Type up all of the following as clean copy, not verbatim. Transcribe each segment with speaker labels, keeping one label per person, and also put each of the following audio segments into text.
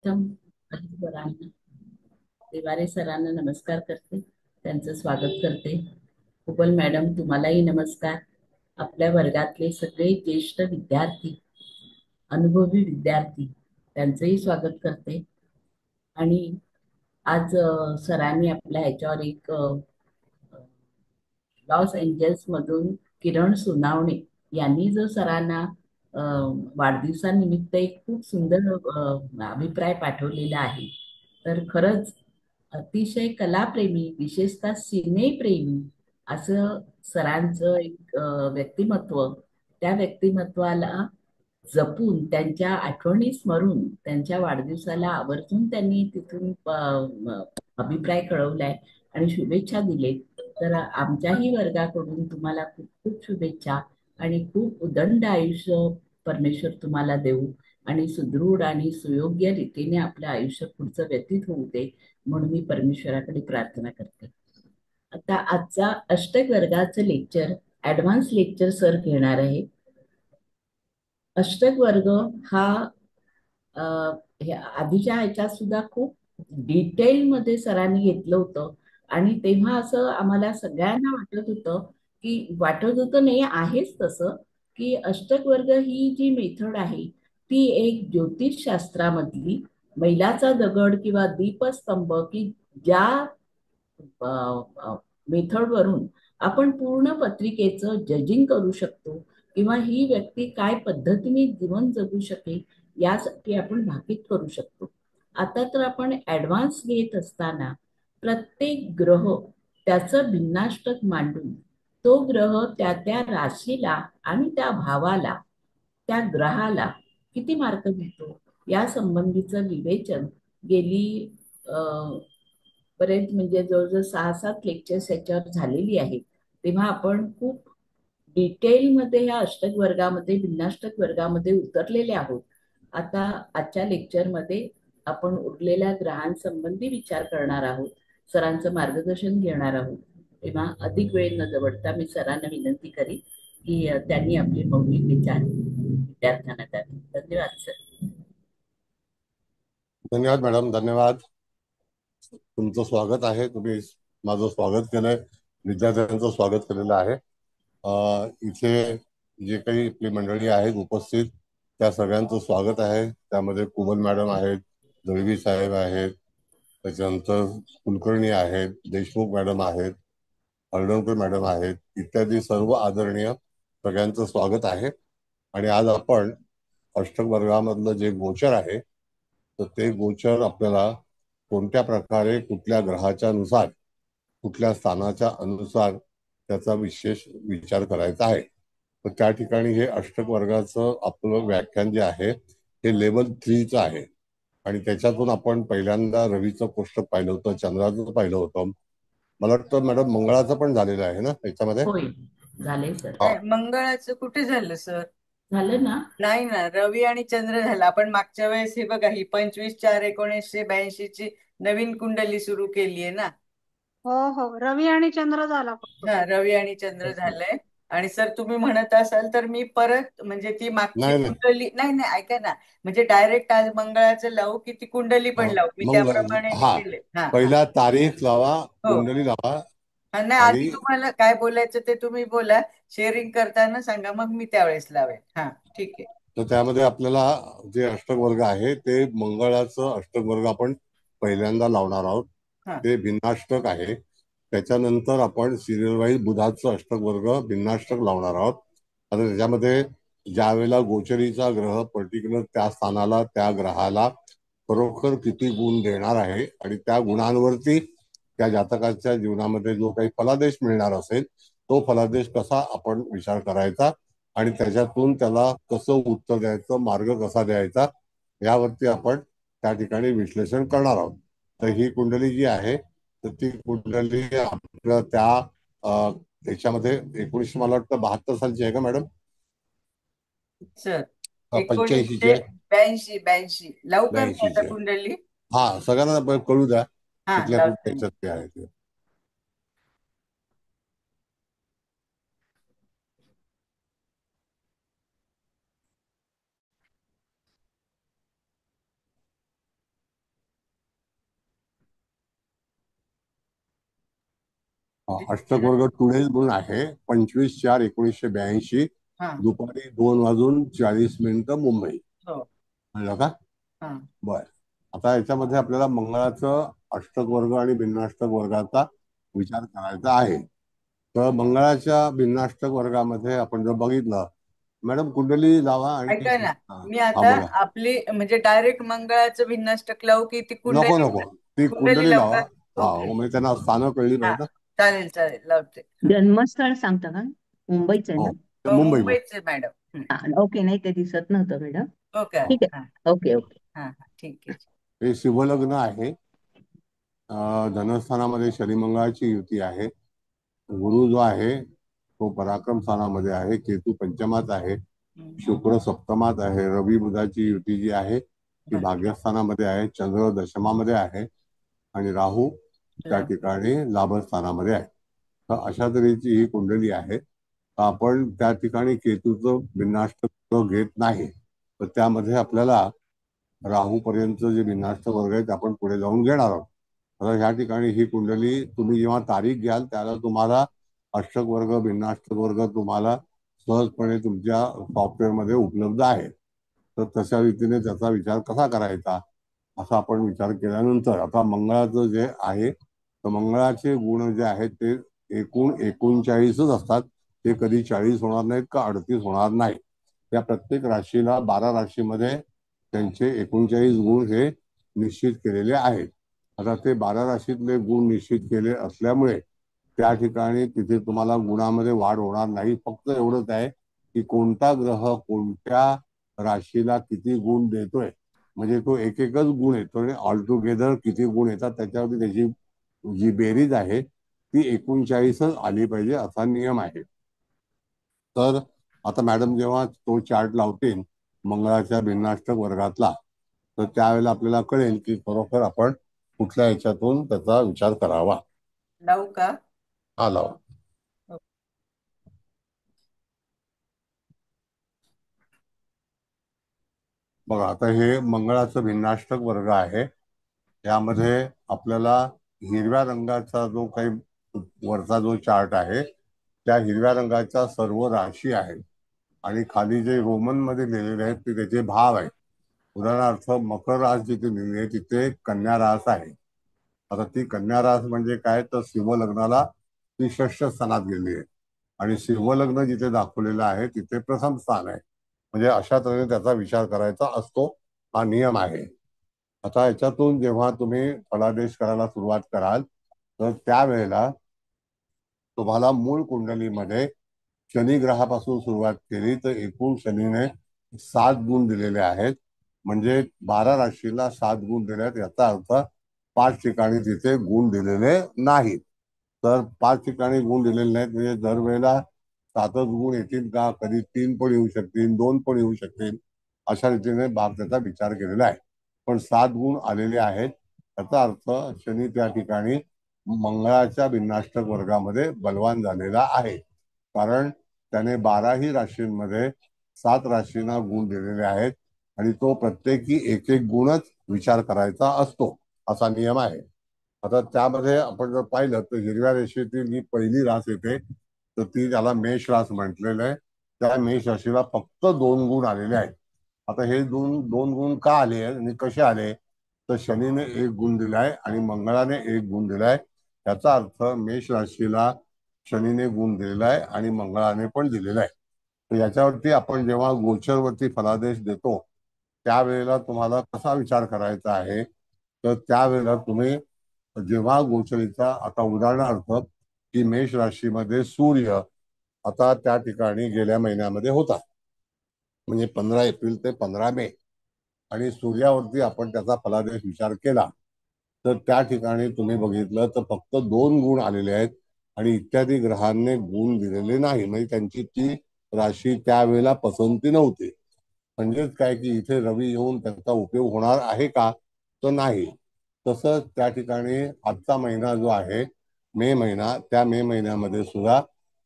Speaker 1: सर्वप्रथम सरांना तिवारी सरांना नमस्कार करते. त्यांचं स्वागत करते. कुबल मॅडम तुम्हालाही नमस्कार. आपल्या वर्गातले सगळे ज्येष्ठ विद्यार्थी, अनुभवी विद्यार्थी त्यांचंही स्वागत करते. आणि आज सरांनी आपल्या ह्याच्यावर एक लॉस एंजल्स मधून किरण सोनावणे यांनी जो सरांना अ, वाढदिवसानिमित्त एक खूप सुंदर अभिप्राय पाठवलेला आहे. तर खरंच अतिशय कलाप्रेमी, विशेषतः सिनेप्रेमी असं सरांचं एक व्यक्तिमत्व. त्या व्यक्तिमत्वाला जपून त्यांच्या आठवणी स्मरून त्यांच्या वाढदिवसाला आवर्जून त्यांनी तिथून अभिप्राय कळवलाय आणि शुभेच्छा दिलेत. तर आमच्याही वर्गाकडून तुम्हाला खूप खूप शुभेच्छा आणि खूप उदंड आयुष्य परमेश्वर तुम्हाला देऊ आणि सुदृढ आणि सुयोग्य रीतीने आपलं आयुष्य पुढचं व्यतीत होऊ दे म्हणून मी परमेश्वराकडे प्रार्थना करते. आता आजचा अष्टक वर्गाचं लेक्चर ऍडव्हान्स लेक्चर सर घेणार आहे. अष्टक वर्ग हा अ, हे आधीच्या ह्याच्यात सुद्धा खूप डिटेलमध्ये सरांनी घेतलं होतं. आणि तेव्हा असं आम्हाला सगळ्यांना वाटत होतं नाही आहेच तसं, की अष्टक वर्ग ही जी मेथड आहे ती एक ज्योतिषशास्त्रामधली मैलाचा दगड किंवा दीपस्तंभ की ज्या मेथड वरून आपण पूर्ण पत्रिकेचं जजिंग करू शकतो किंवा ही व्यक्ती काय पद्धतीने जीवन जगू शकेल यासाठी आपण भाकीत करू शकतो. आता तर आपण ऍडव्हान्स घेत असताना प्रत्येक ग्रह त्याचं भिन्नाष्टक मांडून तो ग्रह त्या त्या राशीला आणि त्या भावाला, त्या ग्रहाला किती मार्क देतो या संबंधीचं विवेचन गेली बरेच म्हणजे जवळजवळ 6-7 लेक्चर्स याच्यावर झालेली आहेत. तेव्हा आपण खूप डिटेलमध्ये ह्या अष्टक वर्गामध्ये, भिन्नाष्टक वर्गामध्ये उतरलेले आहोत. आता आजच्या लेक्चरमध्ये आपण उरलेल्या ग्रहांसंबंधी विचार करणार आहोत, सरांचं मार्गदर्शन घेणार आहोत. तेव्हा अधिक वेळ न दवडता मी सरांना विनंती करी की त्यांनी आपले मौलिक विचार विद्यार्थ्यांना द्यावे. धन्यवाद सर.
Speaker 2: धन्यवाद मॅडम, धन्यवाद. तुमचं स्वागत आहे. तुम्ही माझं स्वागत केलंय, विद्यार्थ्यांचं स्वागत केलेलं आहे. इथे जे काही आपली मंडळी आहेत उपस्थित त्या सगळ्यांचं स्वागत आहे. त्यामध्ये कुबल मॅडम आहेत, दळवी साहेब आहेत, त्याच्यानंतर कुलकर्णी आहेत, देशमुख मॅडम आहेत, हळदणकर मॅडम आहेत, इत्यादी सर्व आदरणीय सगळ्यांचं स्वागत आहे. आणि आज आपण अष्टक वर्गामधलं जे गोचर आहे तर ते गोचर आपल्याला कोणत्या प्रकारे कुठल्या ग्रहाच्या नुसार कुठल्या स्थानाच्या अनुसार त्याचा विशेष विचार करायचा आहे. तर त्या ठिकाणी हे अष्टक वर्गाचं आपलं व्याख्यान जे आहे हे लेवल 3चं आहे. आणि त्याच्यातून आपण पहिल्यांदा रवीचं कोष्टक पाहिलं होतं, चंद्राचं पाहिलं होतं. मला वाटतं मॅडम मंगळाचं पण झालेलं आहे ना त्याच्यामध्ये.
Speaker 1: होय, झाले सर.
Speaker 2: हा,
Speaker 3: मंगळाचं कुठे झालं सर?
Speaker 1: झालं ना.
Speaker 3: नाही ना, रवी आणि चंद्र झाला. आपण मागच्या वेळेस हे बघा, ही 25/4/1982 ची नवीन कुंडली सुरू केली आहे ना.
Speaker 4: हो हो, रवी आणि चंद्र झाला फक्त.
Speaker 3: हा, रवी आणि चंद्र झालंय. आणि सर तुम्ही म्हणत असाल तर मी परत म्हणजे ती मागची
Speaker 2: नाही नाही,
Speaker 3: कुंडली नाही नाही ऐका ना, म्हणजे डायरेक्ट आज मंगळाचं लावू की ती कुंडली पण लावू? मी
Speaker 2: मग
Speaker 3: त्याप्रमाणे
Speaker 2: हा,
Speaker 3: केले. हा हा.
Speaker 2: पहिला तारीख लावा,
Speaker 3: हो.
Speaker 2: कुंडली लावा.
Speaker 3: हा, नाही
Speaker 2: आणि
Speaker 3: आधी तुम्हाला काय बोलायचं ते तुम्ही बोला, शेअरिंग करताना सांगा, मग मी त्यावेळेस लावेल. हा, ठीक आहे.
Speaker 2: तर त्यामध्ये आपल्याला जे अष्टक वर्ग आहे ते मंगळाचं अष्टक वर्ग आपण पहिल्यांदा लावणार आहोत.
Speaker 3: हा
Speaker 2: ते भिन्नाष्टक आहे. त्याच्यानंतर आपण सिरियल वाईज बुधाचं अष्टक वर्ग भिन्नाष्टक लावणार आहोत. आता त्याच्यामध्ये ज्या वेळेला गोचरीचा ग्रह पर्टिक्युलर त्या स्थानाला, त्या ग्रहाला खरोखर किती गुण देणार आहे आणि त्या गुणांवरती त्या जातकाच्या जीवनामध्ये जो काही फलादेश मिळणार असेल तो फलादेश कसा आपण विचार करायचा आणि त्याच्यातून त्याला कसं उत्तर द्यायचं, मार्ग कसा द्यायचा यावरती आपण त्या ठिकाणी विश्लेषण करणार आहोत. तर ही कुंडली जी आहे तर ती कुंडली आपल्या त्या त्याच्यामध्ये 1900 मला वाटतं 72 सालची आहे का मॅडम?
Speaker 3: सर,
Speaker 2: 85ची आहे,
Speaker 3: 1982 लावू का मी
Speaker 2: 82ची
Speaker 3: आता
Speaker 2: आहे.
Speaker 3: कुंडली?
Speaker 2: हा, सगळ्यांना कळू द्या
Speaker 3: हा,
Speaker 2: कुठल्या कुठल्या
Speaker 3: लावते मी.
Speaker 2: ह्याच्यात ते आहे ते. अष्टक वर्ग टुडे म्हणून आहे 25/4/1982
Speaker 3: हा
Speaker 2: दुपारी 2:40 मुंबई.
Speaker 3: हो
Speaker 2: म्हणलं का?
Speaker 3: हा
Speaker 2: बर. आता याच्यामध्ये आपल्याला मंगळाचं अष्टक वर्ग आणि भिन्नाष्टक वर्गाचा विचार करायचा आहे. तर मंगळाच्या भिन्नाष्टक वर्गामध्ये आपण जर बघितलं, मॅडम कुंडली लावा आणि
Speaker 3: ऐका ना, मी
Speaker 2: हा
Speaker 3: आता
Speaker 2: बोला.
Speaker 3: आपली म्हणजे डायरेक्ट मंगळाचं भिन्नाष्टक लावू की ती
Speaker 2: नको
Speaker 3: कुंडली?
Speaker 2: नको, ती
Speaker 3: कुंडली
Speaker 2: कुंडली
Speaker 3: लावू
Speaker 2: लावा.
Speaker 3: का?
Speaker 2: हा
Speaker 3: ओके.
Speaker 2: म्हणजे त्यांना स्थानं कळली
Speaker 3: हा
Speaker 2: पाहिजे ना.
Speaker 3: चालेल चालेल लावते.
Speaker 5: जन्मस्थळ सांगता का? मुंबईच आहे
Speaker 2: हो,
Speaker 5: ना?
Speaker 2: मुंबई मुंबई.
Speaker 3: मुंबईचे मॅडम.
Speaker 5: ओके, नाही ते दिसत नव्हतं मॅडम.
Speaker 3: ओके.
Speaker 5: ठीक
Speaker 3: हा
Speaker 5: आहे, ओके ओके.
Speaker 3: हा ठीक आहे.
Speaker 2: हे शिवलग्न आहे. धनस्थानामध्ये शनी मंगळाची युती आहे. गुरु जो आहे तो पराक्रम स्थानामध्ये आहे. केतू पंचमात आहे. शुक्र सप्तमात आहे. रवी बुधाची युती जी आहे ती भाग्यस्थानामध्ये आहे. चंद्र दशमामध्ये आहे आणि राहू त्या ठिकाणी लाभस्थानामध्ये आहे. तर अशा तऱ्हेची ही कुंडली आहे. आपण त्या ठिकाणी केतूचं भिन्नाष्टक घेत नाही, तर त्यामध्ये आपल्याला राहू पर्यंत जे भिन्नाष्टक वर्ग आहेत आपण पुढे जाऊन घेणार आहोत. आता ह्या ठिकाणी ही कुंडली तुम्ही जेव्हा तारीख घ्याल त्याला तुम्हाला अष्टक वर्ग भिन्नाष्टक वर्ग तुम्हाला सहजपणे तुमच्या सॉफ्टवेअरमध्ये उपलब्ध आहे. तर तशा रीतीने त्याचा विचार कसा करायचा असा आपण विचार केल्यानंतर आता मंगळाचं जे आहे तर मंगळाचे गुण जे आहेत ते एकूण 39च असतात. ते कधी 40 होणार नाहीत का 38 होणार नाही. त्या प्रत्येक राशीला 12 राशीमध्ये त्यांचे 39 गुण हे निश्चित केलेले आहेत. आता ते 12 राशीतले गुण निश्चित केले असल्यामुळे त्या ठिकाणी तिथे तुम्हाला गुणामध्ये वाढ होणार नाही. फक्त एवढंच आहे की कोणता ग्रह कोणत्या राशीला किती गुण देतोय, म्हणजे तो एकच गुण येतो आणि ऑल टुगेदर किती गुण येतात त्याच्यावरती त्याची जी बेरीज आहे ती 39च आली पाहिजे असा नियम आहे. तर आता मॅडम जेव्हा तो चार्ट लावतील मंगळाच्या भिन्नाष्टक वर्गातला, तर त्यावेळेला आपल्याला कळेल की खरोखर आपण कुठल्या याच्यातून त्याचा विचार करावा.
Speaker 3: लावू का?
Speaker 2: हा लावा. बघा आता हे मंगळाचं भिन्नाष्टक वर्ग आहे. यामध्ये आपल्याला हिरव्या रंगाचा जो काही वरचा जो चार्ट आहे त्या हिरव्या रंगाच्या सर्व राशी आहेत आणि खाली जे रोमन मध्ये लिहिलेले आहेत ते त्याचे भाव आहेत. उदाहरणार्थ मकर रास जिथे लिहिली आहे तिथे कन्या रास आहे. आता ती कन्या रास म्हणजे काय, तर सिंह लग्नाला ती षष्ठ स्थानात गेली आहे आणि सिंह लग्न जिथे दाखवलेलं आहे तिथे प्रथम स्थान आहे. म्हणजे अशा तऱ्हेने त्याचा विचार करायचा असतो. हा नियम आहे. आता याच्यातून जेव्हा तुम्ही फलादेश करायला सुरुवात कराल तर त्यावेळेला तुम्हाला मूळ कुंडलीमध्ये शनी ग्रहापासून सुरुवात केली तर एकूण शनीने 7 गुण दिलेले आहेत. म्हणजे 12 राशीला 7 गुण दिले आहेत. याचा अर्थ 5 ठिकाणी तिथे गुण दिलेले नाहीत. तर 5 ठिकाणी गुण दिलेले नाहीत म्हणजे दरवेळेला 7च गुण येतील का, कधी 3 पण येऊ शकतील, 2 पण येऊ शकतील, अशा रीतीने त्याचा विचार केलेला आहे. पण 7 गुण आलेले आहेत. याचा अर्थ शनी त्या ठिकाणी मंगळाच्या भिन्नाष्टक वर्गामध्ये बलवान झालेला आहे. कारण त्याने 12ही राशींमध्ये 7 राशींना गुण दिलेले आहेत आणि तो प्रत्येकी एक एक गुणच विचार करायचा असतो असा नियम आहे. आता त्यामध्ये आपण जर पाहिलं तर हिरव्या रेषेतील जी पहिली रास येते तर ती त्याला मेष रास म्हटलेलं आहे. त्या मेष राशीला फक्त 2 गुण आलेले आहेत. आता हे दोन गुण का आले आणि कसे आले, तर शनीने 1 गुण दिलाय आणि मंगळाने 1 गुण दिलाय. याचा अर्थ मेष राशीला शनीने गुण दिलेला आहे आणि मंगळाने पण दिलेला आहे. तर याच्यावरती आपण जेव्हा गोचरवरती फलादेश देतो त्यावेळेला तुम्हाला कसा विचार करायचा आहे, तर त्यावेळेला तुम्ही जेव्हा गोचरीचा आता उदाहरणार्थ की मेष राशीमध्ये सूर्य आता त्या ठिकाणी गेल्या महिन्यामध्ये होता, म्हणजे 15 एप्रिल ते 15 मे, आणि सूर्यावरती आपण त्याचा फलादेश विचार केला तर त्या ठिकाणी तुम्ही बघितलं तर फक्त 2 गुण आलेले आहेत आणि इत्यादी ग्रहांनी गुण दिलेले नाही. म्हणजे त्यांची ती राशी त्यावेळेला पसंती नव्हती. म्हणजेच काय की इथे रवी येऊन त्याचा उपयोग होणार आहे का, तर नाही. तसंच त्या ठिकाणी आजचा महिना जो आहे मे महिना, त्या मे महिन्यामध्ये सुद्धा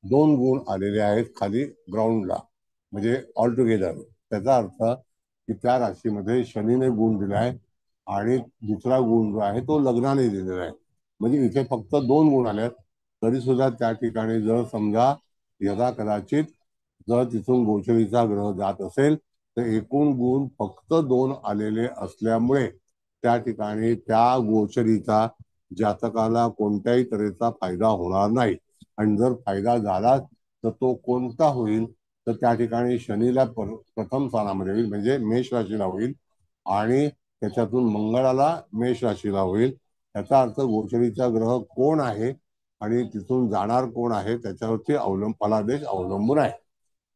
Speaker 2: 2 गुण आलेले आहेत खाली ग्राउंडला, म्हणजे ऑल टुगेदर. त्याचा अर्थ की त्या राशीमध्ये शनीने गुण दिलाय आणि दुसरा गुण जो आहे तो लग्नाने दिलेला आहे. म्हणजे इथे फक्त 2 गुण आले. तरी सुद्धा त्या ठिकाणी जर समजा यदा कदाचित जर तिथून गोचरीचा ग्रह जात असेल तर एकूण गुण फक्त 2 आलेले असल्यामुळे त्या ठिकाणी त्या गोचरीचा जातकाला कोणत्याही तऱ्हेचा फायदा होणार नाही. आणि जर फायदा झाला तर तो कोणता होईल, तर त्या ठिकाणी शनीला प्रथम स्थानामध्ये होईल, म्हणजे मेष राशीला होईल, आणि त्याच्यातून मंगळाला मेष राशीला होईल. याचा अर्थ गोचरीचा ग्रह कोण आहे आणि तिथून जाणार कोण आहे त्याच्यावरती फलादेश अवलंबून आहे.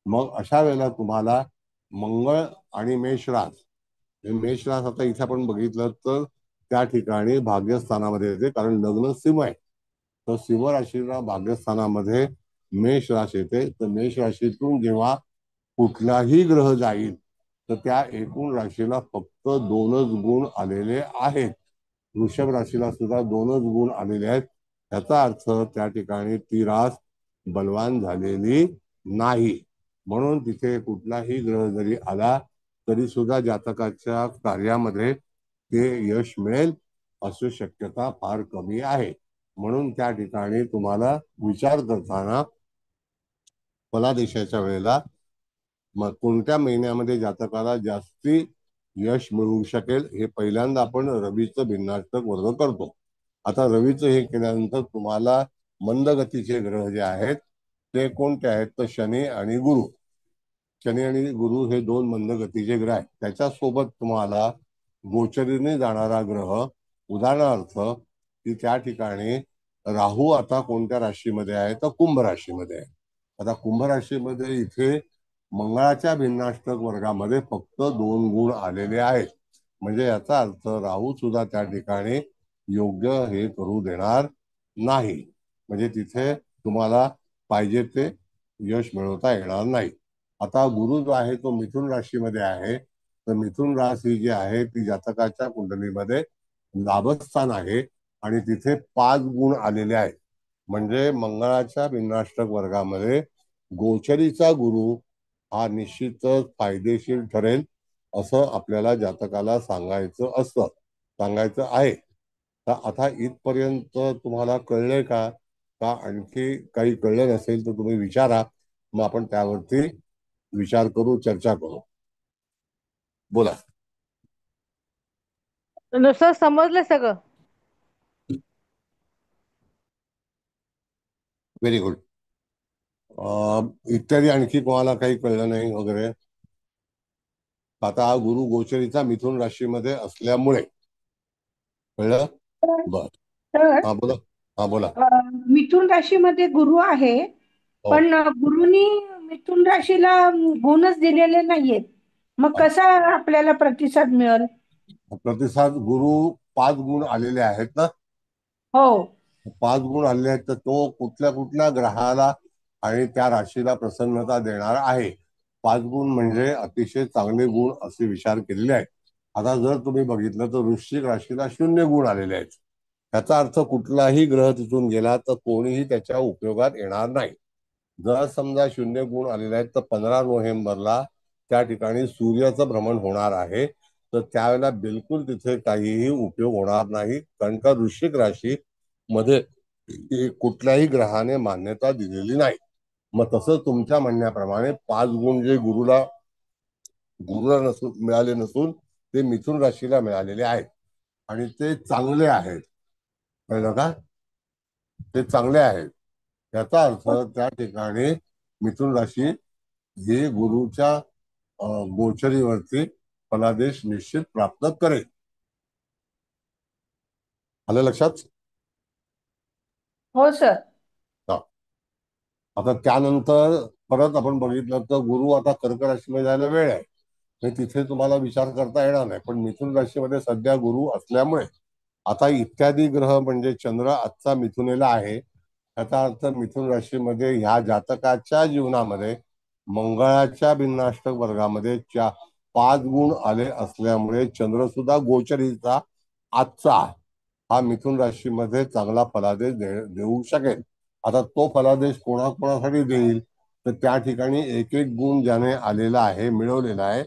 Speaker 2: मग अशा वेळेला तुम्हाला मंगळ आणि मेष रास आता इथे आपण बघितलं तर त्या ठिकाणी भाग्यस्थानामध्ये येते, कारण लग्न सिंह आहे. तर सिंह राशीला भाग्यस्थानामध्ये मेष राशी येते. तर मेष राशीतून जेव्हा कुठलाही ग्रह जाईल तर त्या एकूण राशीला फक्त 2च गुण आलेले आहेत. वृषभ राशीला सुद्धा 2च गुण आलेले आहेत. याचा अर्थ त्या ठिकाणी ती रास बलवान झालेली नाही. म्हणून तिथे कुठलाही ग्रह जरी आला तरी सुद्धा जातकाच्या कार्यामध्ये ते यश मिळेल अशी शक्यता फार कमी आहे. म्हणून त्या ठिकाणी तुम्हाला विचार करताना फलादेशाच्या वेळेला मग कोणत्या महिन्यामध्ये जातकाला जास्ती यश मिळू शकेल हे पहिल्यांदा आपण रवीचं भिन्नाष्टक वर्ग करतो. आता रवीचं हे केल्यानंतर तुम्हाला मंदगतीचे ग्रह जे आहेत ते कोणते आहेत, तर शनी आणि गुरु. शनी आणि गुरु हे 2 मंदगतीचे ग्रह आहेत. त्याच्यासोबत तुम्हाला गोचरीने जाणारा ग्रह, उदाहरणार्थ की त्या ठिकाणी राहू आता कोणत्या राशीमध्ये आहे, तर कुंभ राशीमध्ये आहे. आता कुंभ राशीमध्ये इथे मंगळाच्या भिन्नाष्टक वर्गामध्ये फक्त 2 गुण आलेले आहेत. म्हणजे याचा अर्थ राहू सुद्धा त्या ठिकाणी योग्य हे करू देणार नाही. म्हणजे तिथे तुम्हाला पाहिजे ते यश मिळवता येणार नाही. आता गुरु जो आहे तो मिथुन राशीमध्ये आहे. तर मिथुन राशी जी आहे ती जातकाच्या कुंडलीमध्ये लाभस्थान आहे आणि तिथे 5 गुण आलेले आहेत. म्हणजे मंगळाच्या भिन्नाष्टक वर्गामध्ये गोचरीचा गुरु हा निश्चितच फायदेशीर ठरेल असं आपल्याला जातकाला सांगायचं आहे. तर आता इथपर्यंत तुम्हाला कळलंय का? आणखी काही कळलं नसेल तर तुम्ही विचारा, मग आपण त्यावरती विचार करू, चर्चा करू. बोला.
Speaker 6: नुसतं समजलं सगळं.
Speaker 2: Very good. इत्यादी आणखी कोणाला काही कळलं नाही वगैरे? आता हा गुरु गोचरीचा मिथुन राशीमध्ये असल्यामुळे कळलं. बर,
Speaker 4: तर
Speaker 2: हा बोला. हा बोला.
Speaker 4: मिथुन राशीमध्ये गुरु आहे,
Speaker 2: हो.
Speaker 4: पण गुरुनी मिथुन राशीला गुणच दिलेले नाहीयेत. मग कसा आपल्याला प्रतिसाद मिळेल?
Speaker 2: प्रतिसाद गुरु 5 गुण आलेले आहेत ना.
Speaker 4: हो.
Speaker 2: 5 गुण आलेले आहेत तर तो कुठल्या कुठल्या ग्रहाला आणि त्या राशीला प्रसन्नता देणार आहे. 5 गुण म्हणजे अतिशय चांगले गुण असे विचार केलेले आहेत. आता जर तुम्ही बघितलं तर वृश्चिक राशीला 0 गुण आलेले आहेत. त्याचा अर्थ कुठलाही ग्रह तिथून गेला तर कोणीही त्याच्या उपयोगात येणार नाही. जर समजा 0 गुण आलेले आहेत तर 15 नोव्हेंबरला त्या ठिकाणी सूर्याचं भ्रमण होणार आहे. तर त्यावेळेला बिलकुल तिथे काहीही उपयोग होणार नाही, कारण का वृश्चिक राशी मध्ये कुठल्याही ग्रहाने मान्यता दिलेली नाही. मग तसं तुमच्या म्हणण्याप्रमाणे 5 गुण जे गुरुला मिळाले नसून ते मिथुन राशीला मिळालेले आहेत आणि ते चांगले आहेत. कळलं का? ते चांगले आहेत. याचा अर्थ त्या ठिकाणी मिथुन राशी ही गुरुच्या गोचरीवरती फलादेश निश्चित प्राप्त करेल. आलं लक्षात?
Speaker 4: हो सर.
Speaker 2: आता त्यानंतर परत आपण बघितलं तर गुरु आता कर्क राशीमध्ये जायला वेळ आहे, तर तिथे तुम्हाला विचार करता येणार नाही. पण मिथुन राशीमध्ये सध्या गुरु असल्यामुळे आता इत्यादी ग्रह म्हणजे चंद्र आजचा मिथुनेला आहे. याचा अर्थ मिथुन राशीमध्ये ह्या जातकाच्या जीवनामध्ये मंगळाच्या भिन्नाष्टक वर्गामध्ये 5 गुण आले असल्यामुळे चंद्र सुद्धा गोचरीचा आजचा हा मिथुन राशीमध्ये चांगला फलादेश देऊ शकेल. आता तो फलादेश कोणाकोणासाठी देईल, तर त्या ठिकाणी एक एक गुण ज्याने आलेला आहे, मिळवलेला आहे,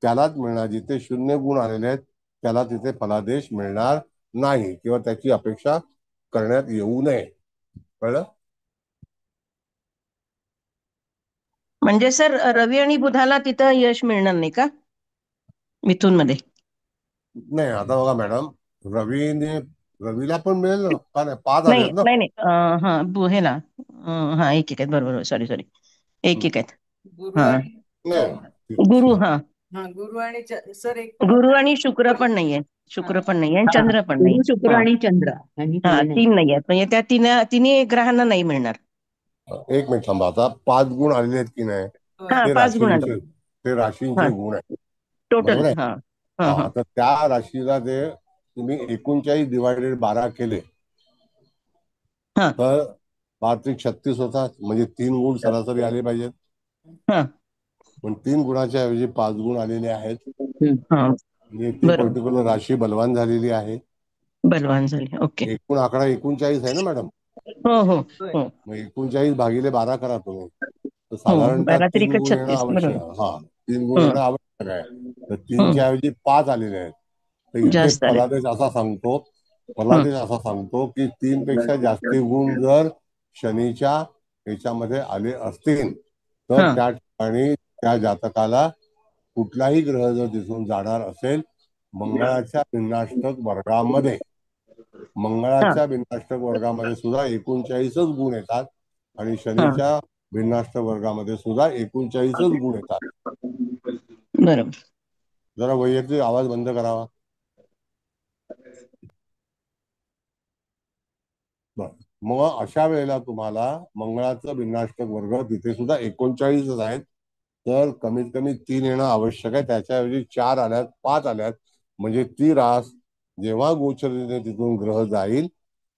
Speaker 2: त्यालाच मिळणार. जिथे 0 गुण आलेले आहेत त्याला तिथे फलादेश मिळणार नाही किंवा त्याची अपेक्षा करण्यात येऊ नये. कळलं?
Speaker 7: म्हणजे सर रवी आणि बुधाला तिथं यश मिळणार नाही का मिथून मध्ये?
Speaker 2: नाही, आता बघा मॅडम, रवीला पण मिळेल ना, का नाही? 5
Speaker 7: नाही
Speaker 2: आलेत ना.
Speaker 7: नाही नाही हा हे ना हा एक एक आहेत, बरोबर, सॉरी सॉरी, एक
Speaker 2: हम्म.
Speaker 7: एक आहेत.
Speaker 3: गुरु
Speaker 7: हा
Speaker 3: आणि
Speaker 2: नाही.
Speaker 7: गुरु, हा
Speaker 3: हा गुरु आणि सर एक
Speaker 7: गुरु आणि शुक्र पण नाहीये, शुक्र पण नाहीये आणि
Speaker 5: हा,
Speaker 7: चंद्र पण नाही.
Speaker 5: गुरु शुक्र
Speaker 7: हा
Speaker 5: आणि चंद्र यांनी
Speaker 7: हा
Speaker 5: दिले नाही.
Speaker 7: 3 नाही आहेत, म्हणजे त्या तिन्ही ग्रहांना नाही मिळणार.
Speaker 2: एक मिनिट थांबा, आता 5 गुण आलेले आहेत की नाही,
Speaker 3: होय.
Speaker 7: हा
Speaker 2: ते
Speaker 7: 5 गुण आले.
Speaker 2: राशींचे
Speaker 7: हा
Speaker 2: गुण आहेत.
Speaker 7: टोटल,
Speaker 2: बरोबर आहे.
Speaker 7: हा हा हा
Speaker 2: तर त्या राशीला ते तुम्ही 39/12 केले
Speaker 7: हा
Speaker 2: तर 5 × 36 होतात, म्हणजे 3 गुण सरासरी आले पाहिजेत.
Speaker 7: हा
Speaker 2: पण 3 गुणाच्या ऐवजी 5 गुण आलेले आहेत.
Speaker 7: हा
Speaker 2: म्हणजे ती
Speaker 7: बरोबर,
Speaker 2: पर्टिक्युलर राशी बलवान झालेली आहे.
Speaker 7: बलवान झाले. ओके.
Speaker 2: एकूण आकडा 39 आहे ना मॅडम.
Speaker 7: हो हो
Speaker 3: होय.
Speaker 7: हो
Speaker 2: मग 39/12 करा तुम्ही, तर
Speaker 7: हो,
Speaker 2: साधारणतः 3
Speaker 7: 12×3 =
Speaker 2: गुण येणं
Speaker 7: 36,
Speaker 2: आवश्यक
Speaker 7: बरोबर.
Speaker 2: आहे. हा, 3 गुण
Speaker 7: हं,
Speaker 2: येणं आवश्यक आहे. तर
Speaker 7: हं,
Speaker 2: 3च्या ऐवजी 5 आलेले आहेत. तर इथे
Speaker 7: जास्त आले. हं,
Speaker 2: फलादेश असा सांगतो की 3 पेक्षा जास्ती गुण जर शनीच्या याच्यामध्ये आले असतील तर
Speaker 7: हं,
Speaker 2: त्या ठिकाणी त्या जातकाला कुठलाही ग्रह जर दिसून जाणार असेल, मंगळाच्या भिन्नाष्टक वर्गामध्ये
Speaker 7: हं,
Speaker 2: मंगळाच्या भिन्नाष्टक वर्गामध्ये सुद्धा 39च गुण येतात आणि
Speaker 7: हं.
Speaker 2: शनीच्या भिन्नाष्टक वर्गामध्ये सुद्धा 39च गुण येतात.
Speaker 7: बरोबर.
Speaker 2: जरा वैयक्तिक आवाज बंद करावा. बरं. मग अशा वेळेला तुम्हाला मंगळाचं भिन्नाष्टक वर्ग तिथे सुद्धा 39च आहेत. तर कमीत कमी 3 येणं आवश्यक आहे. त्याच्याऐवजी 4 आल्यात, 5 आल्यात, म्हणजे ती रास जेव्हा गोचरीने तिथून ग्रह जाईल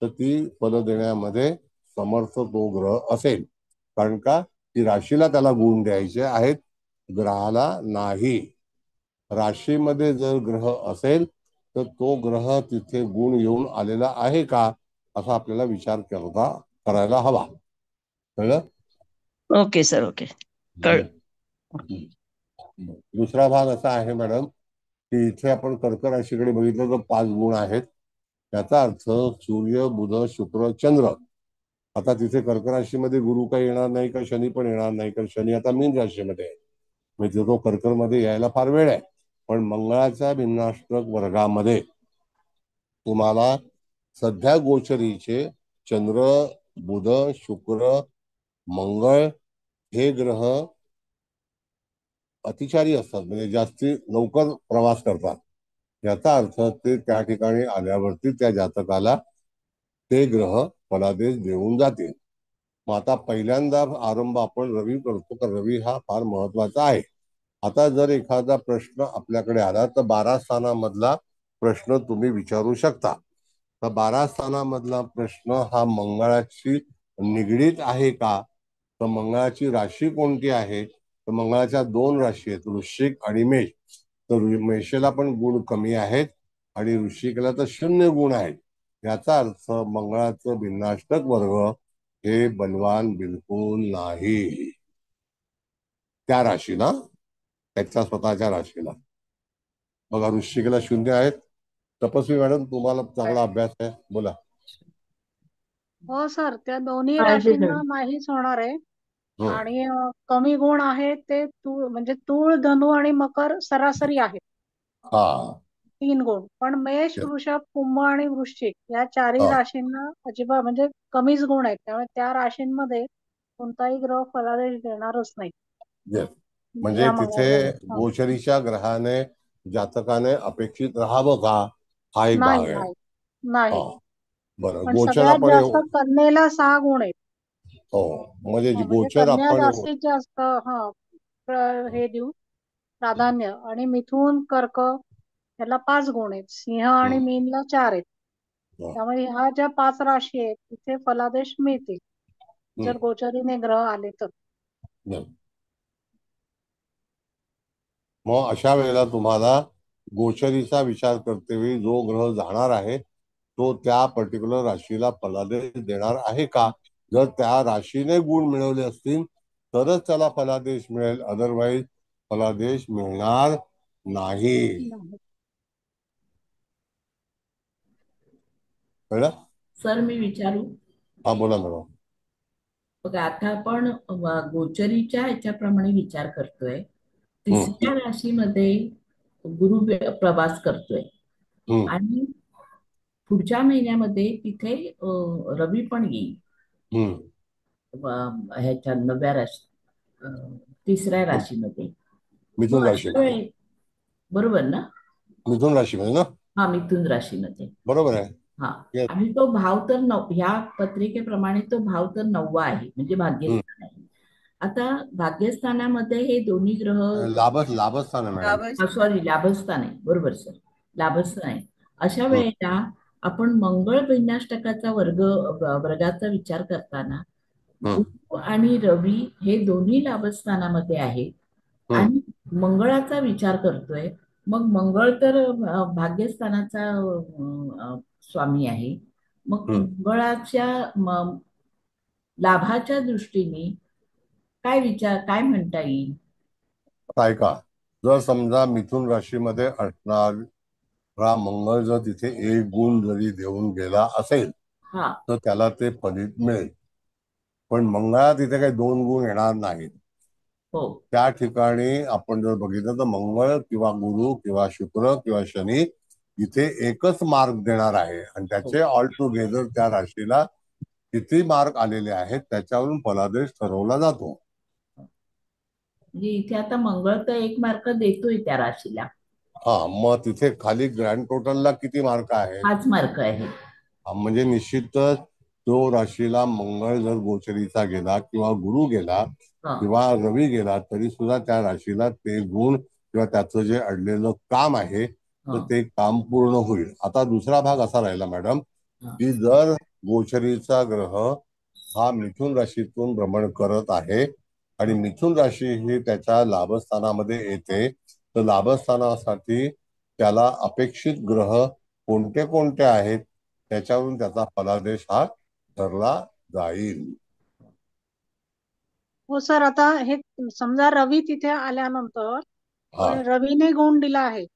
Speaker 2: तर ती फल देण्यामध्ये समर्थ तो ग्रह असेल. कारण का, ती राशीला त्याला गुण द्यायचे आहेत, ग्रहाला नाही. राशीमध्ये जर ग्रह असेल तर तो ग्रह तिथे गुण येऊन आलेला आहे का, असा आपल्याला विचार करायला हवा. कळलं?
Speaker 7: ओके सर, ओके, कळ.
Speaker 2: दुसरा भाग असा आहे मॅडम की इथे आपण कर्क राशीकडे बघितलं तर 5 गुण आहेत. याचा अर्थ सूर्य, बुध, शुक्र, चंद्र. आता तिथे कर्क राशीमध्ये गुरु काही येणार नाही का, शनी पण येणार नाही, कारण शनी आता मीन राशीमध्ये आहे, म्हणजे तो कर्कमध्ये यायला फार वेळ आहे. पण मंगळाच्या भिन्नाष्टक वर्गामध्ये तुम्हाला सध्या गोचरीचे चंद्र, बुध, शुक्र, मंगळ हे ग्रह अतिचारी असतात, म्हणजे जास्ती लवकर प्रवास करतात. याचा अर्थ ते त्या ठिकाणी आल्यावरती त्या जातकाला ते ग्रह फलादेश देऊन जातील. मग आता पहिल्यांदा आरंभ आपण रवी करतो, तर रवी हा फार महत्वाचा आहे. आता जर एखादा प्रश्न आपल्याकडे आला तर 12 स्थानामधला प्रश्न तुम्ही विचारू शकता. तर 12 स्थानामधला प्रश्न हा मंगळाशी निगडीत आहे का, तर मंगळाची राशी कोणती आहे, तर मंगळाच्या 2 राशी आहेत, वृश्चिक आणि मेष. तर मेषेला पण गुण कमी आहेत आणि वृश्चिकला तर 0 गुण आहेत. याचा अर्थ मंगळाचं भिन्नाष्टक वर्ग हे बलवान बिलकुल नाही त्या राशीला, त्याच्या स्वतःच्या राशीला. बघा, वृश्चिकला 0 आहेत. तपस्वी मॅडम, तुम्हाला चांगला अभ्यास आहे, बोला.
Speaker 8: हो सर, त्या दोन्ही
Speaker 4: काळजी घ्या.
Speaker 8: राशींना नाहीच होणार आहे.
Speaker 2: हं.
Speaker 8: आणि कमी गुण आहेत ते तूळ, म्हणजे तूळ, धनु आणि मकर सरासरी आहेत,
Speaker 2: हा,
Speaker 8: 3 गुण. पण मेष, वृषभ, कुंभ आणि वृश्चिक या 4ही
Speaker 2: हा,
Speaker 8: राशींना अजिबात म्हणजे कमीच गुण आहेत. त्यामुळे त्या राशींमध्ये कोणताही ग्रह फलादेश देणारच नाही
Speaker 2: yes. म्हणजे
Speaker 8: या
Speaker 2: तिथे
Speaker 8: मंगळवार.
Speaker 2: गोचरीच्या ग्रहाने जातकाने अपेक्षित राहावं का, हा एक
Speaker 8: नाही
Speaker 2: भाग आहे.
Speaker 8: नाही नाही.
Speaker 2: हा, बरं.
Speaker 8: पण
Speaker 2: गोचर
Speaker 8: सगळ्यात
Speaker 2: आपण
Speaker 8: जास्त कन्येला 6 गुण आहेत.
Speaker 2: हो, म्हणजे
Speaker 8: म्हणजे
Speaker 2: गोचर
Speaker 8: कन्या
Speaker 2: आपण
Speaker 8: जास्तीत जास्त हे देऊ प्राधान्य. आणि मिथून, कर्क याला 5 गुण आहेत. सिंह आणि
Speaker 2: हं,
Speaker 8: मीनला 4 आहेत.
Speaker 2: हं,
Speaker 8: त्यामुळे ह्या ज्या 5 राशी आहेत तिथे फलादेश मिळतील
Speaker 2: हं,
Speaker 8: जर गोचरीने ग्रह आले तर.
Speaker 2: हं. मग अशा वेळेला तुम्हाला गोचरीचा विचार करतेवेळी जो ग्रह जाणार आहे तो त्या पर्टिक्युलर राशीला फलादेश देणार आहे का. जर त्या राशीने गुण मिळवले असतील तरच त्याला फलादेश मिळेल, अदरवाईज फलादेश मिळणार नाही.
Speaker 8: नाही.
Speaker 2: कळलं?
Speaker 1: सर, मी विचारू?
Speaker 2: हा, बोला मॅडम.
Speaker 1: बघा आता आपण गोचरीच्या ह्याच्याप्रमाणे विचार करतोय.
Speaker 2: हम्म,
Speaker 1: तिसऱ्या राशीमध्ये गुरु प्रवास करतोय
Speaker 2: हम्म,
Speaker 1: आणि पुढच्या महिन्यामध्ये तिथे रवी पण येईल.
Speaker 2: हम्म.
Speaker 1: ह्याच्या नव्या राशी तिसऱ्या राशीमध्ये.
Speaker 2: मिथुन
Speaker 1: मग अशा
Speaker 2: राशीमध्ये.
Speaker 1: वेळी बरोबर ना?
Speaker 2: मिथुन राशीमध्ये ना.
Speaker 1: हा, मिथुन राशीमध्ये.
Speaker 2: बरोबर आहे.
Speaker 1: हा,
Speaker 2: Yes.
Speaker 1: आणि तो भाव तर ह्या पत्रिकेप्रमाणे तो भाव तर 9वा आहे, म्हणजे
Speaker 2: हम्म.
Speaker 1: भाग्यस्थान आहे. आता भाग्यस्थानामध्ये हे दोन्ही ग्रह,
Speaker 2: लाभस्थान आहे मॅडम.
Speaker 1: सॉरी, लाभस्थान आहे, बरोबर सर, लाभस्थान आहे. अशा
Speaker 2: हम्म,
Speaker 1: वेळेला आपण मंगळ भिन्नाष्टकाचा वर्गाचा विचार करताना
Speaker 2: हम्म,
Speaker 1: गुरु आणि रवी हे दोन्ही लाभस्थानामध्ये आहेत
Speaker 2: हम्म,
Speaker 1: आणि मंगळाचा विचार करतोय. मग मंगळ तर भाग्यस्थानाचा स्वामी आहे. मग
Speaker 2: हम्म.
Speaker 1: मंगळाच्या लाभाच्या दृष्टीने काय विचार, काय म्हणता येईल?
Speaker 2: आता ऐका, जर समजा मिथुन राशीमध्ये असणारा मंगळ जर तिथे एक गुण जरी देऊन गेला असेल
Speaker 1: हा,
Speaker 2: तर त्याला ते फलित मिळेल. पण मंगळात तिथे काही 2 गुण येणार नाहीत.
Speaker 1: हो,
Speaker 2: त्या ठिकाणी आपण जर बघितलं तर मंगळ किंवा गुरु किंवा शुक्र किंवा शनी इथे एकच मार्क देणार आहे आणि
Speaker 1: हो.
Speaker 2: त्याचे ऑल टुगेदर त्या राशीला किती मार्क आलेले आहेत त्याच्यावरून फलादेश ठरवला जातो.
Speaker 1: म्हणजे इथे आता मंगळ तर 1 मार्क देतोय त्या राशीला.
Speaker 2: हा, मग तिथे खाली ग्रँड टोटलला किती मार्क आहेत?
Speaker 1: 5 मार्क आहे.
Speaker 2: म्हणजे निश्चितच तो राशीला मंगळ जर गोचरीचा गेला किंवा गुरु गेला
Speaker 1: हा,
Speaker 2: किंवा रवी गेला तरी सुद्धा त्या राशीला ते गुण किंवा त्याचं जे अडलेलं काम आहे तर
Speaker 1: हा,
Speaker 2: ते काम पूर्ण होईल. आता दुसरा भाग असा राहिला मॅडम
Speaker 1: हा,
Speaker 2: की जर गोचरीचा ग्रह हा मिथुन राशीतून भ्रमण करत आहे आणि
Speaker 1: हा.
Speaker 2: मिथुन राशी ही त्याच्या लाभस्थानामध्ये येते, तर लाभस्थानासाठी त्याला अपेक्षित ग्रह कोणते कोणते आहेत त्याच्यावरून त्याचा फलादेश हा ठरला जाईल.
Speaker 8: हो सर, आता हे समजा रवी तिथे आल्यानंतर
Speaker 2: हा,
Speaker 8: रवीने गुण दिला आहे,
Speaker 2: हा,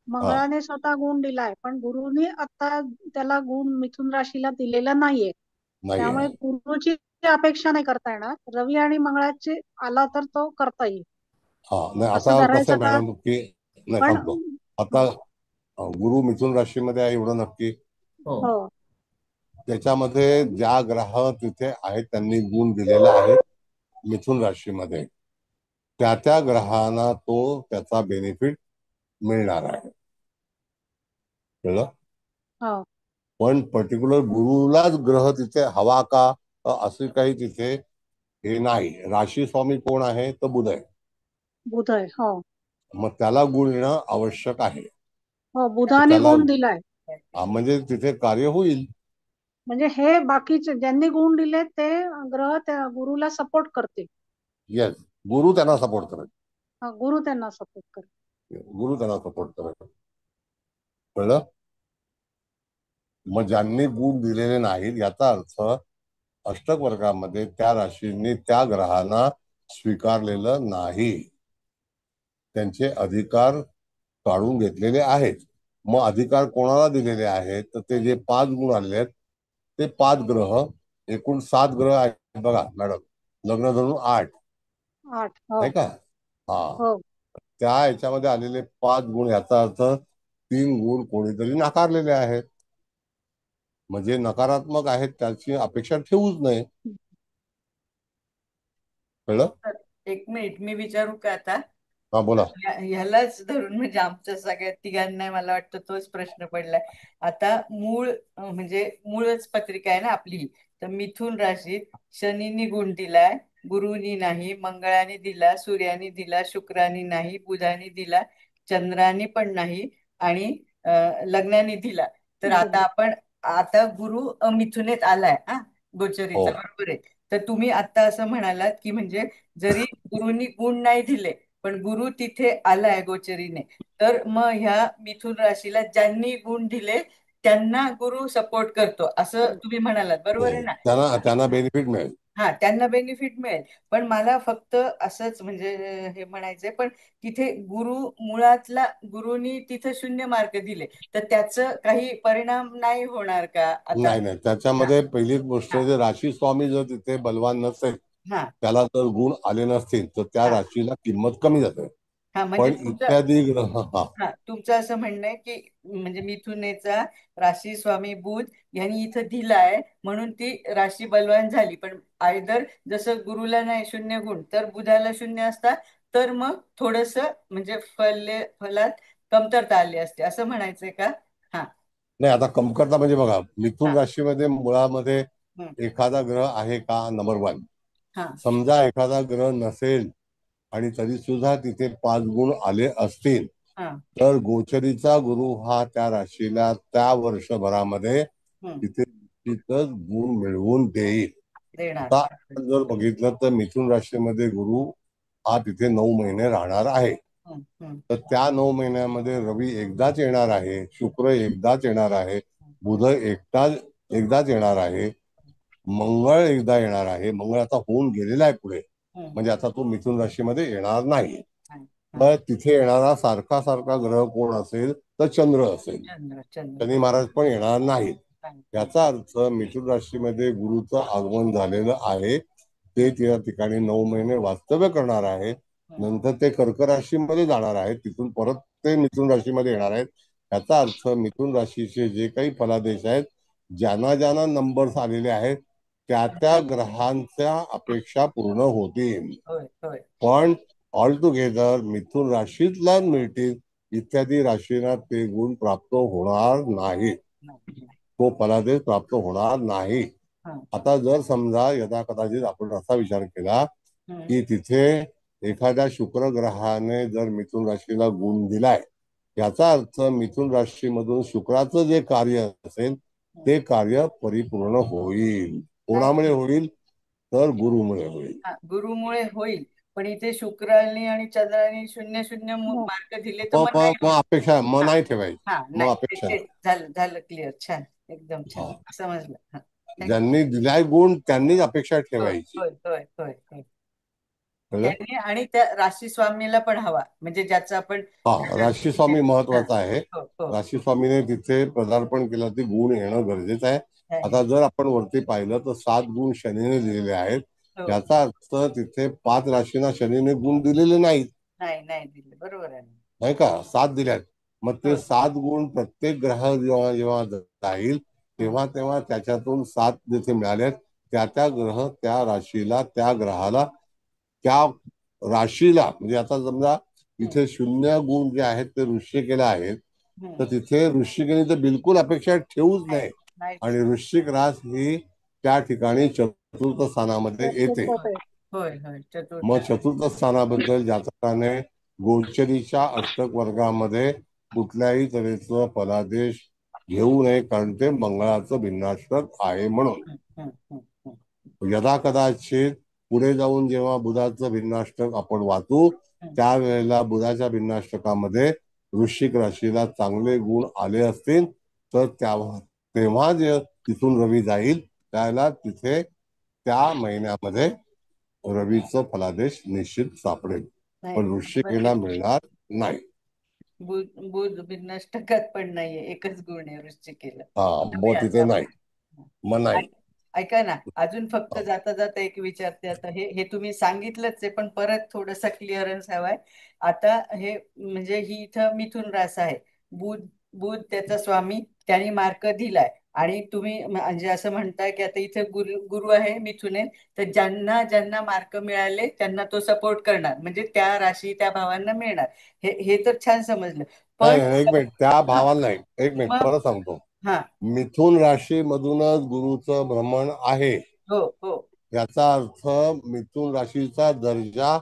Speaker 8: मंगळाने स्वतः गुण दिला आहे, पण गुरुने आता त्याला गुण मिथुन राशीला दिलेला नाहीये.
Speaker 2: नाही
Speaker 8: त्यामुळे
Speaker 2: आहे.
Speaker 8: गुरुची अपेक्षा नाही करता येणार. रवी आणि मंगळाचे आला तर तो करता येईल,
Speaker 2: हा, नाही
Speaker 8: असं
Speaker 2: आता कसं
Speaker 8: धरायचं
Speaker 2: आहे
Speaker 8: का?
Speaker 2: मॅडम की नाही
Speaker 8: पण
Speaker 2: सांगतो. आता गुरु मिथुन राशीमध्ये आहे एवढं नक्की.
Speaker 1: हो,
Speaker 8: हो,
Speaker 2: त्याच्यामध्ये ज्या ग्रह तिथे आहेत त्यांनी गुण दिलेला आहे मिथुन राशीमध्ये, त्या त्या ग्रहांना तो त्याचा बेनिफिट मिळणार आहे. कळलं?
Speaker 8: हो.
Speaker 2: पण पर्टिक्युलर गुरुलाच ग्रह तिथे हवा का असे काही तिथे हे नाही. राशी स्वामी कोण आहे? तर बुध आहे.
Speaker 8: बुध आहे. हो,
Speaker 2: मग त्याला गुण येणं आवश्यक आहे.
Speaker 8: हो, बुधाने
Speaker 2: त्याला
Speaker 8: गुण दिलाय.
Speaker 2: म्हणजे तिथे कार्य होईल.
Speaker 8: म्हणजे हे बाकीचे ज्यांनी गुण दिले ते ग्रह त्या गुरुला सपोर्ट करतील.
Speaker 2: येस, गुरु त्यांना सपोर्ट करेल.
Speaker 8: गुरु त्यांना सपोर्ट करतील.
Speaker 2: गुरु त्यांना सपोर्ट करेल. कळलं? मग ज्यांनी गुण दिलेले नाहीत याचा अर्थ अष्टक वर्गामध्ये त्या राशींनी त्या ग्रहांना स्वीकारलेलं नाही, त्यांचे अधिकार काढून घेतलेले आहेत. मग अधिकार कोणाला दिलेले आहेत? तर ते जे 5 गुण आलेले आहेत ते 5 ग्रह, एकूण 7 ग्रह आहेत बघा मॅडम, लग्न धरून 8
Speaker 8: 8. हो,
Speaker 2: नाही का? हा,
Speaker 8: हो,
Speaker 2: त्या ह्याच्यामध्ये आलेले 5 गुण, याचा अर्थ 3 गुण कोणीतरी नाकारलेले आहेत. म्हणजे नकारात्मक आहेत त्याची अपेक्षा ठेवूच नये. कळलं?
Speaker 3: एक मिनिट, मी विचारू का आता?
Speaker 2: हा, बोला.
Speaker 3: ह्यालाच धरून म्हणजे आमच्या सगळ्या तिघांना मला वाटतं तोच प्रश्न पडलाय. आता मूळ म्हणजे मूळच पत्रिका आहे ना आपली, तर मिथुन राशीत शनीनी गुण दिलाय, गुरुनी नाही, मंगळाने दिला, सूर्याने दिला, शुक्राने नाही, बुधाने दिला, चंद्राने पण नाही आणि लग्नाने दिला. तर आता आपण आता गुरु मिथुनेत आलाय हा
Speaker 2: हो,
Speaker 3: गोचरीचा, बरोबर आहे. तर तुम्ही आता असं म्हणालात की म्हणजे जरी गुरुनी गुण नाही दिले पण गुरु तिथे आलाय गोचरीने, तर मग ह्या मिथुन राशीला ज्यांनी गुण दिले त्यांना गुरु सपोर्ट करतो असं तुम्ही म्हणालात, बरोबर आहे ना?
Speaker 2: त्यांना बेनिफिट मिळेल.
Speaker 3: हा, त्यांना बेनिफिट मिळेल. पण मला फक्त असंच म्हणजे हे म्हणायचंय, पण तिथे गुरु मुळातला गुरुनी तिथे 0 मार्क दिले, तर त्याचं काही परिणाम नाही होणार का आता?
Speaker 2: नाही नाही,
Speaker 3: हा
Speaker 2: त्याच्यामध्ये पहिलीच गोष्ट
Speaker 3: हा
Speaker 2: जे राशी स्वामी जर तिथे बलवान नसेल,
Speaker 3: हा
Speaker 2: त्याला जर गुण आले नसतील, तर त्या
Speaker 3: हा
Speaker 2: राशीला किंमत कमी जाते.
Speaker 3: हा म्हणजे
Speaker 2: पण इत्यादी ग्रह, हा,
Speaker 3: हा तुमचं असं म्हणणं आहे की म्हणजे मिथुनेचा राशी स्वामी बुध यांनी इथं दिलाय म्हणून ती राशी बलवान झाली. पण आयदर जसं गुरुला नाही 0 गुण, तर बुधाला 0 असता, तर मग थोडस म्हणजे फलात कमतरता आली असते, असं म्हणायचंय का? हा
Speaker 2: नाही, आता कमकरता म्हणजे बघा, मिथुन
Speaker 3: हा
Speaker 2: राशीमध्ये मुळामध्ये
Speaker 3: हम्म,
Speaker 2: एखादा ग्रह आहे का, नंबर 1.
Speaker 3: हा
Speaker 2: समजा एखादा ग्रह नसेल आणि तरी सुद्धा तिथे 5 गुण आले असतील,
Speaker 3: हा
Speaker 2: तर गोचरीचा गुरु हा त्या राशीला त्या वर्षभरामध्ये
Speaker 3: हम्म,
Speaker 2: तिथे निश्चितच गुण मिळवून देईल.
Speaker 3: देणार.
Speaker 2: आता आपण जर बघितलं तर मिथुन राशीमध्ये गुरु हा तिथे 9 महिने राहणार आहे.
Speaker 3: हम्म, हम्म,
Speaker 2: तर त्या 9 महिन्यामध्ये रवी एकदाच येणार आहे, शुक्र एकदाच येणार आहे, बुध एकदाच येणार आहे, मंगळ एकदा येणार आहे. मंगळ आता होऊन गेलेला आहे पुढे,
Speaker 3: हम्म,
Speaker 2: म्हणजे आता तो मिथुन राशीमध्ये येणार नाही.
Speaker 3: हम्म, हम्म.
Speaker 2: तर तिथे येणारा सारखा सारखा ग्रह कोण असेल, तर चंद्र असेल.
Speaker 3: चंद्र चंद्र
Speaker 2: शनी महाराज पण येणार नाहीत.
Speaker 3: हम्म,
Speaker 2: याचा अर्थ मिथुन राशीमध्ये गुरुचं आगमन झालेलं आहे. ते त्या ठिकाणी 9 महिने वास्तव्य करणार आहे.
Speaker 3: हम्म,
Speaker 2: नंतर ते कर्क राशीमध्ये जाणार आहेत, तिथून परत ते मिथुन राशीमध्ये येणार आहेत. याचा अर्थ मिथुन राशीचे जे काही फलादेश आहेत, ज्यांना ज्यांना नंबर्स आलेले आहेत, त्या त्या ग्रहांच्या अपेक्षा पूर्ण होतील.
Speaker 3: होय होय.
Speaker 2: पण ऑल टुगेदर मिथुन राशीतला मिळतील, इत्यादी राशींना ते गुण प्राप्त होणार नाहीत.
Speaker 3: नाही, नाही.
Speaker 2: तो फलादेश प्राप्त होणार नाही.
Speaker 3: हा,
Speaker 2: आता जर समजा यदा कदाचित आपण असा विचार केला
Speaker 3: हम्म,
Speaker 2: की तिथे एखाद्या शुक्र ग्रहाने जर मिथुन राशीला गुण दिलाय, याचा अर्थ मिथुन राशीमधून शुक्राचं जे कार्य असेल,
Speaker 3: हम्म.
Speaker 2: ते कार्य परिपूर्ण होईल.
Speaker 3: नाही,
Speaker 2: कोणामुळे होईल? तर गुरुमुळे होईल.
Speaker 3: हा, गुरुमुळे होईल. पण इथे शुक्राने आणि चंद्राने 0-0
Speaker 4: हो.
Speaker 3: मार्क दिले, तर
Speaker 2: मग
Speaker 3: मग नाही
Speaker 2: मग मग
Speaker 3: होणार.
Speaker 2: अपेक्षा मग
Speaker 3: हा
Speaker 2: नाही ठेवायची.
Speaker 3: हा
Speaker 2: मग
Speaker 3: नाही,
Speaker 2: अपेक्षा
Speaker 3: ते
Speaker 2: नाही.
Speaker 3: झालं झालं क्लिअर. छान, एकदम छान
Speaker 2: हा.
Speaker 3: समजलं. हा, थँक्यू.
Speaker 2: ज्यांनी दिलाय गुण त्यांनीच अपेक्षा
Speaker 3: होय
Speaker 2: ठेवायची.
Speaker 3: होय होय होय होय.
Speaker 2: कळलं?
Speaker 3: त्यांनी आणि त्या राशी स्वामीला पण हवा, म्हणजे ज्याचं आपण
Speaker 2: हा, राशी स्वामी
Speaker 3: हा
Speaker 2: महत्वाचा आहे.
Speaker 3: हो हो
Speaker 2: राशी स्वामीने तिथे पदार्पण केलं, ते गुण येणं गरजेचं आहे.
Speaker 3: आहे.
Speaker 2: आता जर आपण वरती पाहिलं तर 7 गुण शनीने दिलेले आहेत.
Speaker 3: हो,
Speaker 2: याचा अर्थ तिथे 5 राशींना शनीने गुण दिलेले नाहीत,
Speaker 3: नाही नाही दिले, बरोबर आहे.
Speaker 2: नाही का? 7 दिल्यात. मग ते
Speaker 3: होय.
Speaker 2: 7 गुण प्रत्येक ग्रह जेव्हा जेव्हा जाईल,
Speaker 3: हं,
Speaker 2: तेव्हा तेव्हा त्याच्यातून 7 जिथे मिळालेत, त्या त्या ग्रह त्या राशीला, त्या ग्रहाला, त्या राशीला, म्हणजे आता समजा
Speaker 3: हं,
Speaker 2: इथे 0 गुण जे आहेत ते वृश्चिकेला आहेत,
Speaker 3: हं.
Speaker 2: तर तिथे वृश्चिकेने तर बिलकुल अपेक्षा ठेवूच
Speaker 3: नाही
Speaker 2: नाही.
Speaker 3: नाही
Speaker 2: आणि
Speaker 3: ठेवलं.
Speaker 2: वृश्चिक रास ही त्या ठिकाणी चतुर्थ स्थानामध्ये येते.
Speaker 3: होय होय होय, चतुर्थ.
Speaker 2: मग चतुर्थ स्थानाबद्दल ज्याच्याने गोचरीच्या अष्टक वर्गामध्ये कुठल्याही तऱ्हेचं फलादेश घेऊ नये, कारण ते मंगळाचं भिन्नाष्टक आहे म्हणून.
Speaker 3: हं, हं, हं, हं.
Speaker 2: यदा कदाचित पुढे जाऊन जेव्हा बुधाचं भिन्नाष्टक आपण वाचू,
Speaker 3: हं.
Speaker 2: त्यावेळेला बुधाच्या भिन्नाष्टकामध्ये वृश्चिक राशीला चांगले गुण आले असतील, तर तेव्हा जे तिथून रवी जाईल, त्याला तिथे त्या महिन्यामध्ये रवीचं फलादेश निश्चित सापडेल.
Speaker 3: नाही,
Speaker 2: पण
Speaker 3: पण
Speaker 2: वृश्चिकेला मिळणार नाही.
Speaker 3: बुध बुध बिनष्टकात पण नाहीये, एकच गुण आहे वृश्चिकेला.
Speaker 2: हा, मग तिथे नाही. मग नाही.
Speaker 3: ऐका ना, अजून फक्त जाता जाता एक विचारते. आता हे हे तुम्ही सांगितलंच आहे, पण परत थोडासा क्लिअरन्स हवाय. आता हे म्हणजे ही इथं मिथुन रास आहे. बुध बुध त्याचा स्वामी, त्यांनी मार्क दिलाय. आणि तुम्ही म्हणजे असं म्हणताय की आता इथे गुरु गुरु आहे मिथुने, तर ज्यांना ज्यांना मार्क मिळाले त्यांना तो सपोर्ट करणार, म्हणजे त्या राशी त्या भावांना मिळणार. हे हे तर छान समजलं. पण
Speaker 2: नाही, एक मिनिट, त्या
Speaker 3: हा,
Speaker 2: भावाला नाही. एक मिनिट,
Speaker 3: मग
Speaker 2: परत सांगतो.
Speaker 3: हा
Speaker 2: मिथुन राशीमधूनच गुरुचं भ्रमण आहे.
Speaker 3: हो हो
Speaker 2: याचा अर्थ मिथुन राशीचा दर्जा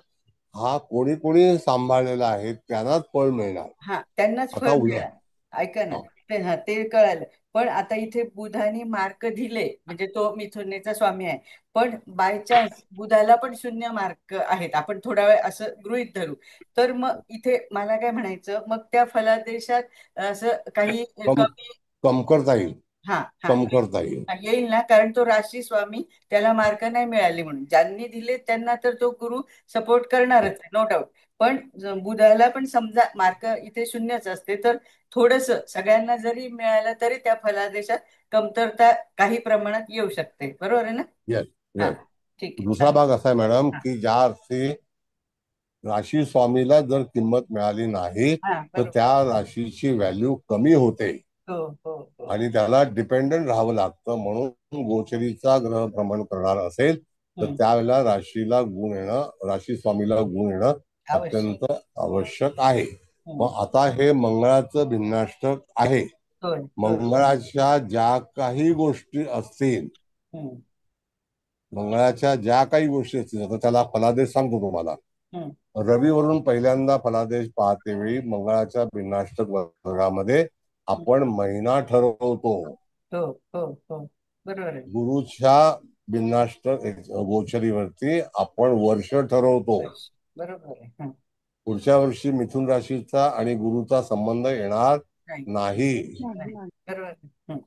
Speaker 2: हा कोणी कोणी सांभाळलेला आहे, त्यांनाच फळ मिळणार.
Speaker 3: हा, त्यांनाच
Speaker 2: आता
Speaker 3: फळ
Speaker 2: उद्या,
Speaker 3: मिळालं. ऐका ना,
Speaker 2: हा,
Speaker 3: ते हा ते कळालं. पण आता इथे बुधाने मार्क दिले, म्हणजे तो मिथुनेचा स्वामी आहे. पण बाय चान्स बुधाला पण 0 मार्क आहेत, आपण थोडा वेळ असं गृहीत धरू. तर मग इथे मला काय म्हणायचं, मग त्या फलादेशात असं काही
Speaker 2: कम
Speaker 3: कमी.
Speaker 2: कमकरता येईल.
Speaker 3: हा हा
Speaker 2: कम करता येईल.
Speaker 3: येईल ना, कारण तो राशी स्वामी त्याला मार्क नाही मिळाले म्हणून ज्यांनी दिले त्यांना तर तो गुरु सपोर्ट करणारच नो डाऊट. पण बुधाला पण समजा मार्क इथे शून्यच असते तर थोडस सगळ्यांना जरी मिळालं तरी त्या फलादेशात कमतरता काही प्रमाणात येऊ शकते. बरोबर आहे ना?
Speaker 2: येस
Speaker 3: हा
Speaker 2: येस.
Speaker 3: ठीक आहे,
Speaker 2: दुसरा
Speaker 3: छान.
Speaker 2: भाग असा आहे मॅडम
Speaker 3: हा
Speaker 2: की ज्या अर्थी राशी स्वामीला जर किंमत मिळाली नाही
Speaker 3: हा
Speaker 2: तर
Speaker 3: बरोबर.
Speaker 2: त्या राशीची व्हॅल्यू कमी होते
Speaker 3: हो हो हो.
Speaker 2: आणि त्याला डिपेंडंट राहावं लागतं. म्हणून गोचरीचा ग्रह भ्रमण करणार असेल तर
Speaker 3: हम्म,
Speaker 2: त्यावेळेला राशीला गुण येणं, राशी स्वामीला गुण येणं
Speaker 3: अवश्य.
Speaker 2: अत्यंत आवश्यक आहे.
Speaker 3: हम्म,
Speaker 2: मग आता हे मंगळाचं भिन्नाष्टक आहे.
Speaker 3: होय होय.
Speaker 2: मंगळाच्या ज्या काही गोष्टी असतील,
Speaker 3: हम्म,
Speaker 2: मंगळाच्या ज्या काही गोष्टी असतील, आता त्याला फलादेश सांगतो तुम्हाला.
Speaker 3: हम्म,
Speaker 2: रवीवरून पहिल्यांदा फलादेश पाहते वेळी मंगळाच्या भिन्नाष्टक वर्गामध्ये
Speaker 3: हम्म.
Speaker 2: आपण महिना ठरवतो.
Speaker 3: हो हो हो बरोबर आहे.
Speaker 2: गुरुच्या भिन्नाष्टक गोचरीवरती आपण वर्ष ठरवतो.
Speaker 3: बरोबर आहे. हं.
Speaker 2: पुढच्या वर्षी मिथुन राशीचा आणि गुरुचा संबंध येणार
Speaker 3: नाही
Speaker 2: नाही.
Speaker 3: नाही बरोबर आहे. हं.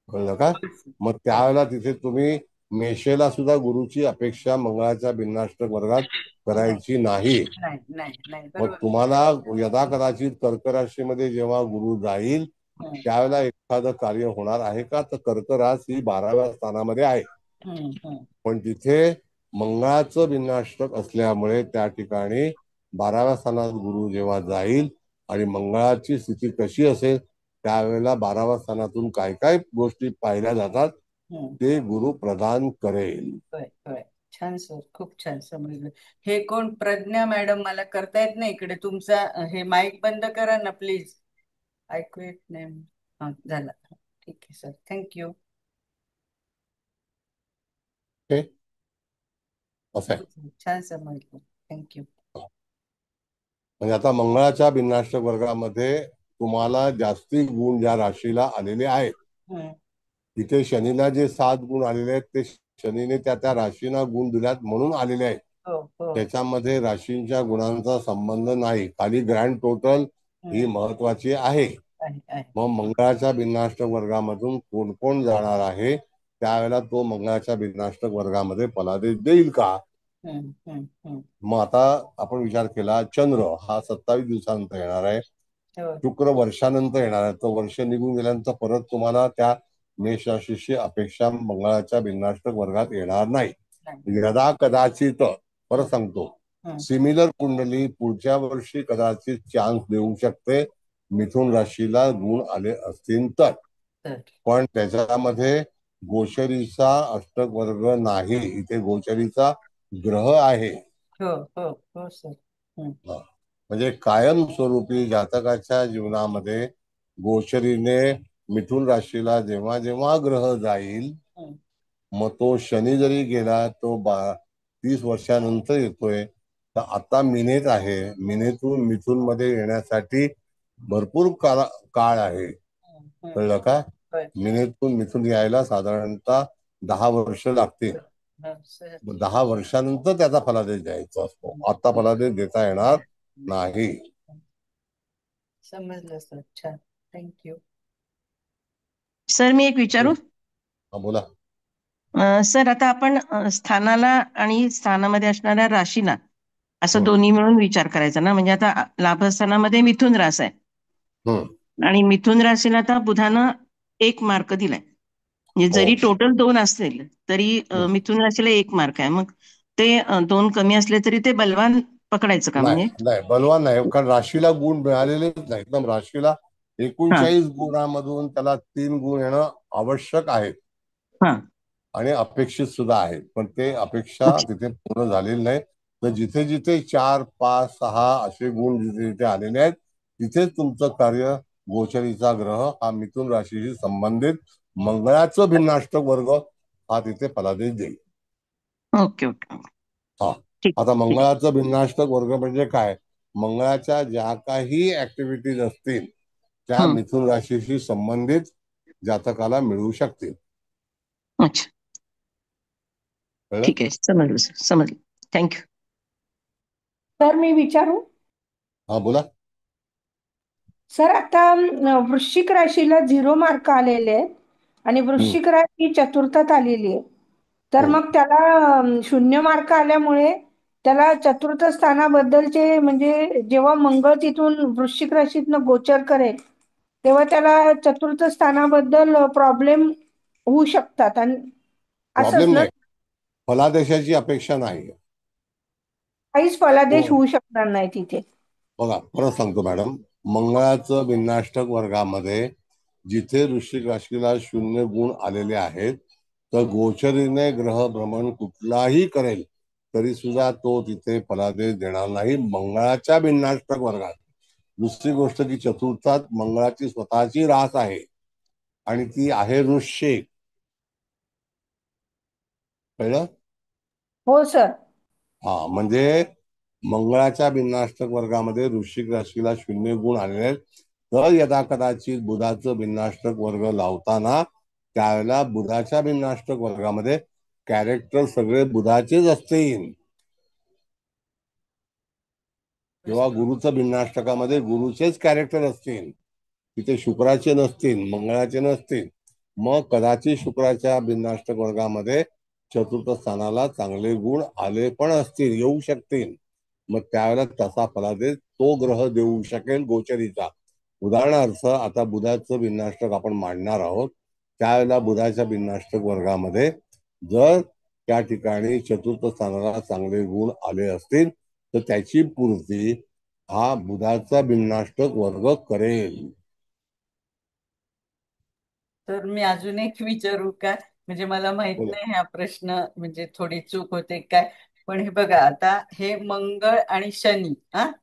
Speaker 2: कळलं का? मग त्यावेळेला तिथे तुम्ही मेषेला सुद्धा गुरुची अपेक्षा मंगळाच्या भिन्नाष्टक वर्गात
Speaker 3: नाही
Speaker 2: करायची नाही.
Speaker 3: नाही नाही नाही
Speaker 2: मग
Speaker 3: बरोबर.
Speaker 2: तुम्हाला यदा कदाचित कर्क राशीमध्ये जेव्हा गुरु जाईल
Speaker 3: हं,
Speaker 2: त्यावेळेला एखादं कार्य होणार आहे का, तर कर्क रास ही 12व्या स्थानामध्ये आहे.
Speaker 3: हं, हं.
Speaker 2: पण तिथे मंगळाचं भिन्नाष्टक असल्यामुळे त्या ठिकाणी 12व्या स्थानात गुरु जेव्हा जाईल आणि मंगळाची स्थिती कशी असेल त्यावेळेला 12व्या स्थानातून काय काय गोष्टी पाहिल्या जातात
Speaker 3: हं.
Speaker 2: ते गुरु प्रदान करेल.
Speaker 3: होय होय. छान सर, खूप छान समजलं. हे कोण प्रज्ञा मॅडम, मला करता येत नाही इकडे तुमचा हे माईक बंद करा ना प्लीज. ऐकू येत नाही. हा झाला. ठीक आहे सर, थँक्यू.
Speaker 2: ओके, असं आहे.
Speaker 3: छान समजलं, थँक्यू.
Speaker 2: म्हणजे आता मंगळाच्या भिन्नाष्टक वर्गामध्ये तुम्हाला जास्ती गुण ज्या राशीला आलेले आहेत,
Speaker 3: हं.
Speaker 2: तिथे शनीला जे 7 गुण आलेले आहेत ते शनीने त्या त्या राशींना गुण दिल्यात म्हणून आलेले आहेत.
Speaker 3: हो हो.
Speaker 2: त्याच्यामध्ये राशींच्या गुणांचा संबंध नाही. खाली ग्रँड टोटल ही
Speaker 3: हं.
Speaker 2: महत्वाची आहे.
Speaker 3: आहे आहे.
Speaker 2: मग मंगळाच्या भिन्नाष्टक वर्गामधून कोण कोण जाणार आहे त्यावेळेला तो मंगळाच्या भिन्नाष्टक वर्गामध्ये फलादेश देईल का?
Speaker 3: हं, हं, हं.
Speaker 2: मग आता आपण विचार केला, चंद्र हा 27 दिवसानंतर येणार आहे,
Speaker 3: हो.
Speaker 2: शुक्र वर्षानंतर येणार आहे. तो वर्ष निघून गेल्यानंतर परत तुम्हाला त्या मेष राशीची अपेक्षा मंगळाच्या भिन्नाष्टक वर्गात येणार नाही.
Speaker 3: नाही.
Speaker 2: यदा कदाचित, परत
Speaker 3: हं,
Speaker 2: सांगतो,
Speaker 3: हं.
Speaker 2: सिमिलर कुंडली पुढच्या वर्षी कदाचित चान्स देऊ शकते मिथुन राशीला गुण आले असतील तर.
Speaker 3: तर
Speaker 2: पण त्याच्यामध्ये गोचरीचा अष्टक वर्ग नाही, इथे गोचरीचा ग्रह आहे.
Speaker 3: हो हो हो सर. हं,
Speaker 2: म्हणजे कायमस्वरूपी जातकाच्या जीवनामध्ये गोचरीने मिथुन राशीला जेव्हा जेव्हा ग्रह जाईल,
Speaker 3: हं.
Speaker 2: मग तो शनी जरी गेला तो 30 वर्षानंतर येतोय, तर आता मिनेत आहे, मिनेतून मिथुन मध्ये येण्यासाठी भरपूर काळ आहे.
Speaker 3: हं, हं.
Speaker 2: कळलं का?
Speaker 3: होय.
Speaker 2: मिनेतून मिथुन यायला साधारणतः 10 वर्ष लागतील.
Speaker 3: हो, सर.
Speaker 2: 10 वर्षानंतर त्याचा फलादेश द्यायचा असतो. आता फलादेश देता येणार नाही.
Speaker 3: समजलं सर, छान, थँक्यू.
Speaker 7: सर मी एक विचारू?
Speaker 2: हा, बोला.
Speaker 7: सर आता आपण स्थानाला आणि स्थानामध्ये असणाऱ्या राशीला असं
Speaker 2: हं,
Speaker 7: दोन्ही मिळून विचार करायचा ना. म्हणजे आता लाभस्थानामध्ये मिथुन रास आहे
Speaker 2: हं.
Speaker 7: आणि मिथुन राशीला आता बुधानं 1 मार्क दिलाय. म्हणजे
Speaker 2: हो.
Speaker 7: जरी टोटल 2 असतील तरी
Speaker 2: हं.
Speaker 7: मिथुन राशीला 1 मार्क आहे. मग ते 2 कमी असले तरी ते बलवान पकडायचं का
Speaker 2: नाही
Speaker 7: म्हणजे?
Speaker 2: नाही, बलवान नाही, कारण राशीला गुण मिळालेलेच नाही. एकदम राशीला
Speaker 7: हा
Speaker 2: 39 गुणामधून त्याला 3 गुण येणं आवश्यक आहे
Speaker 7: हा.
Speaker 2: आणि अपेक्षित सुद्धा आहेत. पण ते अपेक्षा तिथे पूर्ण झालेली नाही. तर जिथे जिथे 4, 5, 6 असे गुण जिथे जिथे आलेले आहेत तिथेच तुमचं कार्य गोचरीचा ग्रह हा मिथुन राशीशी संबंधित मंगळाचं भिन्नाष्टक वर्ग हा तिथे फलादेश देईल.
Speaker 7: Okay okay.
Speaker 2: हा,
Speaker 7: ठीक
Speaker 2: आता
Speaker 7: ठीक.
Speaker 2: मंगळाचं भिन्नाष्टक वर्ग म्हणजे काय? मंगळाच्या ज्या काही ऍक्टिव्हिटीज असतील त्या
Speaker 7: हं.
Speaker 2: मिथुन राशीशी संबंधित जातकाला मिळू शकतील.
Speaker 7: अच्छा,
Speaker 2: कळलं?
Speaker 7: ठीक आहे, समजलं सर, समजलं. थँक्यू.
Speaker 4: तर मी विचारू?
Speaker 2: हा, बोला.
Speaker 4: सर आता वृश्चिक राशीला 0 मार्क आलेले आहेत आणि वृश्चिक राशी चतुर्थात आलेली आहे. तर मग त्याला 0 मार्क आल्यामुळे त्याला चतुर्थ स्थानाबद्दलचे म्हणजे जेव्हा मंगळ तिथून वृश्चिक राशीतनं गोचर करेल तेव्हा त्याला चतुर्थ स्थानाबद्दल प्रॉब्लेम होऊ शकतात. आणि असंच
Speaker 2: प्रॉब्लेम
Speaker 4: ना,
Speaker 2: नाही, फलादेशाची अपेक्षा नाही.
Speaker 4: काहीच फलादेश
Speaker 2: हो.
Speaker 4: होऊ शकणार नाही तिथे.
Speaker 2: बघा, परत सांगतो मॅडम, मंगळाचं भिन्नाष्टक वर्गामध्ये जिथे वृश्चिक राशीला 0 गुण आलेले आहेत, तर गोचरीने ग्रह भ्रमण कुठलाही करेल तरी सुद्धा तो तिथे फलादेश देणार नाही मंगळाच्या भिन्नाष्टक वर्गात. दुसरी गोष्ट की चतुर्थात मंगळाची स्वतःची रास आहे आणि ती आहे वृश्चिक. कळलं?
Speaker 4: हो सर.
Speaker 2: हा, म्हणजे मंगळाच्या भिन्नाष्टक वर्गामध्ये वृश्चिक राशीला 0 गुण आलेले आहेत. तर यदा कदाचित बुधाचं भिन्नाष्टक वर्ग लावताना त्यावेळेला बुधाच्या भिन्नाष्टक वर्गामध्ये कॅरेक्टर सगळे बुधाचेच असतील. जेव्हा गुरुचं भिन्नाष्टकामध्ये गुरुचेच कॅरेक्टर असतील, तिथे शुक्राचे नसतील, मंगळाचे नसतील, मग कदाचित शुक्राच्या भिन्नाष्टक वर्गामध्ये चतुर्थ स्थानाला चांगले गुण आले पण असतील, येऊ शकतील. मग त्यावेळेला तसा फलादेश तो ग्रह देऊ शकेल गोचरीचा. उदाहरणार्थ आता बुधाचं भिन्नाष्टक आपण मांडणार आहोत. त्यावेळेला बुधाच्या भिन्नाष्टक वर्गामध्ये जर त्या ठिकाणी चतुर्थ स्थानाला चांगले गुण आले असतील तर त्याची पूर्ती हा बुधाचा भिन्नाष्टक वर्ग करेल.
Speaker 3: तर मी अजून एक विचारू का? म्हणजे मला माहित
Speaker 2: बोला.
Speaker 3: नाही हा प्रश्न, म्हणजे थोडी चूक होते काय. पण हे बघा, आता हे मंगळ आणि शनी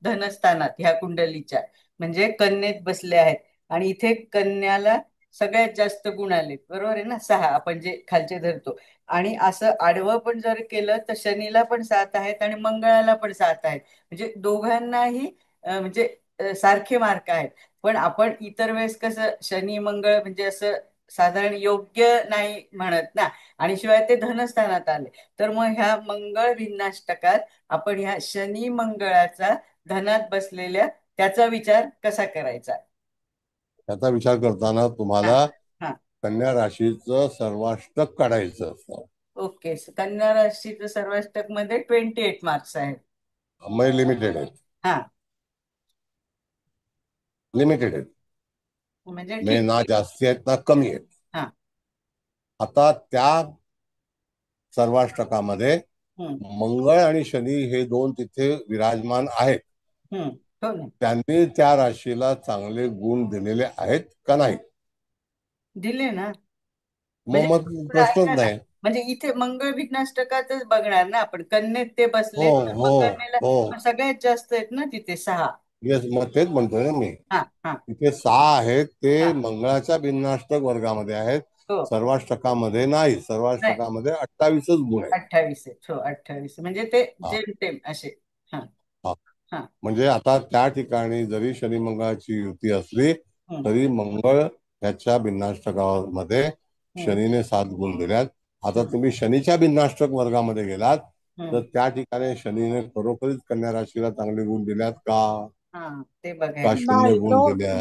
Speaker 3: धनस्थानात ह्या कुंडलीच्या म्हणजे कन्येत बसले आहेत. आणि इथे कन्याला सगळ्यात जास्त गुण आले, बरोबर आहे ना, 6 आपण जे खालचे धरतो. आणि असं आडवं पण जर केलं तर शनीला पण 7 आहेत आणि मंगळाला पण 7 आहेत. म्हणजे दोघांनाही म्हणजे सारखे मार्क आहेत. पण आपण इतर वेळेस कसं शनी मंगळ म्हणजे असं साधारण योग्य नाही म्हणत ना. आणि शिवाय ते धनस्थानात आले, तर मग ह्या मंगळ भिन्नाष्टकात आपण ह्या शनी मंगळाचा धनात बसलेल्या त्याचा विचार कसा करायचा?
Speaker 2: त्याचा विचार करताना
Speaker 3: हा
Speaker 2: तुम्हाला
Speaker 3: हा
Speaker 2: कन्या राशीचं सर्वाष्टक काढायचं असतं.
Speaker 3: ओके. कन्या राशीचं सर्वाष्टक मध्ये 28 मार्क्स आहेत.
Speaker 2: मग लिमिटेड आहेत.
Speaker 3: हा,
Speaker 2: लिमिटेड आहेत,
Speaker 3: म्हणजे
Speaker 2: म्हणजे
Speaker 3: ठीक
Speaker 2: ना
Speaker 3: आहे.
Speaker 2: जास्ती आहेत ना कमी आहेत.
Speaker 3: हा.
Speaker 2: आता त्या सर्वाष्टकामध्ये
Speaker 3: हम्म
Speaker 2: मंगळ आणि शनी हे दोन तिथे विराजमान आहेत.
Speaker 3: हम्म हो ना.
Speaker 2: त्यांनी त्या राशीला चांगले गुण दिलेले आहेत का नाही?
Speaker 3: दिले ना.
Speaker 2: मग
Speaker 3: म्हणजे
Speaker 2: मग
Speaker 3: बरं,
Speaker 2: प्रश्नच
Speaker 3: ऐका ना.
Speaker 2: नाही.
Speaker 3: म्हणजे इथे मंगळ विघ्नाष्टकातच बघणार ना आपण, कन्येत ते
Speaker 2: हो
Speaker 3: बसले तर
Speaker 2: हो
Speaker 3: मग कन्येला
Speaker 2: हो,
Speaker 3: सगळ्यात जास्त आहेत ना तिथे 6.
Speaker 2: येस, मग तेच म्हणतोय ना मी.
Speaker 3: हा हा
Speaker 2: तिथे 6 आहेत, ते
Speaker 3: हा
Speaker 2: मंगळाच्या भिन्नाष्टक वर्गामध्ये आहेत,
Speaker 3: हो.
Speaker 2: सर्वाष्टकामध्ये नाही.
Speaker 3: नाही,
Speaker 2: सर्वाष्टकामध्ये 28च गुण आहेत.
Speaker 3: 28 आहेत. हो, 28 म्हणजे ते
Speaker 2: हा
Speaker 3: जेमतेम असे. हा
Speaker 2: हा,
Speaker 3: हा
Speaker 2: म्हणजे आता त्या ठिकाणी जरी शनी मंगळाची युती असली
Speaker 3: हम्म
Speaker 2: तरी मंगळ ह्याच्या भिन्नाष्टकामध्ये
Speaker 3: हम्म
Speaker 2: शनीने 7 गुण दिल्यात. आता
Speaker 3: हम्म
Speaker 2: तुम्ही शनीच्या भिन्नाष्टक वर्गामध्ये गेलात तर
Speaker 3: हम्म.
Speaker 2: त्या ठिकाणी शनीने खरोखरीच कन्या राशीला चांगले गुण दिल्यात का?
Speaker 3: हा, ते
Speaker 2: का
Speaker 3: बघायचं.
Speaker 2: 0
Speaker 8: नाही,
Speaker 2: गुण दिल्या?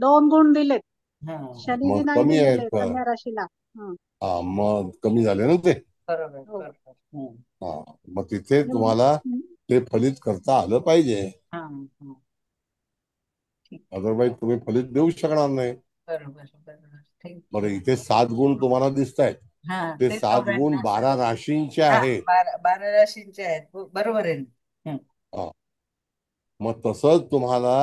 Speaker 8: दोन गुण दिलेत.
Speaker 3: हा,
Speaker 8: शनीने
Speaker 2: मग
Speaker 8: नाही
Speaker 2: कमी आहेत
Speaker 8: दिलेले
Speaker 2: का?
Speaker 8: कन्या राशीला. हं.
Speaker 2: हा, मग कमी झाले ना ते.
Speaker 3: बरोबर
Speaker 8: हो.
Speaker 3: बरोबर. हम्म
Speaker 2: हा, मग तिथे
Speaker 8: हं.
Speaker 2: तुम्हाला ते फलित करता आलं पाहिजे.
Speaker 3: हा हा, ठीक.
Speaker 2: अदरवाईज तुम्ही फलित देऊ शकणार नाही.
Speaker 3: बरोबर बरोबर, ठीक.
Speaker 2: बरं, इथे 7 गुण तुम्हाला दिसत आहेत.
Speaker 3: हा,
Speaker 2: ते
Speaker 3: ते
Speaker 2: 7 गुण
Speaker 3: दोघांना
Speaker 2: 12 राशींचे
Speaker 3: हा,
Speaker 2: आहेत.
Speaker 3: 12 राशींचे आहेत. बरोबर आहे ना.
Speaker 2: हा, मग तसंच तुम्हाला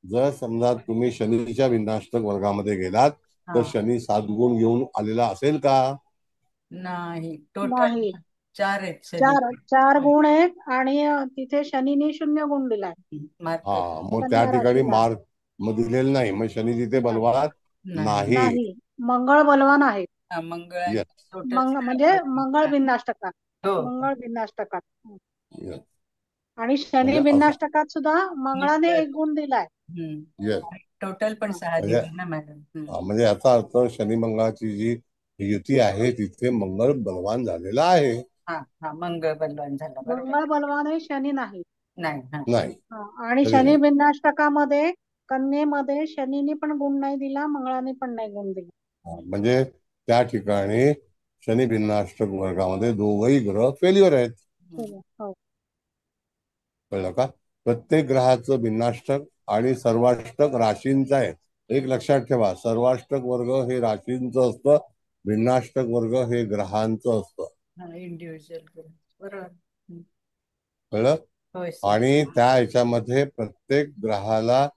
Speaker 2: जर समजा तुम्ही शनीच्या भिन्नाष्टक वर्गामध्ये गेलात तर
Speaker 3: हा,
Speaker 2: शनी 7 गुण घेऊन आलेला असेल का?
Speaker 3: नाही, टोटल
Speaker 8: नाही,
Speaker 3: 4 आहेत शनी.
Speaker 8: चार गुण आहेत आणि तिथे शनीने 0 गुण दिलाय
Speaker 3: मार्क.
Speaker 2: हा, मग त्या
Speaker 8: कन्या
Speaker 2: ठिकाणी
Speaker 8: राशीला.
Speaker 2: मार्क मग दिलेले नाही. मग शनी तिथे बलवान
Speaker 3: नाही
Speaker 2: नाही.
Speaker 8: नाही, मंगळ बलवान आहे.
Speaker 3: हा, मंगळाने
Speaker 2: येस
Speaker 3: टोटल
Speaker 8: म्हणजे मंगळ भिन्नाष्टकात.
Speaker 3: हो
Speaker 8: मंगळ भिन्नाष्टकात.
Speaker 2: येस,
Speaker 8: आणि शनी
Speaker 2: म्हणजे असं.
Speaker 8: भिन्नाष्टकात सुद्धा मंगळाने 1 गुण दिलाय.
Speaker 2: येस,
Speaker 3: टोटल पण 6
Speaker 2: म्हणजे
Speaker 3: दिले ना मॅडम.
Speaker 2: म्हणजे याचा अर्थ शनी मंगळाची जी युती आहे तिथे मंगळ बलवान झालेला आहे.
Speaker 3: हा हा, मंगळ बलवान झाला, बरोबर.
Speaker 8: मंगळ बलवान आहे, शनी नाही.
Speaker 3: नाही. हा
Speaker 2: नाही,
Speaker 8: आणि
Speaker 2: कधी
Speaker 8: शनी
Speaker 2: नाही.
Speaker 8: भिन्नाष्टकामध्ये कन्येमध्ये शनीने पण गुण नाही दिला, मंगळाने पण नाही गुण दिला.
Speaker 2: म्हणजे त्या ठिकाणी शनी भिन्नाष्टक वर्गामध्ये दोघही ग्रह फेल्युअर आहेत.
Speaker 8: हो.
Speaker 2: कळलं का? प्रत्येक ग्रहाचं भिन्नाष्टक आणि सर्वाष्टक राशींचं आहे. एक लक्षात ठेवा, सर्वाष्टक वर्ग हे राशींचं असतं, भिन्नाष्टक वर्ग हे ग्रहांचं असतं.
Speaker 3: इंडिव्हिज्युअल बरोबर.
Speaker 2: कळलं?
Speaker 3: होय सर.
Speaker 2: आणि त्या ह्याच्यामध्ये प्रत्येक ग्रहाला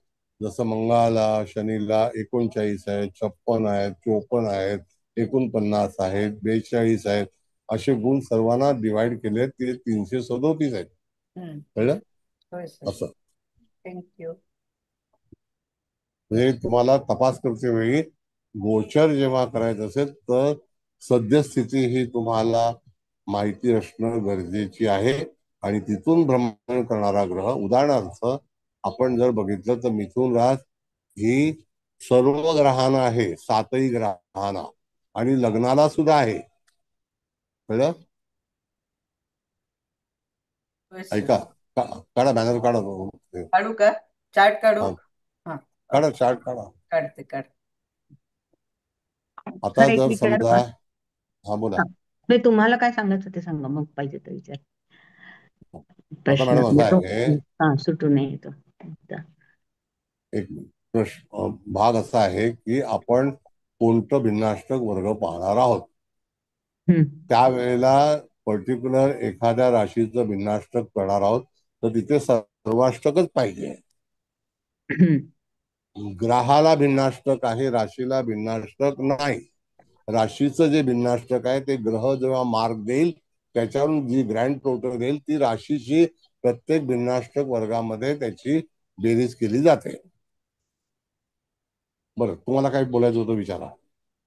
Speaker 2: जसं मंगळाला, शनीला 39 आहेत, 56 आहेत, 54 आहेत, 49 आहेत, 42 आहेत, असे गुण सर्वांना डिवाइड केले, ते 337 आहेत. कळलं?
Speaker 3: होय सर.
Speaker 2: असं
Speaker 3: थँक्यू.
Speaker 2: म्हणजे तुम्हाला तपास करते वेळी गोचर जेव्हा करायचं असेल तर सद्यस्थिती ही तुम्हाला माहिती असणं गरजेची आहे. आणि तिथून भ्रमण करणारा ग्रह, उदाहरणार्थ आपण जर बघितलं तर मिथुन राशी ही सर्व ग्रहांना आहे, 7ही ग्रहांना, आणि लग्नाला सुद्धा आहे. कळलं? ऐका, काढा बॅनर काढा.
Speaker 3: काढू का? चार्ट काढू?
Speaker 2: हा, काढा चार्ट काढा.
Speaker 3: काढते.
Speaker 2: आता
Speaker 5: एक
Speaker 2: जर
Speaker 5: विचार
Speaker 2: समजा, हा बोला.
Speaker 5: नाही, तुम्हाला काय सांगायचं ते सांगा, मग पाहिजे तर विचार.
Speaker 2: आता
Speaker 5: प्रश्न
Speaker 2: मॅडम असा
Speaker 5: येतो.
Speaker 2: आहे,
Speaker 5: सुटू नये येतो.
Speaker 2: एक प्रश्न भाग असा आहे की आपण कोणतं भिन्नाष्टक वर्ग पाहणार आहोत. त्यावेळेला पर्टिक्युलर एखाद्या राशीचं भिन्नाष्टक करणार आहोत तर तिथे सर्वाष्टकच पाहिजे. ग्रहाला भिन्नाष्टक आहे, राशीला भिन्नाष्टक नाही. राशीचं जे भिन्नाष्टक आहे ते ग्रह जेव्हा मार्क देईल त्याच्यावरून जी ग्रँड टोटल देईल ती राशीची प्रत्येक भिन्नाष्टक वर्गामध्ये त्याची बेरीज केली जाते. बरं, तुम्हाला काय बोलायचं होतं विचारा.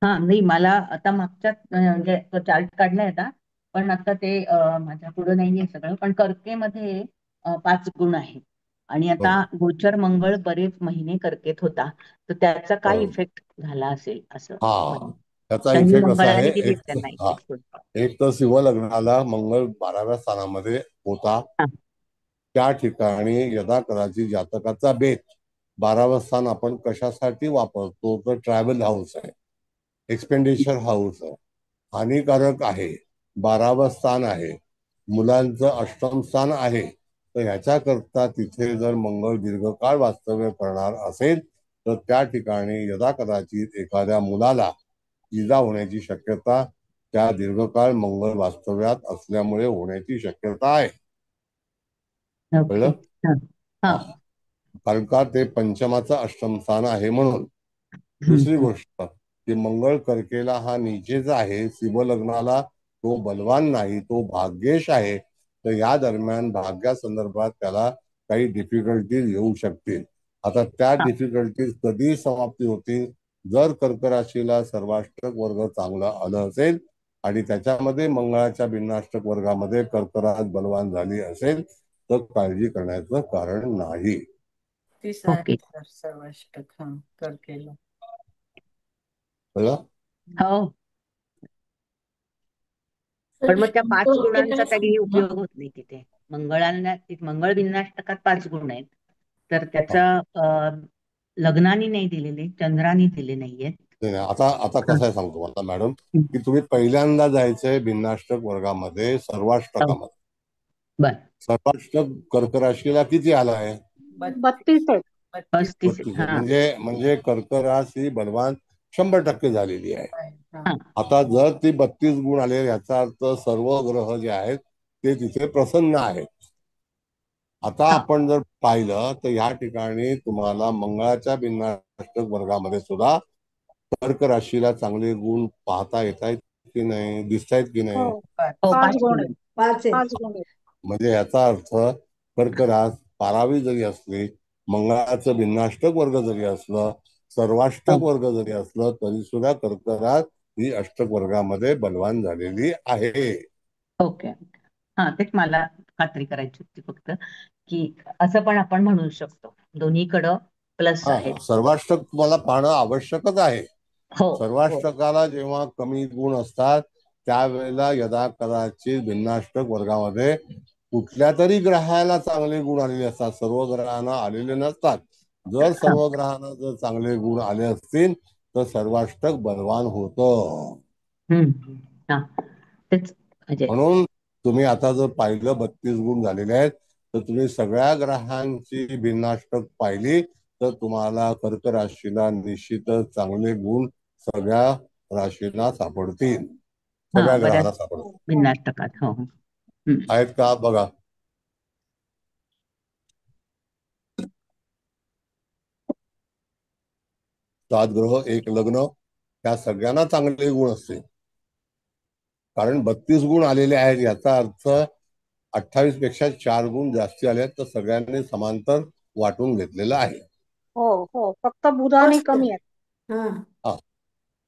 Speaker 5: नाही, मला आता मागच्या म्हणजे चार्ट काढलाय आता, पण आता ते माझ्या पुढे नाहीये सगळं, पण कर्केमध्ये 5 गुण आहेत. आणि आता गोचर मंगळ बरेच महिने कर्केत होता, तर त्याचा काय इफेक्ट झाला असेल असं.
Speaker 2: त्याचा
Speaker 5: शनी
Speaker 2: इफेक्ट असा आहे,
Speaker 5: मंगळाने दिलीच त्यांना
Speaker 2: एक तर शिव लग्नाला मंगळ 12व्या स्थानामध्ये होता. त्या ठिकाणी यदा कदाचित जातकाचा बेत, 12वं स्थान आपण कशासाठी वापरतो तर ट्रॅव्हल हाऊस आहे, एक्सपेंडिचर हाऊस आहे, हानिकारक आहे, 12वं स्थान आहे, मुलांचं अष्टम स्थान आहे. तर ह्याच्याकरता तिथे जर मंगळ दीर्घकाळ वास्तव्य करणार असेल तर त्या ठिकाणी यदा कदाचित एखाद्या मुलाला इजा होण्याची शक्यता त्या दीर्घकाळ मंगळ वास्तव्यात असल्यामुळे होण्याची शक्यता आहे. कळलं? कारण का ते पंचमाचं अष्टम स्थान आहे म्हणून. दुसरी गोष्ट की मंगळ कर्केला हा नीचेचा आहे, शिव लग्नाला तो बलवान नाही, तो भाग्येश आहे. तर या दरम्यान भाग्यासंदर्भात त्याला काही डिफिकल्टीज येऊ शकतील. आता त्या डिफिकल्टीज कधी समाप्ती होतील जर कर्क राशीला सर्वाष्टक वर्ग चांगलं आलं असेल आणि त्याच्यामध्ये मंगळाच्या भिन्नाष्टक वर्गामध्ये कर्क रास बलवान झाली असेल तर काळजी करण्याचं कारण नाही.
Speaker 3: सर्वाष्टक कर्केला.
Speaker 5: हो, पण मग त्या 5 गुणांचा काही उपयोग होत नाही तिथे. मंगळ भिन्नाष्टकात 5 गुण आहेत, तर त्याचा लग्नाने नाही दिलेले, चंद्राने दिले नाहीयेत.
Speaker 2: आता कसं आहे सांगतो मला मॅडम, की तुम्ही पहिल्यांदा जायचंय भिन्नाष्टक वर्गामध्ये सर्वाष्टकामध्ये. सर्वाष्टक कर्क राशीला किती आला आहे?
Speaker 8: 32 आहेत.
Speaker 5: 35.
Speaker 2: म्हणजे कर्क राशी बलवान 100% झालेली आहे. आता जर ती 32 गुण आले याचा अर्थ सर्व ग्रह जे आहेत ते तिथे प्रसन्न आहेत. आता आपण जर पाहिलं तर या ठिकाणी तुम्हाला मंगळाच्या भिन्नाष्टक वर्गामध्ये सुद्धा कर्क राशीला चांगले गुण पाहता येत आहेत की नाही, दिसतायत की नाही?
Speaker 8: 5 गुण आहेत.
Speaker 2: म्हणजे याचा अर्थ कर्क रास 12वी जरी असली, मंगळाचं भिन्नाष्टक वर्ग जरी असलं, सर्वाष्टक वर्ग जरी असलं तरी सुद्धा कर्क रास ही अष्टक वर्गामध्ये बलवान झालेली आहे.
Speaker 5: ओके. तेच मला खात्री करायची होती फक्त, की असं पण आपण म्हणू शकतो, दोन्हीकडं प्लस आहे.
Speaker 2: सर्वाष्टक तुम्हाला पाहणं आवश्यकच आहे. सर्वाष्टकाला जेव्हा कमी गुण असतात त्यावेळेला यदा कदाचित भिन्नाष्टक वर्गामध्ये कुठल्या तरी ग्रहाला चांगले गुण आलेले असतात, सर्व ग्रहांना आलेले नसतात. जर सर्व ग्रहांना जर चांगले गुण आले असतील तर सर्वाष्टक बलवान होतं.
Speaker 5: हा तेच अजय.
Speaker 2: म्हणून तुम्ही आता जर पाहिलं 32 गुण झालेले आहेत, तर तुम्ही सगळ्या ग्रहांची भिन्नाष्टक पाहिली तर तुम्हाला कर्क राशीला निश्चितच चांगले गुण सगळ्या राशींना सापडतील,
Speaker 5: हा
Speaker 2: सगळ्या
Speaker 5: बऱ्याच
Speaker 2: ग्रहांना सापडतील.
Speaker 5: भिन्नाष्टकात. हो हो.
Speaker 2: आहेत का बघा. 7 ग्रह 1 लग्न, त्या सगळ्यांना चांगले गुण असतील. कारण 32 गुण आलेले आहेत याचा अर्थ 28 पेक्षा 4 गुण जास्ती आले आहेत, तर सगळ्यांनी समांतर वाटून घेतलेलं आहे.
Speaker 8: हो हो, फक्त बुधाने कमी आहेत.
Speaker 2: हा,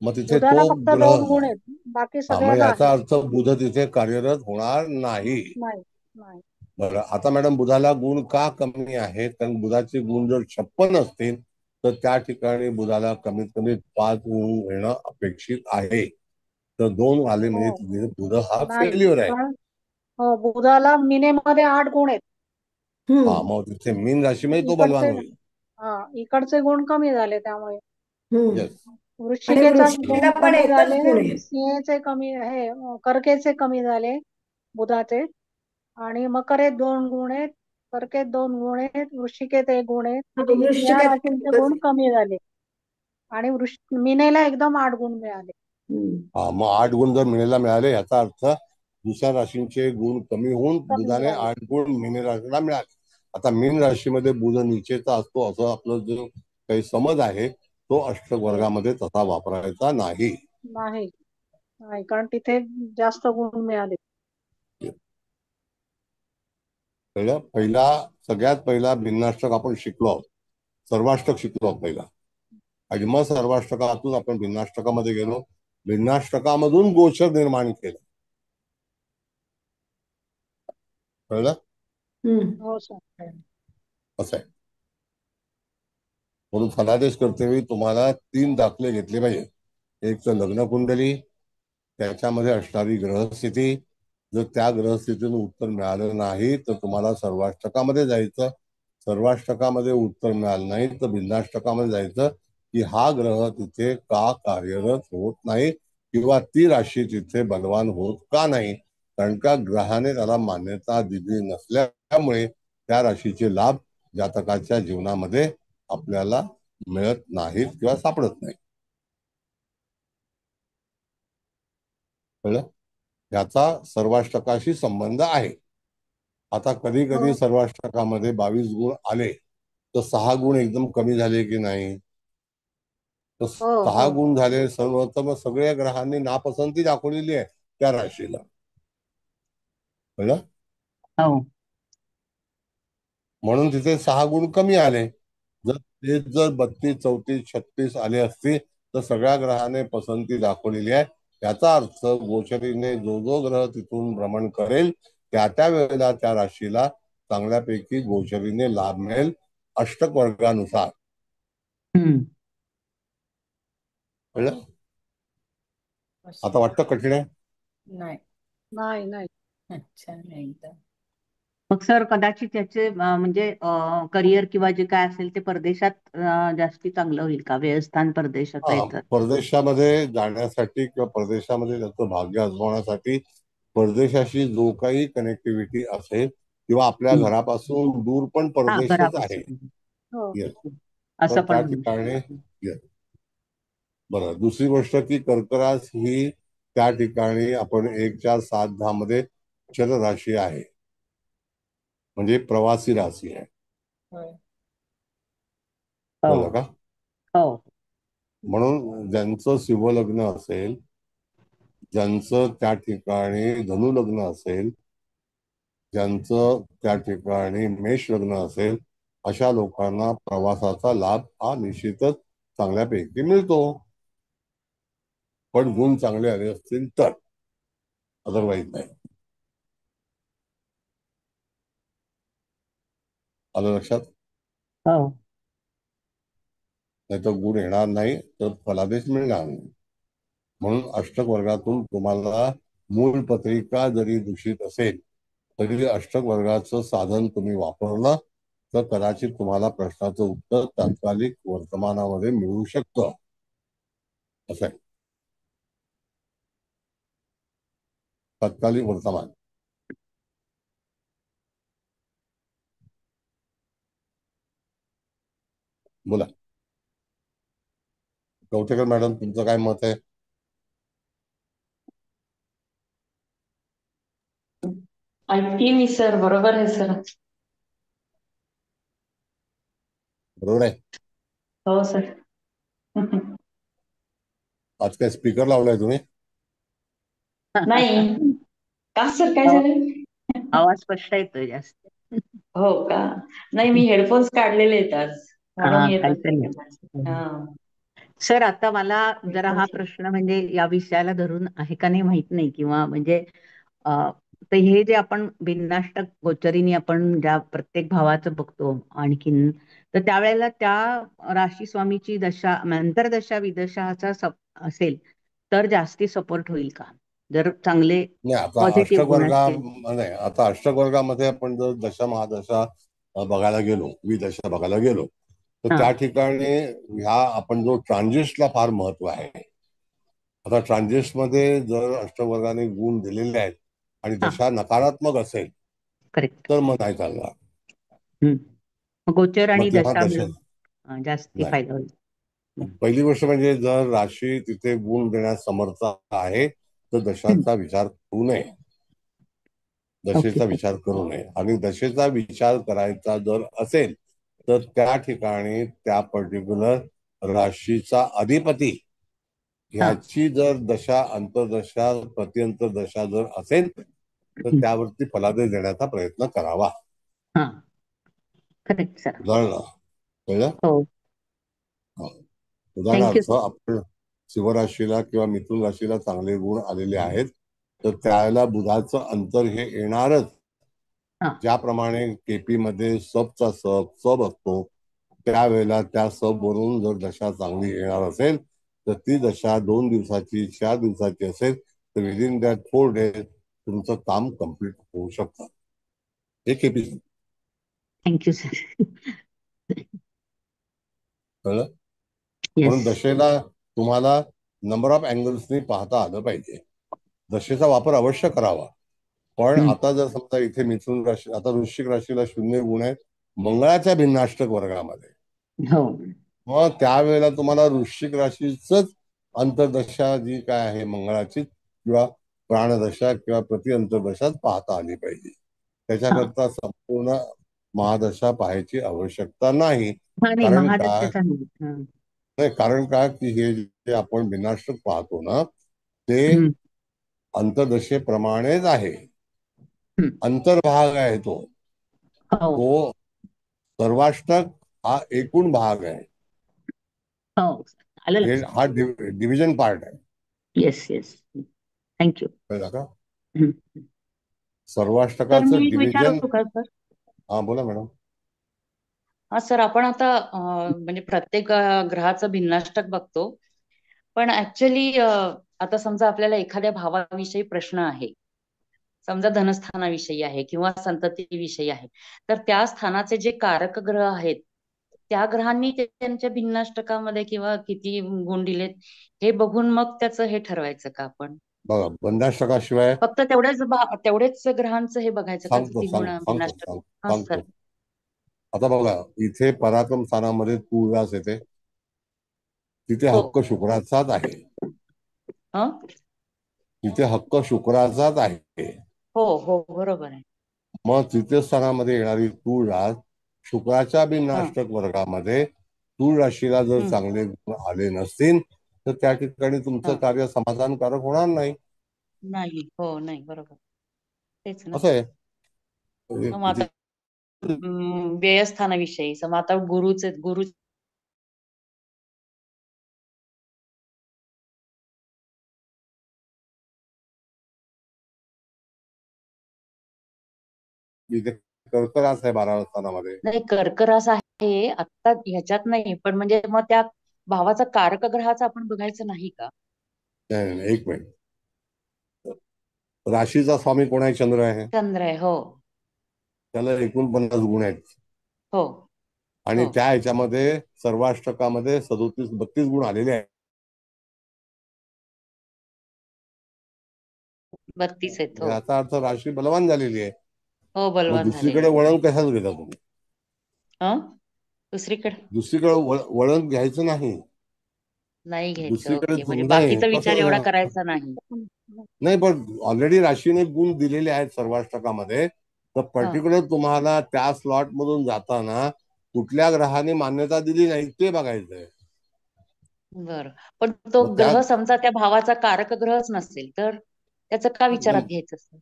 Speaker 2: मग तिथे तो
Speaker 8: बुधाला फक्त
Speaker 2: ग्रह
Speaker 8: 2 गुण आहेत, बाकी
Speaker 2: हा, मग
Speaker 8: सगळ्यांना
Speaker 2: याचा
Speaker 8: आहे.
Speaker 2: अर्थ बुध तिथे कार्यरत होणार नाही.
Speaker 8: नाही नाही.
Speaker 2: बरं, आता मॅडम बुधाला गुण का कमी आहेत? कारण बुधाचे गुण जर 56 असतील तर त्या ठिकाणी बुधाला कमीत कमी 5 गुण येणं अपेक्षित आहे. तर 2 आले म्हणजे
Speaker 8: हो
Speaker 2: तिथे बुध हा
Speaker 8: नाही,
Speaker 2: फेल्युअर आहे.
Speaker 8: पण हो बुधाला मीनेमध्ये 8 गुण आहेत.
Speaker 2: हा, मग तिथे मीन राशीमध्ये तो बलवान
Speaker 8: इकडचे
Speaker 2: होईल.
Speaker 8: इकडचे गुण कमी झाले त्यामुळे.
Speaker 2: येस.
Speaker 8: वृश्चिकेचा गुण कमी झाले, सिंहेचे कमी हे कर्केचे कमी झाले बुधाचे, आणि मकरेत 2 गुण आहेत, कर्केत 2 गुण आहेत, वृश्चिकेत 1 गुण आहेत. या राशींचे गुण कमी झाले आणि मीनेला एकदम 8 गुण मिळाले.
Speaker 2: हा, मग 8 गुण जर मीनेला मिळाले याचा अर्थ दुसऱ्या राशींचे गुण कमी होऊन
Speaker 8: कमी
Speaker 2: बुधाने
Speaker 8: झाले.
Speaker 2: 8 गुण मीन राशीला मिळाले. आता मीन राशीमध्ये बुध नीचेचा असतो असं आपलं जो काही समज आहे तो अष्टक वर्गामध्ये तसा वापरायचा नाही.
Speaker 8: नाही नाही, कारण तिथे जास्त गुण मिळाले.
Speaker 2: सगळ्यात पहिला भिन्नाष्टक आपण शिकलो आहोत, सर्वाष्टक शिकलो आहोत पहिला, आणि मग सर्वाष्टकातून आपण भिन्नाष्टकामध्ये गेलो, भिन्नाष्टकामधून गोचर निर्माण केलं. कळलं?
Speaker 8: हो सर.
Speaker 2: असं आहे. म्हणून फलादेश करतेवेळी तुम्हाला 3 दाखले घेतले पाहिजे. एक तर लग्न कुंडली, त्याच्यामध्ये असणारी ग्रहस्थिती. जर त्या ग्रहस्थितीतून उत्तर मिळालं नाही तर तुम्हाला सर्वाष्टकामध्ये जायचं. सर्वाष्टकामध्ये उत्तर मिळालं नाही तर भिन्नाष्टकामध्ये जायचं की हा ग्रह तिथे का कार्यरत होत नाही किंवा ती राशी तिथे बलवान होत का नाही. कारण का ग्रहाने त्याला मान्यता दिली नसल्यामुळे त्या राशीचे लाभ जातकाच्या जीवनामध्ये आपल्याला मिळत नाहीत किंवा सापडत नाही. कळलं? याचा सर्वाष्टकाशी संबंध आहे. आता कधी कधी सर्वाष्टकामध्ये 22 गुण आले तर 6 गुण एकदम कमी झाले की नाही, तर
Speaker 8: हो
Speaker 2: 6
Speaker 8: हो
Speaker 2: गुण झाले सर्व, तर मग सगळ्या ग्रहांनी नापसंती दाखवलेली आहे त्या राशीला. कळलं?
Speaker 5: हो
Speaker 2: म्हणून तिथे 6 गुण कमी आले. जर 32 34 36 आले असते तर सगळ्या ग्रहाने पसंती दाखवलेली आहे. याचा अर्थ गोचरीने जो जो ग्रह तिथून भ्रमण करेल त्या त्या वेळेला त्या राशीला चांगल्यापैकी गोचरीने लाभ मिळेल अष्टक वर्गानुसार. कळलं? आता वाटतं कठीण आहे?
Speaker 3: नाही.
Speaker 8: नाही नाही.
Speaker 3: छान आहे एकदम.
Speaker 5: मग सर कदाचित त्याचे म्हणजे करिअर किंवा जे काय असेल ते परदेशात जास्ती चांगलं होईल का? व्यवस्थान परदेशाचं
Speaker 2: हा,
Speaker 5: येतं.
Speaker 2: परदेशामध्ये जाण्यासाठी किंवा परदेशामध्ये त्याचं भाग्य आजमावण्यासाठी परदेशाशी जो काही कनेक्टिव्हिटी असेल किंवा आपल्या घरापासून दूर पण
Speaker 5: हा
Speaker 2: परदेशच आहे.
Speaker 5: बराबर.
Speaker 8: हो
Speaker 2: येस. तर
Speaker 5: असं
Speaker 2: त्या
Speaker 5: पण होऊ
Speaker 2: ठिकाणी
Speaker 5: शकतं.
Speaker 2: येस. बरं, दुसरी गोष्ट की कर्करास ही त्या ठिकाणी आपण 1 4 7 10 मध्ये चल राशी आहे, म्हणजे प्रवासी राशी आहे. कळलं
Speaker 5: हो
Speaker 2: का?
Speaker 5: हो
Speaker 2: म्हणून ज्यांचं शिवलग्न असेल, ज्यांचं त्या ठिकाणी धनु लग्न असेल, ज्यांचं त्या ठिकाणी मेष लग्न असेल, अशा लोकांना प्रवासाचा लाभ हा निश्चितच चांगल्यापैकी मिळतो. पण गुण चांगले आले असतील तर, अदरवाईज नाही. आलं लक्षात?
Speaker 5: हो
Speaker 2: नाही तर गुण येणार नाही तर फलादेश मिळणार नाही. म्हणून अष्टक वर्गातून तुम्हाला मूळ पत्रिका जरी दूषित असेल तरी अष्टक वर्गाचं साधन तुम्ही वापरलं तर कदाचित तुम्हाला प्रश्नाचं उत्तर तात्कालिक वर्तमानामध्ये मिळू शकतं. असं आहे. तत्कालीन वर्तमान. बोला कवठेकर मॅडम, तुमचं काय मत आहे?
Speaker 9: ऐकते मी सर, बरोबर आहे सर.
Speaker 2: बरोबर आहे.
Speaker 9: हो सर.
Speaker 2: आज काय स्पीकर लावलाय तुम्ही?
Speaker 9: नाही का सर, काय झालं?
Speaker 5: आवाज स्पष्ट येतोय जास्त.
Speaker 9: हो का? नाही, मी हेडफोन्स काढलेले आहेत आज, म्हणून
Speaker 5: हा,
Speaker 9: येत
Speaker 5: काहीतरी.
Speaker 9: असेल. हा.
Speaker 5: सर, आता मला जरा हा प्रश्न म्हणजे या विषयाला धरून आहे का नाही माहित नाही, किंवा म्हणजे तर हे जे आपण भिन्नाष्टक गोचरीने आपण ज्या प्रत्येक भावाचं बघतो आणखीन, तर त्यावेळेला त्या राशी स्वामीची दशा अंतर्दशा विदशाचा असेल तर जास्ती सपोर्ट होईल का, जर चांगले
Speaker 2: नाही, आता
Speaker 5: पॉझिटिव्ह
Speaker 2: अष्टक
Speaker 5: गुण
Speaker 2: वर्गा
Speaker 5: असतील?
Speaker 2: नाही, आता अष्टक वर्गामध्ये आपण जर दशा महादशा बघायला गेलो, विदशा बघायला गेलो, तर
Speaker 5: हा
Speaker 2: त्या ठिकाणी ह्या आपण जो ट्रान्झिस्टला फार महत्व आहे. आता ट्रान्झिस्टमध्ये जर अष्टवर्गाने गुण दिलेले आहेत आणि
Speaker 5: हा,
Speaker 2: दशा नकारात्मक असेल
Speaker 5: करेक्ट.
Speaker 2: तर मग नाही चालणार.
Speaker 5: गोचर आणि
Speaker 2: मग तेव्हा
Speaker 5: दशा
Speaker 2: दशा
Speaker 5: मिळून जास्ती
Speaker 2: नाही.
Speaker 5: फायदा होईल.
Speaker 2: पहिली गोष्ट म्हणजे जर राशी तिथे गुण देण्यास समर्थ आहे तर दशाचा विचार करू नये.
Speaker 5: ओके
Speaker 2: दशेचा
Speaker 5: सर.
Speaker 2: विचार करू नये. आणि दशेचा विचार करायचा जर असेल तर त्या ठिकाणी त्या पर्टिक्युलर राशीचा अधिपती
Speaker 5: हा
Speaker 2: ह्याची जर दशा, अंतर्दशा, प्रत्यंतर्दशा जर असेल तर त्यावरती फलादेश देण्याचा प्रयत्न करावा.
Speaker 5: हा, करेक्ट सर.
Speaker 2: उदाहरण कळलं?
Speaker 5: हो, थँक्यू
Speaker 2: उदाहरणार्थ
Speaker 5: सर.
Speaker 2: आपण शिवराशीला किंवा मिथुन राशीला चांगले गुण आलेले आहेत तर त्याला बुधाचं अंतर हे येणारच.
Speaker 5: हा
Speaker 2: ज्याप्रमाणे केपी मध्ये सबचा सब असतो, त्यावेळेला त्या सब वरून जर दशा चांगली येणार असेल तर ती दशा 2 दिवसाची, 4 दिवसाची असेल तर विदिन दॅट 4 डेज तुमचं काम कम्प्लीट होऊ शकतं. हे केपी.
Speaker 5: Thank you sir.
Speaker 2: कळलं?
Speaker 5: येस.
Speaker 2: म्हणून दशेला तुम्हाला नंबर ऑफ अँगल्सनी पाहता आलं पाहिजे. दशेचा वापर अवश्य करावा. पण आता जर समजा इथे मिथुन राशी, आता वृश्चिक राशीला 0 गुण आहेत मंगळाच्या भिन्नाष्टक वर्गामध्ये,
Speaker 5: हो,
Speaker 2: मग त्यावेळेला तुम्हाला वृश्चिक राशीच अंतर्दशा जी काय आहे मंगळाची किंवा प्राणदशा किंवा प्रति अंतर्दशाच पाहता आली पाहिजे.
Speaker 5: हा
Speaker 2: त्याच्याकरता संपूर्ण महादशा पाहायची आवश्यकता नाही.
Speaker 5: हा, नाही
Speaker 2: कारण काय
Speaker 5: महादशेचा नाही. हा.
Speaker 2: नाही, कारण काय की हे जे आपण भिन्नाष्टक पाहतो ना ते
Speaker 5: हम्म,
Speaker 2: अंतर्दशेप्रमाणेच आहे.
Speaker 5: हम्म.
Speaker 2: अंतर्भाग आहे तो.
Speaker 5: हो
Speaker 2: तो सर्वाष्टक हा एकूण भाग आहे.
Speaker 5: हो, आलं
Speaker 2: हे
Speaker 5: लक्षात.
Speaker 2: हा डिव्हिजन पार्ट आहे.
Speaker 5: Yes yes, thank you.
Speaker 2: कळलं का?
Speaker 5: सर, मी
Speaker 2: सर्वाष्टकाचं
Speaker 5: एक
Speaker 2: डिव्हिजन.
Speaker 5: विचारू का सर?
Speaker 2: हा, बोला मॅडम.
Speaker 9: हा सर, आपण आता म्हणजे प्रत्येक ग्रहाचं भिन्नाष्टक बघतो, पण ऍक्च्युली आता समजा आपल्याला एखाद्या भावाविषयी प्रश्न आहे, समजा धनस्थानाविषयी आहे किंवा संततीविषयी आहे, तर त्या स्थानाचे जे कारक ग्रह आहेत त्या ग्रहांनी त्यांच्या भिन्नाष्टकामध्ये किंवा किती गुण दिलेत हे बघून मग त्याचं हे ठरवायचं का आपण?
Speaker 2: बघा, बंधाष्टकाशिवाय
Speaker 9: फक्त तेवढेच ग्रहांचं हे बघायचं का,
Speaker 2: सांगतो
Speaker 9: किती गुण
Speaker 2: सांगतो सांगतो
Speaker 9: भिन्नाष्टक?
Speaker 2: सांगतो
Speaker 9: हा सर.
Speaker 2: सांगतो. आता बघा, इथे पराक्रम स्थानामध्ये तुळजास येते, तिथे
Speaker 9: हो.
Speaker 2: हक्क शुक्राचाच आहे.
Speaker 9: हं?
Speaker 2: तिथे हक्क शुक्राचाच आहे.
Speaker 9: हो हो, बरोबर आहे.
Speaker 2: मग तृतीय स्थानामध्ये येणारी तूळ रास शुक्राच्या
Speaker 9: हं,
Speaker 2: भिन्नाष्टक वर्गामध्ये तूळ राशीला जर
Speaker 9: हं,
Speaker 2: चांगले गुण आले नसतील तर त्या ठिकाणी तुमचं
Speaker 9: हं.
Speaker 2: कार्य समाधानकारक होणार नाही.
Speaker 9: नाही, हो, नाही, बरोबर. तेच ना.
Speaker 2: असं आहे.
Speaker 9: मग आता व्ययस्थानाविषयी मग आता गुरु
Speaker 2: इथे कर्क रास आहे 12व्या स्थानामध्ये.
Speaker 9: नाही, कर्क रास आहे आता ह्याच्यात नाही, पण म्हणजे मग त्या भावाचा कारक ग्रहाचा आपण बघायचं नाही का?
Speaker 2: नाही, एक मिनिट. राशीचा स्वामी कोण आहे? चंद्र आहे.
Speaker 9: चंद्र आहे. हो
Speaker 2: त्याला 49 गुण आहेत
Speaker 9: हो
Speaker 2: आणि
Speaker 9: हो.
Speaker 2: त्या ह्याच्यामध्ये सर्वाष्टकामध्ये 37-32 गुण आलेले आहेत.
Speaker 9: 32 आहेत. हो
Speaker 2: याचा अर्थ राशी बलवान झालेली आहे.
Speaker 9: हो,
Speaker 2: मग
Speaker 9: बलवान
Speaker 2: दुसरीकडे
Speaker 9: झालेले.
Speaker 2: वळण कशाला घेता तुम्ही?
Speaker 9: हं दुसरीकडे
Speaker 2: दुसरीकडे वळण घ्यायचं नाही.
Speaker 9: नाही घ्यायचं.
Speaker 2: दुसरीकडे
Speaker 9: ओके, म्हणजे
Speaker 2: नाही
Speaker 9: बाकीचा विचार एवढा
Speaker 2: कसं.
Speaker 9: करायचा नाही.
Speaker 2: नाही, पण ऑलरेडी राशीने गुण दिलेले आहेत सर्वाष्टकामध्ये. तर
Speaker 9: हा
Speaker 2: पर्टिक्युलर तुम्हाला त्या स्लॉट मधून जाताना कुठल्या ग्रहाने मान्यता दिली नाही ते बघायचंय.
Speaker 9: बरं, पण तो
Speaker 2: मग त्या
Speaker 9: ग्रह समजा त्या भावाचा कारक ग्रहच नसेल तर त्याचं का विचारात
Speaker 2: नाही
Speaker 9: घ्यायचं असतं?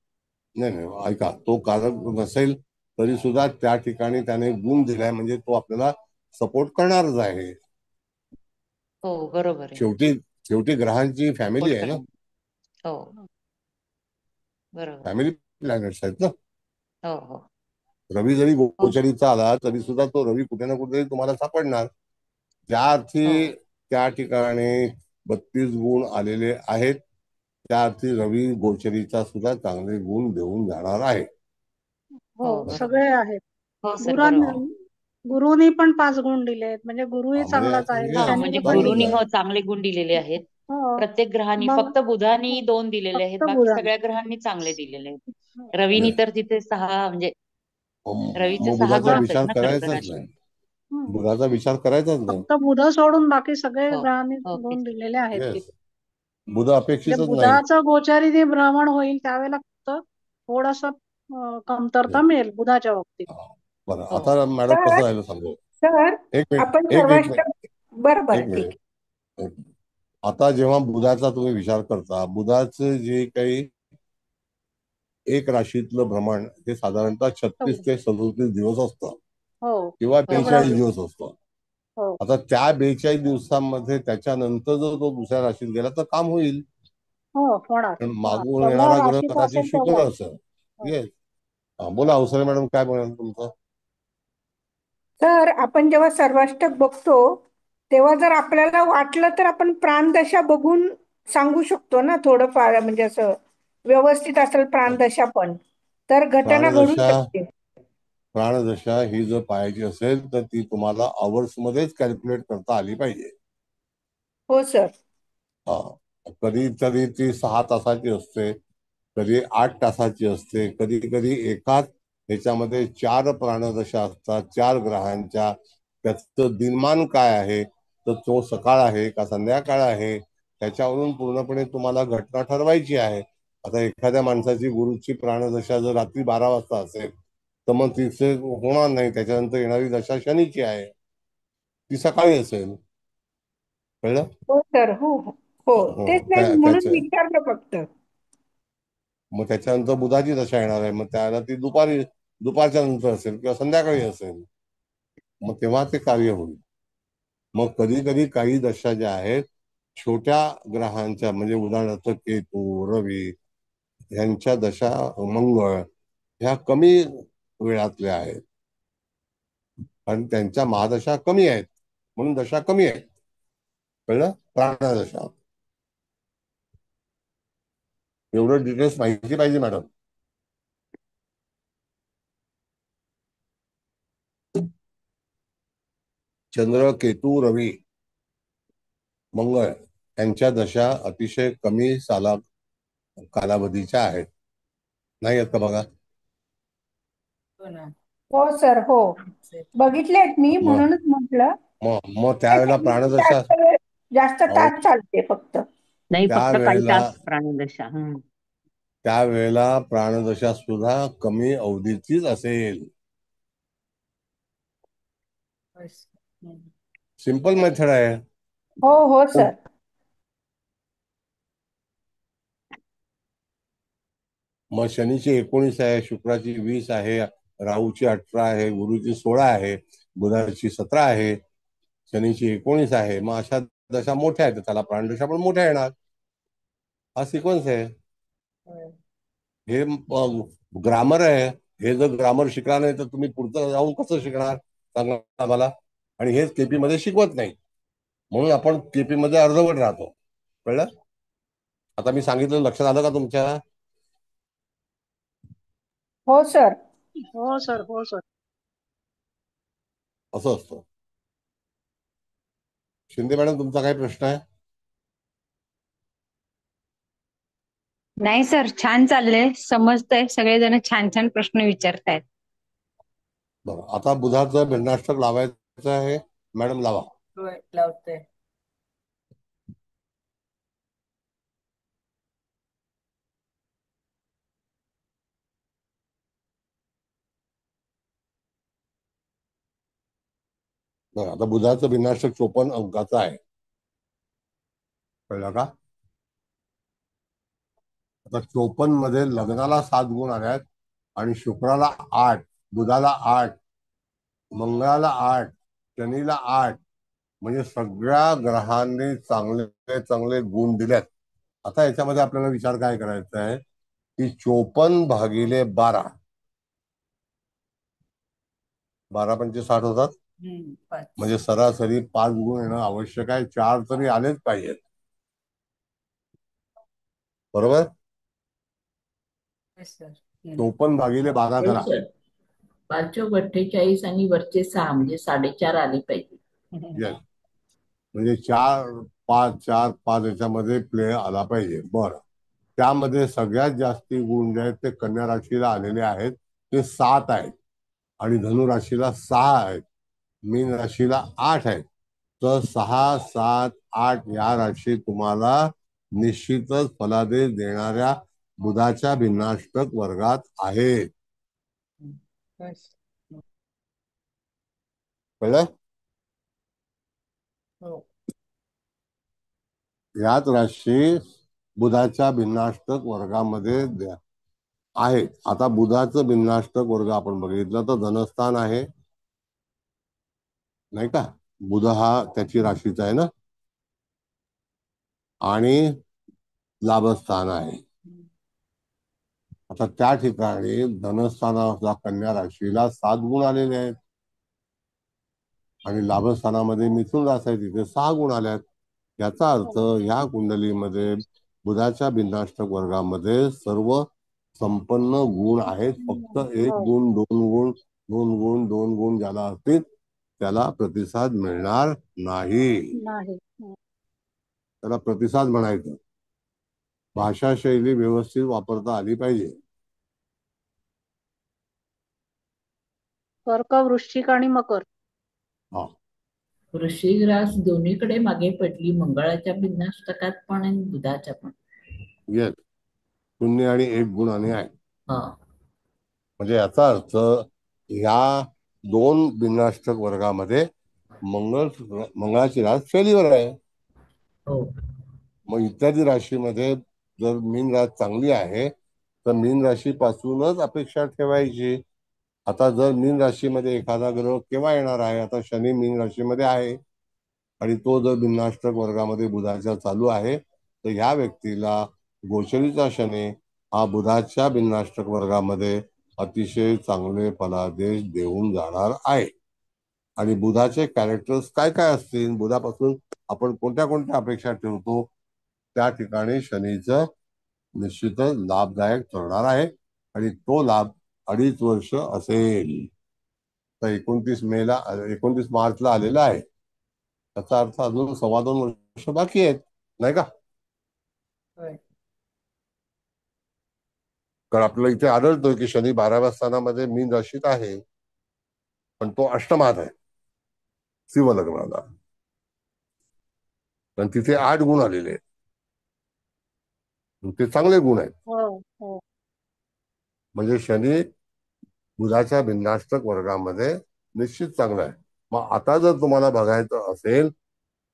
Speaker 2: नाही, ऐका, तो कारक नसेल तरी सुद्धा त्या ठिकाणी त्याने गुण दिलाय म्हणजे तो आपल्याला सपोर्ट करणारच आहे.
Speaker 9: हो बरोबर आहे.
Speaker 2: शेवटी शेवटी ग्रहांची फॅमिली
Speaker 9: सपोर्ट
Speaker 2: आहे ना.
Speaker 9: करेन. हो बरोबर.
Speaker 2: फॅमिली प्लॅनेट्स आहेत ना.
Speaker 9: हो हो
Speaker 2: रवी जरी
Speaker 9: हो
Speaker 2: गोचरीचा आला तरी सुद्धा तो रवी कुठे ना कुठेतरी तुम्हाला सापडणार. ज्या अर्थी
Speaker 9: हो
Speaker 2: त्या ठिकाणी 32 गुण आलेले आहेत त्या अर्थी रवी गोचरीचा सुद्धा चांगले गुण देऊन जाणार आहे.
Speaker 8: हो
Speaker 9: हो बरोबर.
Speaker 8: सगळे आहेत.
Speaker 9: हो सर
Speaker 8: गुरां
Speaker 9: बरोबर.
Speaker 8: गुरुनी पण 5 गुण दिलेत, म्हणजे गुरुही
Speaker 2: म्हणजे
Speaker 8: चांगलाच आहे,
Speaker 2: या
Speaker 9: हा म्हणजे
Speaker 8: शनीने पण
Speaker 2: चांगलंच
Speaker 9: गुरुनी
Speaker 8: दिले.
Speaker 2: आहे.
Speaker 9: हो चांगले गुण दिलेले आहेत.
Speaker 8: हो
Speaker 9: प्रत्येक ग्रहांनी,
Speaker 8: मग
Speaker 9: फक्त बुधानी 2 दिलेले आहेत,
Speaker 8: फक्त
Speaker 9: बाकी
Speaker 8: बुधान.
Speaker 9: सगळ्या ग्रहांनी चांगले दिलेले आहेत. रवीनी तर तिथे 6 म्हणजे रवीचे
Speaker 2: मग
Speaker 9: 6
Speaker 2: बुधाचा
Speaker 9: ग्रहच आहेत
Speaker 2: विचार
Speaker 9: ना कर्क
Speaker 2: करायचाच
Speaker 9: राशीत.
Speaker 2: नाही.
Speaker 8: हं.
Speaker 2: बुधाचा विचार करायचाच नाही.
Speaker 8: फक्त बुध सोडून बाकी सगळे
Speaker 9: हो
Speaker 8: ग्रहांनी
Speaker 9: ओके.
Speaker 8: गुण दिलेले आहेत
Speaker 2: येस,
Speaker 8: तिथे.
Speaker 2: बुध
Speaker 8: म्हणजे
Speaker 2: अपेक्षितच नाही.
Speaker 8: बुधाचं गोचारी जे भ्रमण होईल त्यावेळेला फक्त थोडस कमतरता मिळेल बुधाच्या बाबतीत.
Speaker 2: बरं,
Speaker 9: हो
Speaker 2: आता मॅडम
Speaker 4: तर
Speaker 2: कसं राहिलं सांगू.
Speaker 4: सर
Speaker 2: एक मिनिट,
Speaker 4: आपण
Speaker 2: एक मिनिट,
Speaker 4: सर्वाष्टक बरं बरं
Speaker 2: एक
Speaker 4: ठीक
Speaker 2: मिनिट. आता जेव्हा बुधाचा तुम्ही विचार करता, बुधाचं जे काही एक राशीतलं भ्रमण हे साधारणतः 36
Speaker 8: तेवढं.
Speaker 2: ते 37 दिवस असतं
Speaker 8: हो
Speaker 2: किंवा
Speaker 8: तेवढा
Speaker 2: 42
Speaker 8: वेळ.
Speaker 2: दिवस असतं.
Speaker 8: हो
Speaker 2: आता त्या 42 दिवसांमध्ये त्याच्यानंतर जर तो दुसऱ्या राशीत गेला तर काम होईल.
Speaker 8: हो होणार
Speaker 2: पण
Speaker 8: होणार
Speaker 2: मागून
Speaker 8: जेवढा
Speaker 2: येणारा ग्रह
Speaker 8: राशीचा
Speaker 2: कदाचित
Speaker 8: असेल तेवढा.
Speaker 2: शुक्र असेल.
Speaker 8: हो.
Speaker 2: येस. बोला अवसरे मॅडम, काय बोलाल तुमचं?
Speaker 4: तर आपण जेव्हा सर्वाष्टक बघतो तेव्हा जर आपल्याला वाटलं तर आपण प्राणदशा बघून सांगू शकतो ना थोडंफार, म्हणजे असं व्यवस्थित असेल प्राणदशा पण तर घटना घडू
Speaker 2: प्राणदशा
Speaker 4: शकते.
Speaker 2: प्राणदशा ही जर पाहायची असेल तर ती तुम्हाला आवर्स मध्येच कॅल्क्युलेट करता आली पाहिजे.
Speaker 4: हो सर.
Speaker 2: हा. कधीतरी ती 6 तासाची असते, कधी 8 तासाची असते, कधी कधी एकाच ह्याच्यामध्ये 4 प्राणदशा असतात 4 ग्रहांच्या. त्याचं दिनमान काय आहे, तर तो सकाळ आहे का संध्याकाळ आहे, त्याच्यावरून पूर्णपणे तुम्हाला घटना ठरवायची आहे. आता एखाद्या माणसाची गुरुची प्राणदशा जर रात्री 12 वाजता असेल तर मग तिचे होणार नाही. त्याच्यानंतर येणारी दशा शनीची आहे, ती सकाळी असेल. कळलं?
Speaker 4: हो सर. हो हो हो
Speaker 2: हो,
Speaker 4: तेच नाही म्हणून
Speaker 2: त्याचे
Speaker 4: विचारलं फक्त.
Speaker 2: मग त्याच्यानंतर बुधाची दशा येणार आहे, मग त्याला ती दुपारच्या नंतर असेल किंवा संध्याकाळी असेल. मग तेव्हा ते कार्य होईल. मग कधी कधी काही दशा ज्या आहेत छोट्या ग्रहांच्या, म्हणजे उदाहरणार्थ केतू, रवी ह्यांच्या दशा, मंगळ ह्या कमी वेळातल्या आहेत आणि त्यांच्या महादशा कमी आहेत म्हणून दशा कमी आहेत. कळलं? प्राणदशा एवढं डिटेल्स माहिती पाहिजे मॅडम. चंद्र, केतू, रवी, मंगळ यांच्या दशा अतिशय कमी कालावधीच्या आहेत. नाही आहेत का बघा?
Speaker 1: हो ना.
Speaker 4: हो सर. हो बघितलेत मी
Speaker 2: मग
Speaker 4: म्हणूनच म्हटलं.
Speaker 2: मग त्यावेळेला प्राणदशा,
Speaker 4: जास्त
Speaker 2: अहो,
Speaker 4: तास चालते फक्त.
Speaker 5: नाही फक्त काही
Speaker 2: त्यावेळेला
Speaker 5: तास प्राणदशा.
Speaker 2: त्यावेळेला प्राणदशा सुद्धा कमी अवधीचीच असेल.
Speaker 1: बस. हम्म.
Speaker 2: सिंपल मेथड आहे.
Speaker 4: हो हो सर.
Speaker 2: मग शनीची 19 आहे, शुक्राची 20 आहे, राहूची 18 आहे, गुरुची 16 आहे, बुधाची 17 आहे, शनीची 19 आहे. मग अशा दशा मोठ्या आहेत, त्याला प्राणदशा पण मोठ्या येणार. हा सिक्वन्स आहे.
Speaker 1: होय.
Speaker 2: हे ग्रामर आहे. हे जर ग्रामर शिकला नाही तर तुम्ही पुढचं जाऊन कसं शिकणार सांगा आम्हाला. आणि हेच केपी मध्ये शिकवत नाही म्हणून आपण केपी मध्ये अर्धवट राहतो. कळलं? आता मी सांगितलं लक्षात आलं का तुमच्या?
Speaker 4: हो सर.
Speaker 8: हो सर. हो सर.
Speaker 2: असं असतं. शिंदे मॅडम, तुमचा काय प्रश्न आहे?
Speaker 10: नाही सर, छान चाललंय, समजतंय, सगळेजण छान छान प्रश्न विचारतायत.
Speaker 2: बरं, आता बुधाचं भिन्नाष्टक लावायचं आहे. मॅडम लावा.
Speaker 3: होय, लावते.
Speaker 2: बरं, आता बुधाचं भिन्नाष्टक 54 अंकाचं आहे. कळलं का? आता 54 मध्ये लग्नाला 7 गुण आल्यात आणि शुक्राला 8, बुधाला 8, मंगळाला 8, शनीला 8, म्हणजे सगळ्या ग्रहांनी चांगले चांगले गुण दिलेत. आता याच्यामध्ये आपल्याला विचार काय करायचा आहे की 54 भागिले 12, 12 पंचे 60 होतात. म्हणजे सरासरी 5 गुण येणं आवश्यक आहे. 4 तरी आलेच पाहिजेत. बरोबर? 54 भागिले 12
Speaker 1: होय
Speaker 2: करा.
Speaker 1: सर. 5 48 आणि वरचे 6 म्हणजे 4.5 आले पाहिजे.
Speaker 2: येस, म्हणजे 4 5 4 5 याच्यामध्ये प्ले आला पाहिजे. बरं, त्यामध्ये सगळ्यात जास्ती गुण जे आहेत ते कन्या राशीला आलेले आहेत, ते 7 आहेत आणि धनु राशीला 6 आहेत, मीन राशीला 8 आहेत. तर 6 7 8 या राशी तुम्हाला निश्चितच फलादेश देणाऱ्या बुधाच्या भिन्नाष्टक वर्गात आहेत. कळलं? याच राशी बुधाच्या भिन्नाष्टक वर्गामध्ये आहेत. आता बुधाचं भिन्नाष्टक वर्ग आपण बघितलं तर धनस्थान आहे, नाही का? बुध हा त्याची राशीचा आहे ना, आणि लाभस्थान आहे. आता त्या ठिकाणी धनस्थानाला कन्या राशीला 7 गुण आलेले आहेत आणि लाभस्थानामध्ये मिथुन रास आहे, तिथे 6 गुण आल्यात. याचा अर्थ ह्या कुंडलीमध्ये बुधाच्या भिन्नाष्टक वर्गामध्ये सर्व संपन्न गुण आहेत. फक्त 1 गुण 2 गुण 2 गुण 2 गुण ज्याला असतील त्याला प्रतिसाद मिळणार नाही. त्याला प्रतिसाद म्हणायचं. भाषा शैली व्यवस्थित वापरता आली पाहिजे.
Speaker 8: कर्क, वृश्चिक आणि मकर.
Speaker 2: हा,
Speaker 1: वृश्चिक रास दोन्हीकडे मागे पडली, मंगळाच्या भिन्नाष्टकात पण आणि बुधाच्या पण.
Speaker 2: येस, 0 आणि 1 गुणाने आहे.
Speaker 1: हा,
Speaker 2: म्हणजे याचा अर्थ ह्या 2 भिन्नाष्टक वर्गामध्ये मंगळाची रास शैलीवर आहे.
Speaker 1: हो.
Speaker 2: मग इत्यादी राशीमध्ये जर मीन रास चांगली आहे तर मीन राशीपासूनच अपेक्षा ठेवायची. आता जर मीन राशीमध्ये एखादा ग्रह केव्हा येणार आहे, आता शनी मीन राशीमध्ये आहे आणि तो जर भिन्नाष्टक वर्गामध्ये बुधाच्या चालू आहे, तर ह्या व्यक्तीला गोचरीचा शनी हा बुधाच्या भिन्नाष्टक वर्गामध्ये अतिशय चांगले फलादेश देऊन जाणार आहे. आणि बुधाचे कॅरेक्टर्स काय काय असतील, बुधापासून आपण कोणत्या कोणत्या अपेक्षा ठेवतो, त्या ठिकाणी शनीचं निश्चितच लाभदायक ठरणार आहे आणि तो लाभ 2.5 वर्ष असेल. तर 29 मार्चला आलेला आहे. त्याचा अर्थ अजून 2.25 वर्ष बाकी आहेत, नाही का? कारण आपल्याला इथे आढळतोय की शनी 12व्या स्थानामध्ये मीन राशीत आहे, पण तो अष्टमात आहे शिव लग्नाला, पण तिथे 8 गुण आलेले आहेत. ते चांगले गुण आहेत. म्हणजे शनी बुधाच्या भिन्नाष्टक वर्गामध्ये निश्चित चांगला आहे. मग आता जर तुम्हाला बघायचं असेल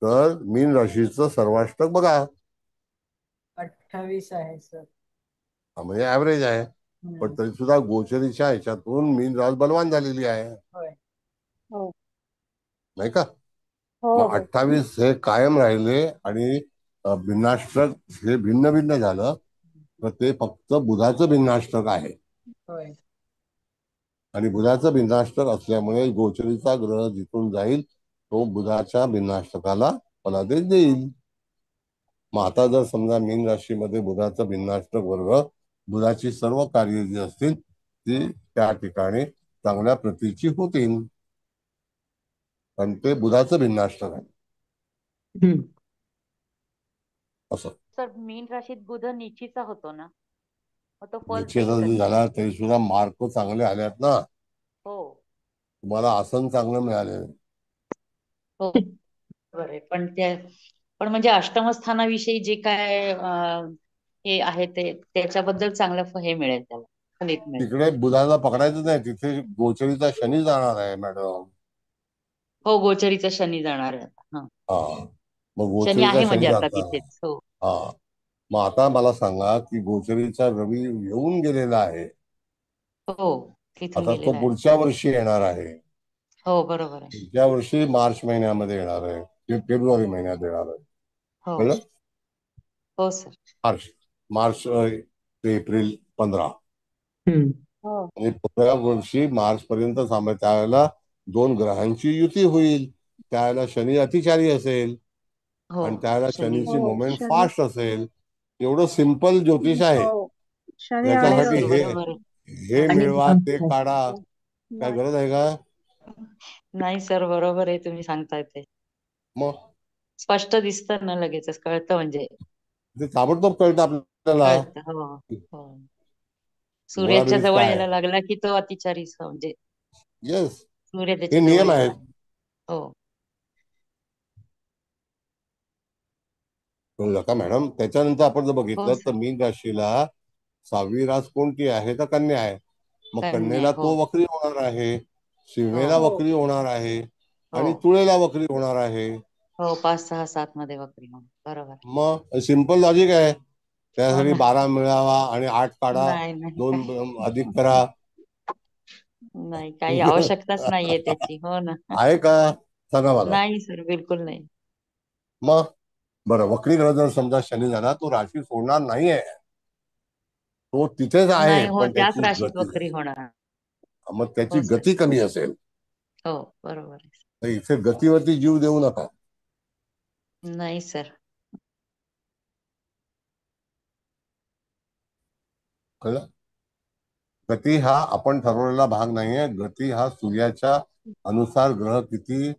Speaker 2: तर मीन राशीचं सर्वाष्टक बघा.
Speaker 3: 28 आहे सर.
Speaker 2: म्हणजे ऍव्हरेज आहे, पण तरी सुद्धा गोचरीच्या ह्याच्यातून मीन रास बलवान झालेली आहे, नाही का? मग 28 हे कायम राहिले आणि भिन्नाष्टक हे भिन्न भिन्न झालं, तर ते फक्त बुधाचं भिन्नाष्टक आहे. आणि बुधाचं भिन्नाष्टक असल्यामुळे गोचरीचा ग्रह जिथून जाईल तो बुधाच्या भिन्नाष्टकाला फलादेश देईल. मग आता जर समजा मीन राशीमध्ये बुधाचा भिन्नाष्टक वर्ग, बुधाची सर्व कार्य जी असतील ती त्या ठिकाणी चांगल्या प्रतीची होतील, पण ते बुधाचं भिन्नाष्टक आहे. असं
Speaker 9: सर मीन राशीत बुध नीचीचा होतो ना, मग तो फल फेल
Speaker 2: निश्चितच जरी
Speaker 9: करतो.
Speaker 2: झाला तरी सुद्धा मार्क चांगले आलेत ना,
Speaker 9: हो
Speaker 2: तुम्हाला आसन चांगलं मिळाले.
Speaker 9: हो बरोबर आहे. पण म्हणजे अष्टमस्थानाविषयी जे काय हे आहे ते त्याच्याबद्दल चांगलं हे मिळेल त्याला, फलित मिळेल.
Speaker 2: तिकडे बुधाला पकडायचं नाही, तिथे गोचरीचा शनी जाणार आहे मॅडम.
Speaker 9: हो गोचरीचा शनी जाणार आहे आता. हा
Speaker 2: हा, मग
Speaker 9: शनी
Speaker 2: गोचरीचा
Speaker 9: आहे
Speaker 2: शनी
Speaker 9: म्हणजे आता
Speaker 2: जाता.
Speaker 9: तिथेच. हो
Speaker 2: हा, मग आता मला सांगा की गोचरीचा रवी येऊन गेलेला आहे,
Speaker 9: हो तिथून
Speaker 2: आता तो
Speaker 9: गेलेला आहे.
Speaker 2: पुढच्या वर्षी येणार आहे.
Speaker 9: हो बरोबर आहे.
Speaker 2: पुढच्या वर्षी मार्च महिन्यामध्ये येणार आहे, फेब्रुवारी महिन्यात येणार आहे.
Speaker 9: हो
Speaker 2: कळलं?
Speaker 9: हो सर.
Speaker 2: मार्च मार्च ते एप्रिल 15,
Speaker 9: हो
Speaker 2: आणि पुढल्या वर्षी मार्च पर्यंत थांबेल. त्यावेळेला दोन ग्रहांची युती होईल. त्यावेळेला शनी अतिचारी असेल
Speaker 9: हो
Speaker 2: आणि त्यावेळेला
Speaker 9: शनी
Speaker 2: शनीची
Speaker 8: हो
Speaker 2: मुवमेंट
Speaker 8: शनी
Speaker 2: फास्ट असेल. एवढं सिंपल ज्योतिष आहे.
Speaker 8: हो शनी
Speaker 9: हो
Speaker 8: आडे
Speaker 2: याच्यासाठी
Speaker 9: सर
Speaker 2: हे
Speaker 9: बरोबर आहे.
Speaker 2: हे
Speaker 9: हो
Speaker 5: आणि
Speaker 2: मिळवा ते काढा, काय
Speaker 8: नाही
Speaker 2: गरज आहे का?
Speaker 9: नाही सर बरोबर आहे तुम्ही सांगताय ते.
Speaker 2: मग
Speaker 9: स्पष्ट दिसतं ना, लगेचच कळतं म्हणजे.
Speaker 2: ते ताबडतोब कळतं आपल्याला.
Speaker 9: कळतं हो हो. सूर्याच्या
Speaker 2: मुळाबेरीज
Speaker 9: जवळ
Speaker 2: काय
Speaker 9: यायला
Speaker 2: आहे.
Speaker 9: लागला की तो अतिचारी म्हणजे
Speaker 2: येस,
Speaker 9: सूर्य
Speaker 2: हे
Speaker 9: त्याच्या जवळ
Speaker 2: नियम
Speaker 9: यायला
Speaker 2: आहेत.
Speaker 9: लागला. हो
Speaker 2: कळलं का मॅडम? त्याच्यानंतर आपण जर
Speaker 9: हो
Speaker 2: बघितलं तर
Speaker 9: सर.
Speaker 2: मीन राशीला 6वी रास कोणती आहे? तर कन्या आहे. मग
Speaker 9: कन्या
Speaker 2: कन्येला
Speaker 9: हो
Speaker 2: तो वक्री होणार आहे,
Speaker 9: हो
Speaker 2: सिंहेला
Speaker 8: हो
Speaker 2: वक्री होणार आहे,
Speaker 9: हो
Speaker 2: आणि तुळेला वक्री होणार आहे.
Speaker 9: हो 5 6 7 मध्ये वक्री म्हणून बरोबर.
Speaker 2: मग सिंपल लॉजिक आहे.
Speaker 9: हो
Speaker 2: त्यासाठी
Speaker 9: ना.
Speaker 2: 12 मिळावा आणि 8 काढा,
Speaker 9: नाही नाही
Speaker 2: 2
Speaker 9: काय
Speaker 2: अधिक करा.
Speaker 9: नाही काही आवश्यकताच नाहीये त्याची. हो ना.
Speaker 2: आहे का? सांगा मला.
Speaker 9: नाही सर बिलकुल नाही.
Speaker 2: मग बरं, वक्री ग्रह जर समजा शनी झाला, तो राशी सोडणार नाहीये. तो तिथेच आहे,
Speaker 9: नाही हो
Speaker 2: पण
Speaker 9: त्याच
Speaker 2: त्याची
Speaker 9: राशीत
Speaker 2: गती,
Speaker 9: वक्री होणार.
Speaker 2: मग त्याची
Speaker 9: हो सर.
Speaker 2: गती कमी असेल.
Speaker 9: हो बरोबर आहे.
Speaker 2: तर इथे गतीवरती जीव देऊ नका.
Speaker 9: नाही सर.
Speaker 2: कळलं? गती हा आपण ठरवलेला भाग नाहीये. गती हा सूर्याच्या अनुसार ग्रह किती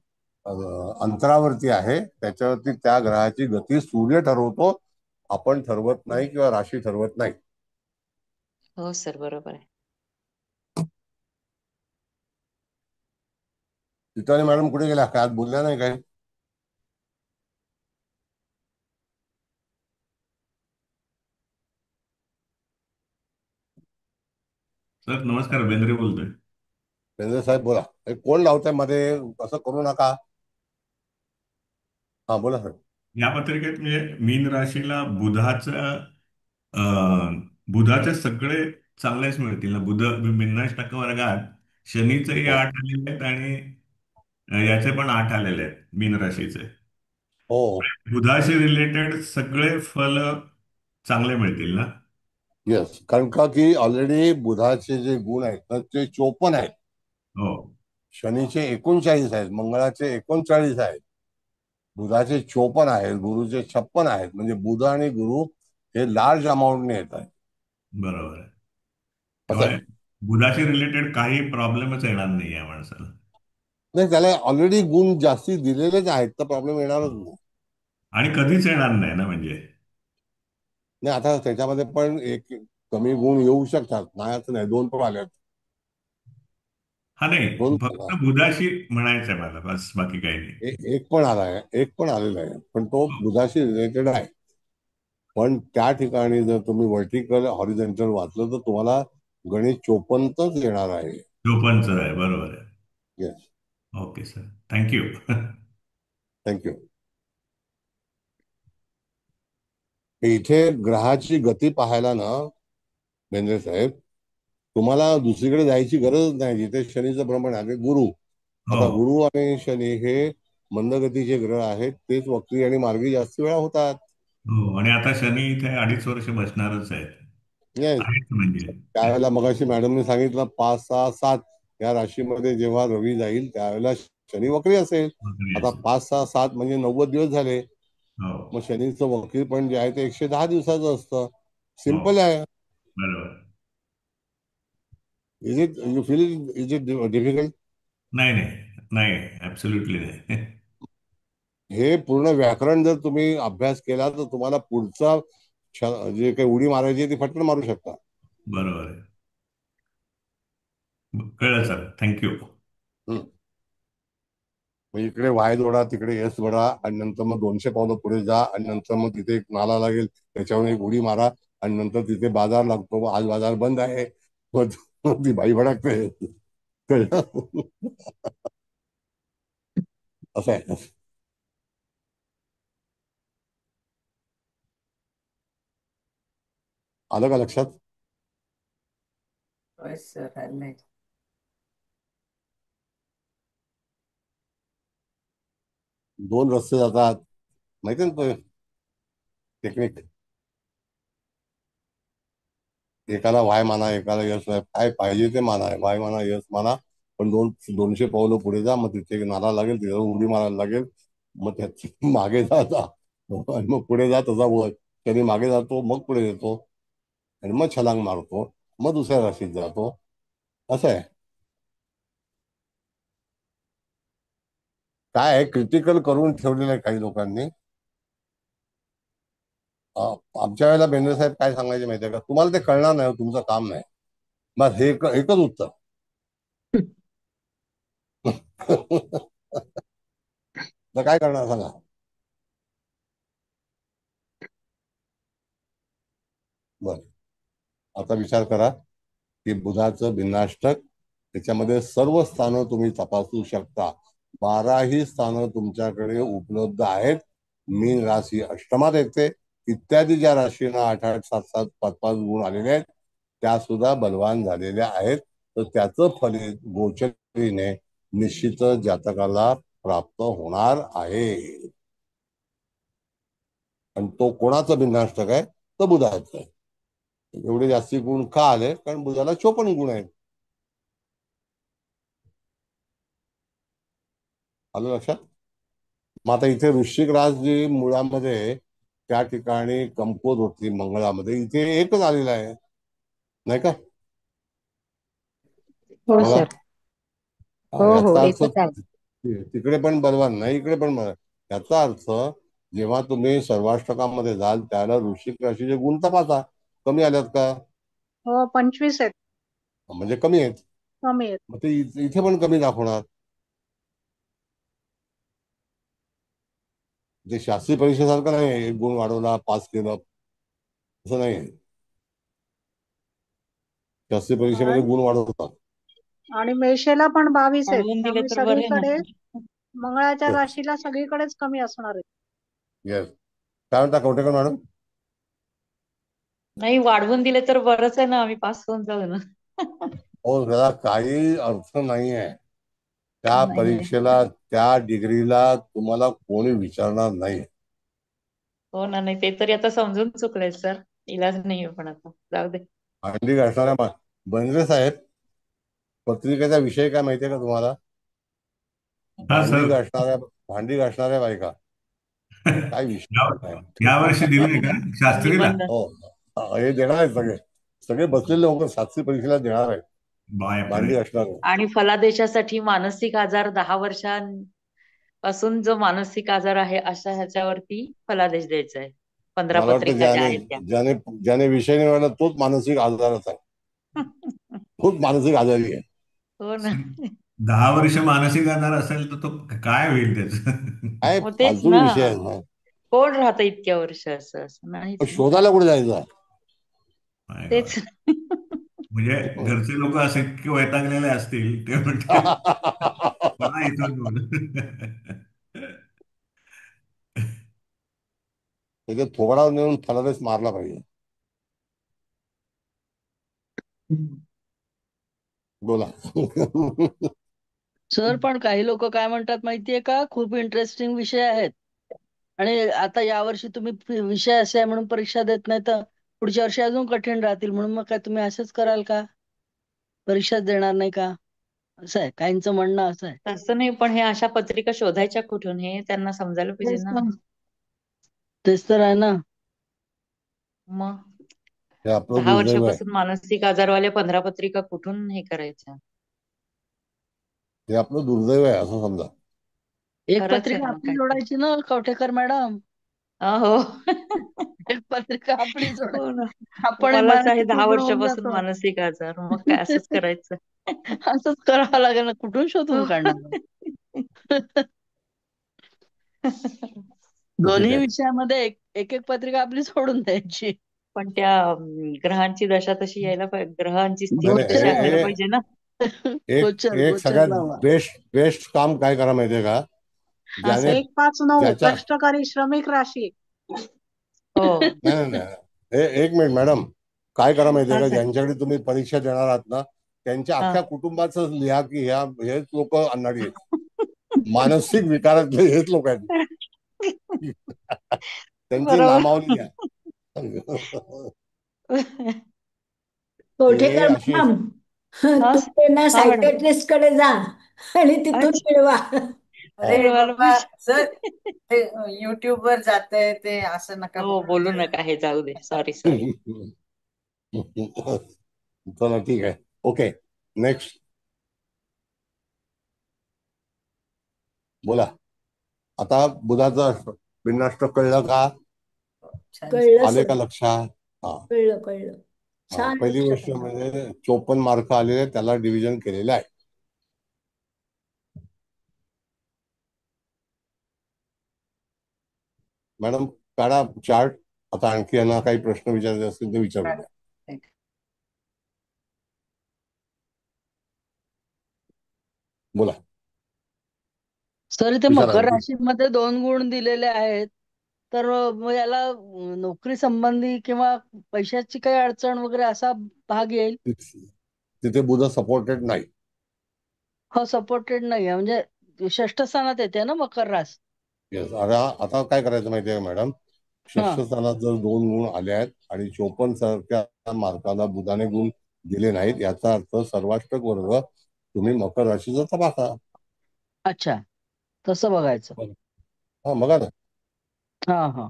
Speaker 2: अंतरावरती आहे त्याच्यावरती त्या ग्रहाची गती सूर्य ठरवतो. आपण ठरवत नाही किंवा राशी ठरवत नाही.
Speaker 9: हो सर बरोबर आहे.
Speaker 2: चिताली मॅडम कुठे गेल्या? काय आज बोलल्या नाही काय?
Speaker 11: सर नमस्कार, बेंद्रे बोलतोय.
Speaker 2: बेंद्रे साहेब बोला. कोण लावताय मध्ये? असं करू नका. हा बोला सर.
Speaker 11: या पत्रिकेत म्हणजे मीन राशीला बुधाचे सगळे चांगलेच मिळतील ना. बुध 52% वर्गात शनीचेही
Speaker 2: हो
Speaker 11: 8 आलेले आहेत आणि याचे पण 8 आलेले आहेत मीन राशीचे.
Speaker 2: हो
Speaker 11: बुधाशी रिलेटेड सगळे फल चांगले मिळतील ना.
Speaker 2: येस, कारण का की ऑलरेडी बुधाचे जे गुण आहेत ना ते 54 आहेत.
Speaker 11: हो
Speaker 2: शनीचे 39 आहेत, मंगळाचे 39 आहेत, बुधाचे 54 आहेत, गुरुचे 56 आहेत. म्हणजे बुध आणि गुरु हे लार्ज अमाऊंटने येत आहेत.
Speaker 11: बरोबर आहे.
Speaker 2: असं
Speaker 11: त्यामुळे
Speaker 2: आहे.
Speaker 11: बुधाशी रिलेटेड काही प्रॉब्लेमच येणार नाही या माणसाला.
Speaker 2: नाही, त्याला ऑलरेडी गुण जास्ती दिलेलेच आहेत, तर प्रॉब्लेम येणारच नाही.
Speaker 11: आणि कधीच येणार नाही ना म्हणजे.
Speaker 2: नाही, आता त्याच्यामध्ये पण एक कमी गुण येऊ शकतात, नाही असं नाही. 2 पण आल्यात.
Speaker 11: हा नाही,
Speaker 2: 2
Speaker 11: फक्त बुधाशी म्हणायचंय मला, बस बाकी काही नाही.
Speaker 2: एक पण आलाय, एक पण आलेला आहे, पण तो बुधाशी रिलेटेड आहे. पण त्या ठिकाणी जर तुम्ही व्हर्टिकल हॉरिझॉन्टल वाचलं तर तुम्हाला गणित 54च येणार आहे.
Speaker 11: चोपनचं आहे बरोबर आहे.
Speaker 2: Yes,
Speaker 11: okay sir, thank you.
Speaker 2: Thank you. इथे ग्रहाची गती पाहायला ना बेंद्रे साहेब, तुम्हाला दुसरीकडे जायची गरज नाही. जिथे शनीचं भ्रमण आहे गुरु,
Speaker 11: हो
Speaker 2: आता गुरु आणि शनी हे मंदगतीचे ग्रह आहेत, तेच वक्री आणि मार्गी जास्त वेळा होतात.
Speaker 11: हो, आणि आता शनी इथे 2.5 वर्ष बसणारच आहेत.
Speaker 2: येस,
Speaker 11: आहेत म्हणजे.
Speaker 2: त्यावेळेला मगाशी मॅडमने सांगितलं 5 6 7 या राशीमध्ये जेव्हा रवी जाईल त्यावेळेला शनी वक्री असेल.
Speaker 11: वगैरे
Speaker 2: आता
Speaker 11: असेल.
Speaker 2: 5 6 7 म्हणजे 90 दिवस झाले.
Speaker 11: हो
Speaker 2: मग शनीचं वक्री पण जे आहे ते 110 दिवसाचं असतं.
Speaker 11: हो
Speaker 2: सिंपल आहे.
Speaker 11: बरोबर.
Speaker 2: Is it you feel is it difficult?
Speaker 11: नाही नाही नाही, ऍब्सोल्युटली नाही.
Speaker 2: हे पूर्ण व्याकरण जर तुम्ही अभ्यास केला तर तुम्हाला पुढचा जे काही उडी मारायची ती फटकन मारू शकता.
Speaker 11: बरोबर आहे. कळलं सर, थँक्यू.
Speaker 2: मग इकडे वाय जोडा, तिकडे एस जोडा, आणि नंतर मग 200 पावलं पुढे जा, आणि नंतर मग तिथे एक नाला लागेल, त्याच्यावर एक उडी मारा, आणि नंतर तिथे बाजार लागतो. आज बाजार बंद आहे. मग ती बाई भडकते. कळलं? असं आहे. आलं का लक्षात?
Speaker 3: होय सर, आलंय.
Speaker 2: दोन रस्ते जातात, माहिती ना तो टेक्निक. एकाला वाय माना, एकाला यस. काय पाहिजे ते माना, वाय माना, यस माना, पण 200 पावलं पुढे जा. मग तिथे एक नाला लागेल, तिथे उडी मारायला लागेल. मग त्याची मागे जा आणि मग पुढे जा. तसा त्याने मागे जातो, मग पुढे येतो, आणि मग छलांग मारतो, मग दुसऱ्या राशीत जातो. असं आहे. काय आहे, क्रिटिकल करून ठेवलेलं आहे काही लोकांनी. आमच्या वेळेला बेंद्रे साहेब काय सांगायचे माहितीये का, तुम्हाला ते कळणार नाही, तुमचं काम नाही. बस हे एकच उत्तर. तर काय करणार सांगा. बर, आता विचार करा की बुधाचं भिन्नाष्टक, त्याच्यामध्ये सर्व स्थानं तुम्ही तपासू शकता. 12ही स्थानं तुमच्याकडे उपलब्ध आहेत. मीन राशी अष्टमात येते. इत्यादी ज्या राशींना 8-8, 7-7, 5-5 गुण आलेले आहेत, त्या सुद्धा बलवान झालेल्या आहेत. तर त्याचं फलित गोचरीने निश्चितच जातकाला प्राप्त होणार आहे. आणि तो कोणाचा भिन्नाष्टक आहे? तर बुधाचा आहे. एवढे जास्ती गुण का आले? कारण बुधाला 54 गुण आहेत. आलं लक्षात? मग आता इथे वृश्चिक रास जी मुळामध्ये त्या ठिकाणी कमकुवत होती मंगळामध्ये, इथे एकच आलेला आहे, नाही का?
Speaker 10: हो
Speaker 2: बघा,
Speaker 10: सर. हो हो,
Speaker 2: याचा अर्थ
Speaker 10: एकच आहे.
Speaker 2: तिकडे पण बलवान नाही, इकडे पण बलवान. याचा अर्थ जेव्हा तुम्ही सर्वाष्टकामध्ये जाल त्याला वृश्चिक राशीचे गुण तपासा, कमी आल्यात का?
Speaker 8: हो, 25 आहेत.
Speaker 2: म्हणजे कमी आहेत.
Speaker 8: कमी आहेत.
Speaker 2: मग ते इथे पण कमी दाखवणार. ते शास्त्रीय परीक्षेसारखं नाही, एक गुण वाढवला, पास केलं, असं नाही. शास्त्रीय परीक्षेमध्ये
Speaker 8: आणि
Speaker 2: गुण वाढवतात.
Speaker 8: आणि मेषेला पण 22 आहेत,
Speaker 9: वाढवून दिले
Speaker 8: त्यामुळे
Speaker 9: तर बरे ना.
Speaker 8: सगळीकडे मंगळाच्या
Speaker 2: येस,
Speaker 8: राशीला सगळीकडेच कमी असणार आहे.
Speaker 2: येस. काय म्हणता कवटेकर मॅडम?
Speaker 9: नाही, वाढवून दिले तर बरंच आहे ना, आम्ही पास होऊन जाऊ ना.
Speaker 2: हो, त्याला काही अर्थ नाही आहे. त्या
Speaker 9: नाहीये.
Speaker 2: परीक्षेला, त्या डिग्रीला तुम्हाला कोणी विचारणार नाही.
Speaker 9: हो ना, नाही ते तरी आता समजून चुकलंय सर, इलाज नाहीये, पण आता जाऊ दे.
Speaker 2: भांडी घासणाऱ्या बंद्रे साहेब, पत्रिकेचा विषय काय माहितीये का तुम्हाला?
Speaker 11: हा
Speaker 2: भांडी
Speaker 11: सर.
Speaker 2: घासणाऱ्या भांडी घासणाऱ्या बायका. काय विषय काय?
Speaker 11: या वर्षी दिले का शास्त्रीला?
Speaker 9: निबंध.
Speaker 2: हो, हे देणार आहेत सगळे. सगळे बसलेले लोक शास्त्रीय परीक्षेला देणार आहेत, भांडी
Speaker 11: बापरे.
Speaker 2: घासणार.
Speaker 9: आणि फलादेशासाठी मानसिक आजार 10 वर्षांपासून जो मानसिक आजार आहे अशा ह्याच्यावरती फलादेश द्यायचा आहे. 15
Speaker 2: मला वाटतं
Speaker 9: पत्रिका ज्या
Speaker 2: ज्याने
Speaker 9: आहेत त्या.
Speaker 2: ज्याने ज्याने विषय निवडला तोच मानसिक आजारच आहे, खूप मानसिक आजारी आहे.
Speaker 9: हो ना.
Speaker 11: 10 वर्ष मानसिक आजार असेल तर तो काय होईल त्याच?
Speaker 2: काय
Speaker 9: मग तेच
Speaker 2: फालतू
Speaker 9: ना,
Speaker 2: विषय आहे.
Speaker 9: कोण राहतं इतक्या वर्ष असं असं नाहीच ना.
Speaker 2: शोधायला कुठे जायचं?
Speaker 9: तेच.
Speaker 11: म्हणजे घरचे लोक असे की वैतागलेले असतील, ते म्हणतील मला इथून बोल.
Speaker 2: त्याच्यात थोबडा नेऊन फलादेश मारला पाहिजे. बोला.
Speaker 7: सर, पण काही लोक काय म्हणतात माहितीये का, खूप इंटरेस्टिंग विषय आहेत आणि आता यावर्षी तुम्ही विषय असे आहे म्हणून परीक्षा देत नाही तर पुढच्या वर्षी अजून कठीण राहतील, म्हणून मग काय तुम्ही असंच कराल का, परीक्षाच देणार नाही का, असं आहे काहींचं म्हणणं. असं आहे.
Speaker 9: तसं नाही, पण हे अशा पत्रिका शोधायच्या कुठून हे त्यांना समजायला पाहिजे ना.
Speaker 7: तेच तर आहे ना.
Speaker 9: मग
Speaker 2: हे आपलं
Speaker 9: 10
Speaker 2: दुर्दैव आहे.
Speaker 9: वर्षापासून मानसिक आजारवाल्या 15 पत्रिका कुठून हे करायच्या?
Speaker 2: हे आपलं दुर्दैव आहे असं समजा.
Speaker 7: एक
Speaker 9: खरंच आहे
Speaker 7: पत्रिका
Speaker 9: ना,
Speaker 7: आपली
Speaker 9: काय काय.
Speaker 7: जोडायची ना कवठेकर मॅडम.
Speaker 9: हो.
Speaker 7: एक पत्रिका आपली
Speaker 9: हो
Speaker 7: जोडायची.
Speaker 9: ना.
Speaker 7: आपण
Speaker 9: मलाच आहे
Speaker 7: मानसिक
Speaker 9: 10
Speaker 7: रुग्ण होऊन
Speaker 9: वर्षापासून
Speaker 7: जातो.
Speaker 9: मानसिक आजार. मग काय असंच करायचं.
Speaker 7: असंच करावं लागेल ना, कुठून शोधून काढणार.
Speaker 2: चुकीचं
Speaker 7: दोन्ही
Speaker 2: आहे.
Speaker 7: विषयामध्ये एक एक एक पत्रिका आपली सोडून द्यायची.
Speaker 9: पण त्या ग्रहांची दशा तशी यायला पाहिजे, ग्रहांची
Speaker 2: नाही
Speaker 9: स्थिती
Speaker 2: नाही,
Speaker 9: तशी
Speaker 7: गोचर
Speaker 9: असायला पाहिजे ना.
Speaker 2: एक
Speaker 7: गोचर
Speaker 2: एक
Speaker 7: गोचर
Speaker 2: सगळ्यात
Speaker 7: लावा.
Speaker 2: बेस्ट काम काय करा माहितीये का,
Speaker 7: हा
Speaker 2: ज्याने
Speaker 7: सर.
Speaker 8: 159
Speaker 2: ज्याच्या
Speaker 8: कष्टकरी श्रमिक राशी.
Speaker 9: हो.
Speaker 2: नाही नाही नाही, एक मिनिट मॅडम, काय करा माहितीये
Speaker 9: हा
Speaker 2: का,
Speaker 9: सर.
Speaker 2: ज्यांच्याकडे तुम्ही परीक्षा देणार आहात ना, त्यांच्या
Speaker 9: हा.
Speaker 2: अख्ख्या कुटुंबाचं लिहा की ह्या हेच लोक अनाडी आहेत, मानसिक विकारातले हेच लोक आहेत, त्यांची
Speaker 9: बरोबर.
Speaker 2: नामावली घ्या. हे
Speaker 12: कोठेकर
Speaker 2: अशी
Speaker 12: मॅडम,
Speaker 9: हा
Speaker 12: तुम्ही ना
Speaker 9: हा मॅडम.
Speaker 12: सायकॅट्रिस्ट कडे जा आणि तिथून
Speaker 9: अच्छा,
Speaker 12: मिळवा.
Speaker 3: अरे
Speaker 9: मिळवायला
Speaker 3: बाबा
Speaker 9: पाहिजे.
Speaker 3: सर, ते युट्यूब वर जातंय ते असं नका
Speaker 9: हो,
Speaker 3: बोलू
Speaker 9: बोलू
Speaker 3: जरा.
Speaker 9: नका, हे जाऊ दे. Sorry sorry.
Speaker 2: चला ठीक आहे, ओके, नेक्स्ट बोला. आता बुधाचं बिन्नाष्टक कळलं का,
Speaker 3: छान
Speaker 12: कळलं
Speaker 2: आले
Speaker 12: सर,
Speaker 2: का लक्षात? हा
Speaker 12: कळलं कळलं.
Speaker 2: हा,
Speaker 12: छान
Speaker 2: पहिली
Speaker 12: लक्षात
Speaker 2: गोष्ट
Speaker 12: आलं.
Speaker 2: म्हणजे 54 मार्क आलेले, त्याला डिव्हिजन केलेलं आहे. मॅडम काढा चार्ट. आता आणखी यांना काही प्रश्न विचारायचे असतील ते विचारू द्या. बोला.
Speaker 7: सर इथे
Speaker 2: विचारा
Speaker 7: मकर
Speaker 2: आणखी.
Speaker 7: राशीमध्ये 2 गुण दिलेले आहेत. तर मग याला नोकरी संबंधी किंवा पैशाची काही अडचण वगैरे असा भाग येईल.
Speaker 2: तिथे बुध सपोर्टेड नाही.
Speaker 7: हो, सपोर्टेड नाही म्हणजे षष्ठ स्थानात येते ना मकर रास.
Speaker 2: येस. आता काय करायचं माहितीये का मॅडम,
Speaker 7: हा.
Speaker 2: षष्ठ स्थानात जर 2 गुण आले आहेत आणि 54 सारख्या मार्काला बुधाने गुण दिले नाहीत, याचा अर्थ सर्वाष्टक वर्ग तुम्ही मकर राशीचा तपासा.
Speaker 7: अच्छा, तसं बघायचं.
Speaker 2: हा बघा ना,
Speaker 7: हा हा.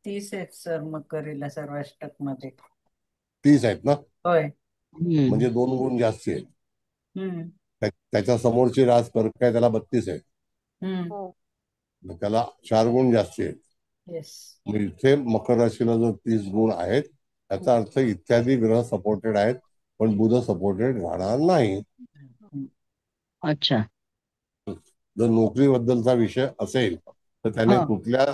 Speaker 3: 30 आहेत सर मकरीला सर्वाष्टक मध्ये.
Speaker 2: 30 आहेत ना,
Speaker 3: होय.
Speaker 2: म्हणजे 2 गुण जास्त आहेत.
Speaker 3: हम्म
Speaker 2: त्याच्या समोरची रास कर्क आहे, त्याला 32 आहेत,
Speaker 3: हम्म
Speaker 8: हो.
Speaker 2: मग त्याला 4 गुण जास्त आहेत.
Speaker 3: येस.
Speaker 2: मग इथे मकर राशीला जर 30 गुण आहेत, त्याचा अर्थ इत्यादी ग्रह सपोर्टेड आहेत, पण बुध सपोर्टेड राहणार नाही.
Speaker 7: अच्छा.
Speaker 2: जर नोकरीबद्दलचा विषय असेल तर त्याने
Speaker 7: हा.
Speaker 2: कुठल्या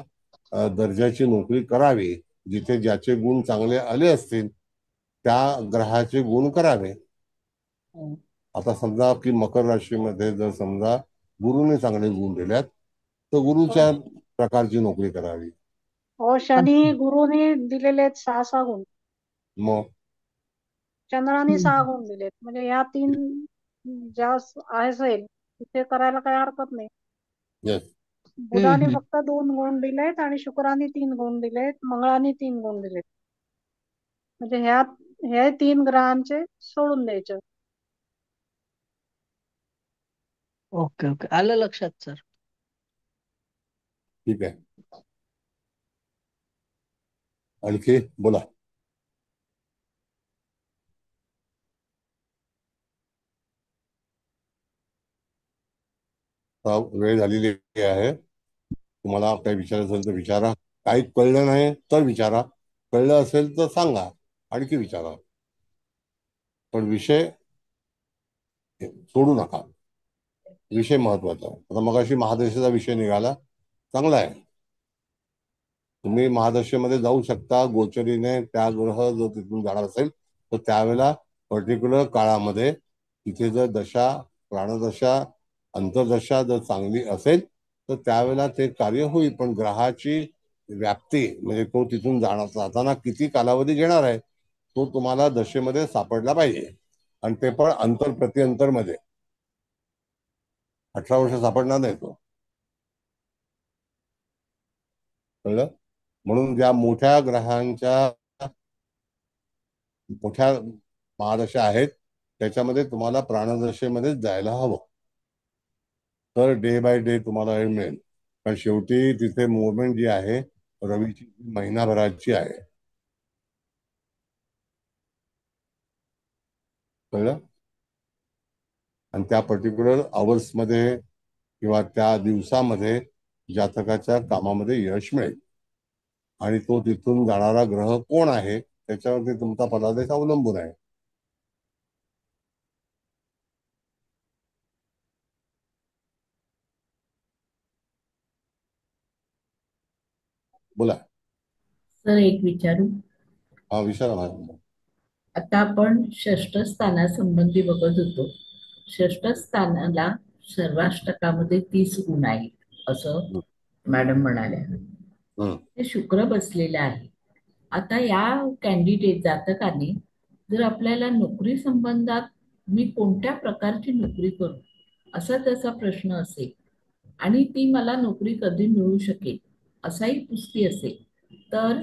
Speaker 2: दर्जाची नोकरी करावी, जिथे ज्याचे गुण चांगले आले असतील त्या ग्रहाचे गुण करावे. आता समजा की मकर राशीमध्ये जर समजा गुरुने चांगले गुण दिल्यात, तर गुरुच्या प्रकारची नोकरी करावी.
Speaker 8: हो, शनी गुरुने दिलेले आहेत 6 गुण,
Speaker 2: मग
Speaker 8: चंद्राने 6 गुण दिलेत, म्हणजे ह्या 3 ज्या असेल तिथे करायला काही हरकत नाही.
Speaker 2: येस,
Speaker 8: बुधाने फक्त 2 गुण दिलेत आणि शुक्राने 3 गुण दिलेत, मंगळाने 3 गुण दिलेत. म्हणजे हे 3 ग्रहांचे सोडून द्यायचे.
Speaker 7: ओके ओके, आलं लक्षात सर.
Speaker 2: ठीक आहे. आणखी बोला. आता वेळ झालेली आहे, तुम्हाला काही विचारायचं असेल तर विचारा, काही कळलं नाही तर विचारा, कळलं असेल तर सांगा, आणखी विचारा, पण विषय सोडू नका. विषय महत्वाचा. आता मगाशी महादशेचा विषय निघाला, चांगला आहे, तुम्ही महादशेमध्ये जाऊ शकता. गोचरीने त्या ग्रह जर तिथून जाणार असेल तर त्यावेळेला पर्टिक्युलर काळामध्ये तिथे जर दशा, प्राणदशा, अंतर्दशा जर चांगली असेल तर त्यावेळेला ते कार्य होईल. पण ग्रहाची व्याप्ती म्हणजे तो तिथून जाताना किती कालावधी घेणार आहे तो तुम्हाला दशेमध्ये सापडला पाहिजे, आणि ते पण अंतर प्रत्यंतर मध्ये. 18 वर्ष सापडणार नाही तो, कळलं? म्हणून ज्या मोठ्या ग्रहांच्या मोठ्या महादशा आहेत त्याच्यामध्ये तुम्हाला प्राणदशेमध्येच जायला हवं, तर डे बाय डे तुम्हाला हे मिळेल. पण शेवटी तिथे मुवमेंट जी आहे रवीची महिनाभराची आहे, कळलं? आणि त्या पर्टिक्युलर आवर्स मध्ये किंवा त्या दिवसामध्ये जातकाच्या कामामध्ये यश मिळेल. आणि तो तिथून जाणारा ग्रह कोण आहे त्याच्यावरती तुमचा फलादेश अवलंबून आहे. बोला.
Speaker 1: सर एक विचारू.
Speaker 2: हा विचारा मॅडम.
Speaker 1: आता आपण षष्ठ स्थानासंबंधी बघत होतो. षष्ठ स्थानाला सर्वाष्टकामध्ये 30 गुण आहेत असं मॅडम म्हणाल्या. ते शुक्र बसलेले आहे. आता या कॅन्डिडेट जातकाने जर आपल्याला नोकरी संबंधात मी कोणत्या प्रकारची नोकरी करू असा त्याचा प्रश्न असेल आणि ती मला नोकरी कधी मिळू शकेल असाही पुस्ती असेल तर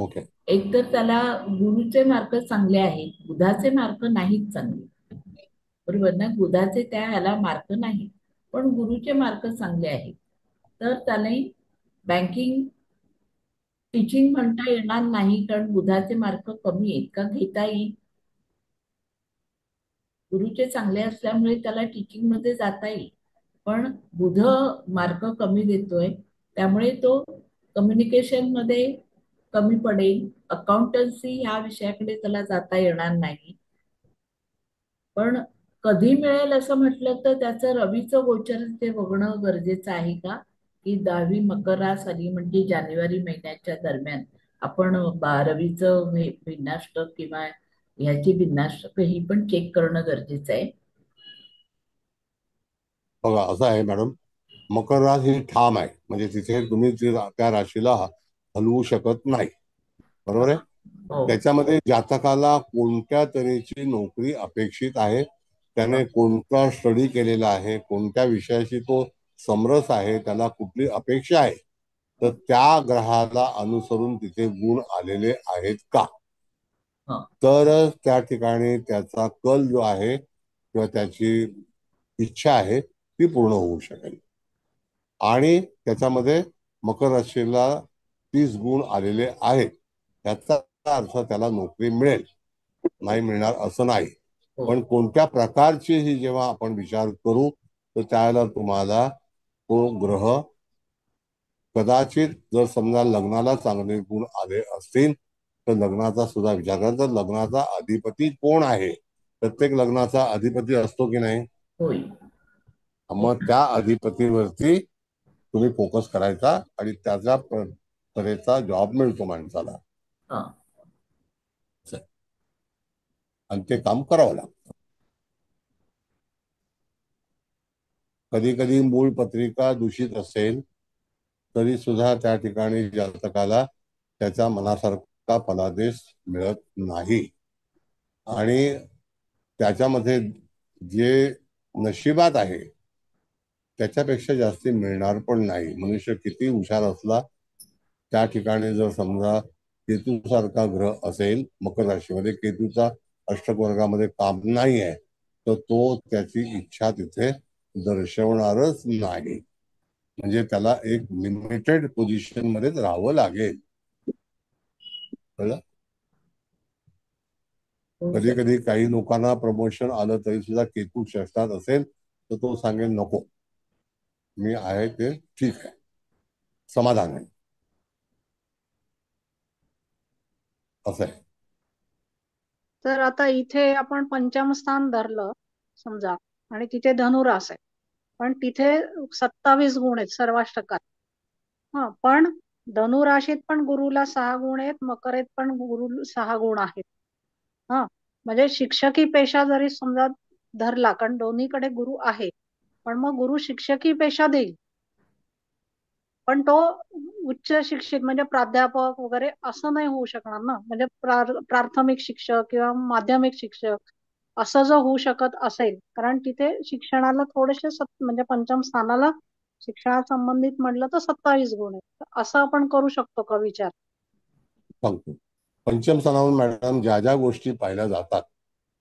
Speaker 1: एकतर त्याला गुरुचे मार्क चांगले आहेत, बुधाचे मार्क नाहीत चांगले, बरोबर ना. बुधाचे त्या ह्याला मार्क नाही पण गुरुचे मार्क चांगले आहेत. तर त्याने बँकिंग टीचिंग म्हणता येणार नाही कारण बुधाचे मार्क कमी आहेत का घेता येईल. गुरुचे चांगले असल्यामुळे त्याला टीचिंग मध्ये जाता येईल पण बुध मार्क कमी देतोय त्यामुळे तो कम्युनिकेशन मध्ये कमी पडेल. अकाउंटन्सी ह्या विषयाकडे त्याला जाता येणार नाही. पण कधी मिळेल असं म्हटलं तर त्याचं रवीचं गोचर ते बघणं गरजेचं आहे का की 10वी मकरास आली म्हणजे जानेवारी महिन्याच्या दरम्यान आपण रवीचं हे भिन्नाष्टक किंवा ह्याची भिन्नाष्टक ही पण चेक करणं गरजेचं आहे.
Speaker 2: बघा असं आहे मॅडम, मकर रास ही ठाम आहे म्हणजे तिथे तुम्ही त्या राशीला हलवू शकत नाही, बरोबर आहे. त्याच्यामध्ये जातकाला कोणत्या तऱ्हेची नोकरी अपेक्षित आहे, त्याने कोणता स्टडी केलेला आहे, कोणत्या विषयाशी तो समरस आहे, त्याला कुठली अपेक्षा आहे, तर त्या ग्रहाला अनुसरून तिथे गुण आलेले आहेत का, तर त्या ठिकाणी त्याचा कल जो आहे किंवा त्याची इच्छा आहे ती पूर्ण होऊ शकेल. आणि त्याच्यामध्ये मकर राशीला 30 गुण आलेले आहेत याचा अर्थ त्याला नोकरी मिळेल, नाही मिळणार असं नाही. पण कोणत्या प्रकारची ही जेव्हा आपण विचार करू तर त्याला तुम्हाला तो ग्रह कदाचित जर समजा लग्नाला चांगले गुण आले असतील तर लग्नाचा सुद्धा विचार करा. तर लग्नाचा अधिपती कोण आहे, प्रत्येक लग्नाचा अधिपती असतो की नाही, मग त्या अधिपतीवरती तुम्ही फोकस करायचा आणि त्याच्या तऱ्हेचा जॉब मिळतो माणसाला आणि ते काम करावं लागतं. कधी कधी मूळ पत्रिका दूषित असेल तरी सुद्धा त्या ठिकाणी जातकाला त्याच्या मनासारखा फलादेश मिळत नाही आणि त्याच्यामध्ये जे नशिबात आहे त्याच्यापेक्षा जास्ती मिळणार पण नाही. मनुष्य किती हुशार असला त्या ठिकाणी जर समजा केतू सारखा ग्रह असेल मकर राशीमध्ये, केतूचा अष्टक वर्गामध्ये काम नाही आहे तर तो त्याची इच्छा तिथे दर्शवणारच नाही, म्हणजे त्याला एक लिमिटेड पोझिशन मध्येच राहावं लागेल. कधी कधी काही लोकांना प्रमोशन आलं तरी सुद्धा केतू षष्ठात असेल तर तो सांगेल नको, मी आहे ते ठीक आहे, समाधान आहे, असं आहे.
Speaker 8: तर आता इथे आपण पंचम स्थान धरलं समजा आणि तिथे धनुरास आहे पण तिथे 27 गुण आहेत सर्वाष्टकात. पण धनुराशीत पण गुरुला 6 गुण आहेत, मकरेत पण गुरु 6 गुण आहेत. म्हणजे शिक्षकी पेशा जरी समजा धरला कारण दोन्हीकडे गुरु आहे पण मग गुरु शिक्षकी पेशा देईल पण तो उच्च शिक्षित म्हणजे प्राध्यापक वगैरे असं नाही होऊ शकणार ना. म्हणजे प्राथमिक शिक्षक किंवा माध्यमिक शिक्षक असं जर होऊ शकत असेल कारण तिथे शिक्षणाला थोडेसे म्हणजे पंचम स्थानाला शिक्षणासंबंधित म्हटलं तर 27 गुण आहेत. असं आपण करू शकतो का विचार.
Speaker 2: सांगतो पंचम स्थानावर मॅडम ज्या ज्या गोष्टी पाहिल्या जातात,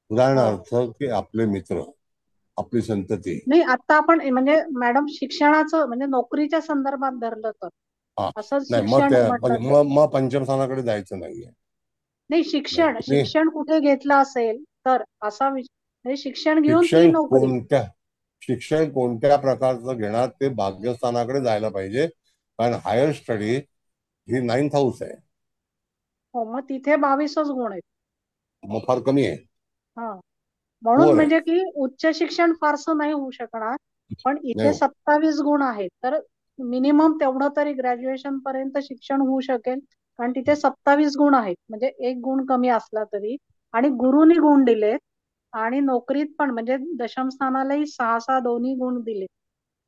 Speaker 2: उदाहरणार्थ की आपले मित्र, आपली संतती.
Speaker 8: नाही आता आपण म्हणजे मॅडम शिक्षणाचं म्हणजे नोकरीच्या संदर्भात धरलं तर असं शिक्षण
Speaker 2: मग पंचम स्थानाकडे जायचं नाहीये.
Speaker 8: नाही शिक्षण कुठे घेतलं असेल तर असा म्हणजे शिक्षण घेऊन ती नोकरी.
Speaker 2: शिक्षण कोणत्या प्रकारचं घेणार ते भाग्यस्थानाकडे जायला पाहिजे, कारण हायर स्टडी ही 9th हाऊस आहे.
Speaker 8: हो, मग तिथे 22च गुण आहेत.
Speaker 2: मग फार कमी आहे,
Speaker 8: हा, म्हणून
Speaker 2: पुअर आहे.
Speaker 8: म्हणजे की उच्च शिक्षण फारसं नाही होऊ शकणार, पण
Speaker 2: नाही
Speaker 8: इथे
Speaker 2: हो.
Speaker 8: 27 गुण आहेत, तर मिनिमम तेवढं तरी ग्रॅज्युएशन पर्यंत शिक्षण होऊ शकेल, कारण तिथे 27 गुण आहेत, म्हणजे एक गुण कमी असला तरी. आणि गुरुनी गुण दिलेत, आणि नोकरीत पण म्हणजे दशम स्थानालाही 6-6 दोन्ही गुण दिले.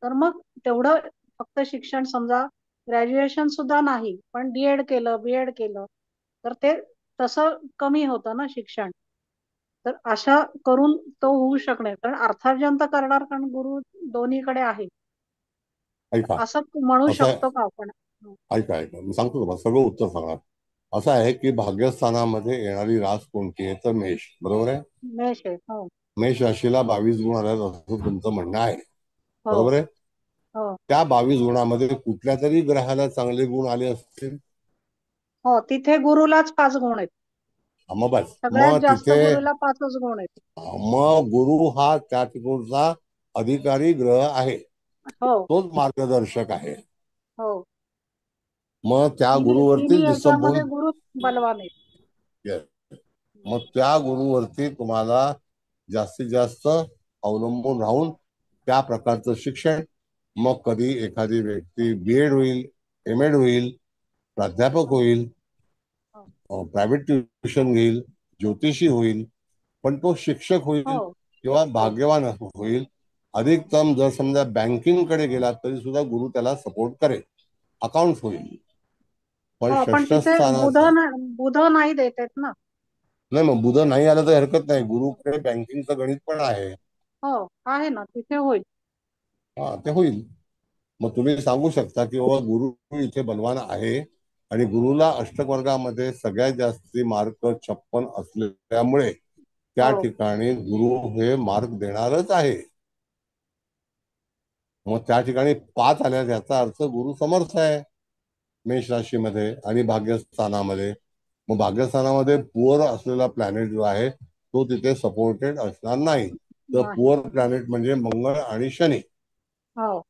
Speaker 8: तर मग तेवढं फक्त शिक्षण, समजा ग्रॅज्युएशन सुद्धा नाही पण डीएड केलं, बीएड केलं, तर ते तसं कमी होतं ना शिक्षण. तर अशा करून तो होऊ शकणे, कारण अर्थार्जन तर करणार, कारण गुरु दोन्हीकडे आहे,
Speaker 2: ऐका,
Speaker 8: असं म्हणू
Speaker 2: असं आहे,
Speaker 8: शकतो का आपण?
Speaker 2: ऐका मी सांगतो तुम्हाला सगळं उत्तर सांगणार. असं आहे की भाग्यस्थानामध्ये येणारी रास कोणती आहे, तर मेष, बरोबर आहे.
Speaker 8: मेष आहे. हो
Speaker 2: मेष राशीला 22 गुण आले असं तुमचं म्हणणं आहे,
Speaker 8: हो
Speaker 2: बरोबर आहे.
Speaker 8: हो
Speaker 2: त्या 22 गुणामध्ये कुठल्या तरी ग्रहाला चांगले गुण आले असतील.
Speaker 8: हो, तिथे गुरुलाच 5 गुण आहेत.
Speaker 2: मग बस,
Speaker 8: सगळ्यात
Speaker 2: मग
Speaker 8: जास्त
Speaker 2: तिथे
Speaker 8: गुरुला 5च गुण आहेत.
Speaker 2: मग गुरु हा त्या ठिकाणचा अधिकारी ग्रह आहे,
Speaker 8: हो
Speaker 2: तोच मार्गदर्शक आहे.
Speaker 8: हो,
Speaker 2: मग त्या
Speaker 8: तिन्ही
Speaker 2: गुरुवरती
Speaker 8: याच्यामध्ये
Speaker 2: संपूर्ण,
Speaker 8: गुरु बलवान आहे.
Speaker 2: मग त्या गुरुवरती तुम्हाला जास्तीत जास्त अवलंबून राहून त्या प्रकारचं शिक्षण, मग कधी एखादी व्यक्ती बीएड होईल, एमएड होईल, प्राध्यापक होईल, प्रायव्हेट ट्युशन घेईल, ज्योतिषी होईल, पण तो शिक्षक होईल
Speaker 8: हो
Speaker 2: किंवा
Speaker 8: हो
Speaker 2: भाग्यवान होईल. अधिकतम जर समजा बँकिंग कडे गेला तरी सुद्धा गुरु त्याला सपोर्ट करेल, अकाउंट होईल. पण
Speaker 8: हो, पण
Speaker 2: षष्ठ
Speaker 8: तिथे
Speaker 2: स्थानाचा
Speaker 8: बुध नाही देत आहेत ना.
Speaker 2: नाही, मग बुध नाही आलं तर हरकत नाही, गुरुकडे बँकिंगचं गणित पण आहे.
Speaker 8: हो आहे ना, तिथे होईल.
Speaker 2: हा, ते होईल. मग तुम्ही सांगू शकता की बाबा गुरु इथे बलवान आहे, आणि गुरुला अष्टक वर्गामध्ये सगळ्यात जास्ती मार्क 56 असल्यामुळे त्या
Speaker 8: हो
Speaker 2: ठिकाणी गुरु हे मार्क देणारच आहे. मग त्या ठिकाणी 5 आल्या, याचा अर्थ गुरु समर्थ आहे मेष राशीमध्ये आणि भाग्यस्थानामध्ये. मग भाग्यस्थानामध्ये पुअर असलेला प्लॅनेट जो आहे तो तिथे सपोर्टेड असणार नाही. तर
Speaker 8: नाही.
Speaker 2: पुअर प्लॅनेट म्हणजे मंगळ आणि शनी.
Speaker 8: हो,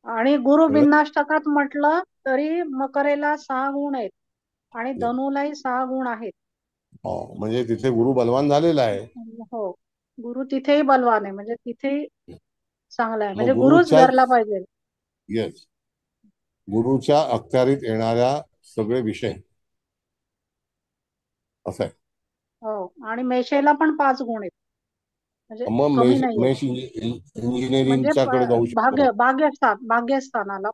Speaker 8: आणि गुरु
Speaker 2: कळलं?
Speaker 8: बिन्नाष्टकात म्हटलं तरी मकरेला 6 गुण आहेत, आणि धनुलाही 6 गुण आहेत.
Speaker 2: हो, म्हणजे तिथे गुरु बलवान झालेला आहे.
Speaker 8: हो, गुरु तिथेही बलवान आहे, म्हणजे तिथेही चांगला आहे,
Speaker 2: मग
Speaker 8: म्हणजे गुरुच
Speaker 2: गुरुच्या,
Speaker 8: धरला पाहिजे.
Speaker 2: येस, गुरुच्या अखत्यारीत येणाऱ्या सगळे विषय असं आहे.
Speaker 8: हो, आणि मेषेला पण 5 गुण आहेत, म्हणजे
Speaker 2: मग
Speaker 8: कमी नाहीये.
Speaker 2: मेष
Speaker 8: म्हणजे
Speaker 2: इंजिनिअरिंगच्या कडे जाऊ शकतो.
Speaker 8: भाग्यस्थानाला,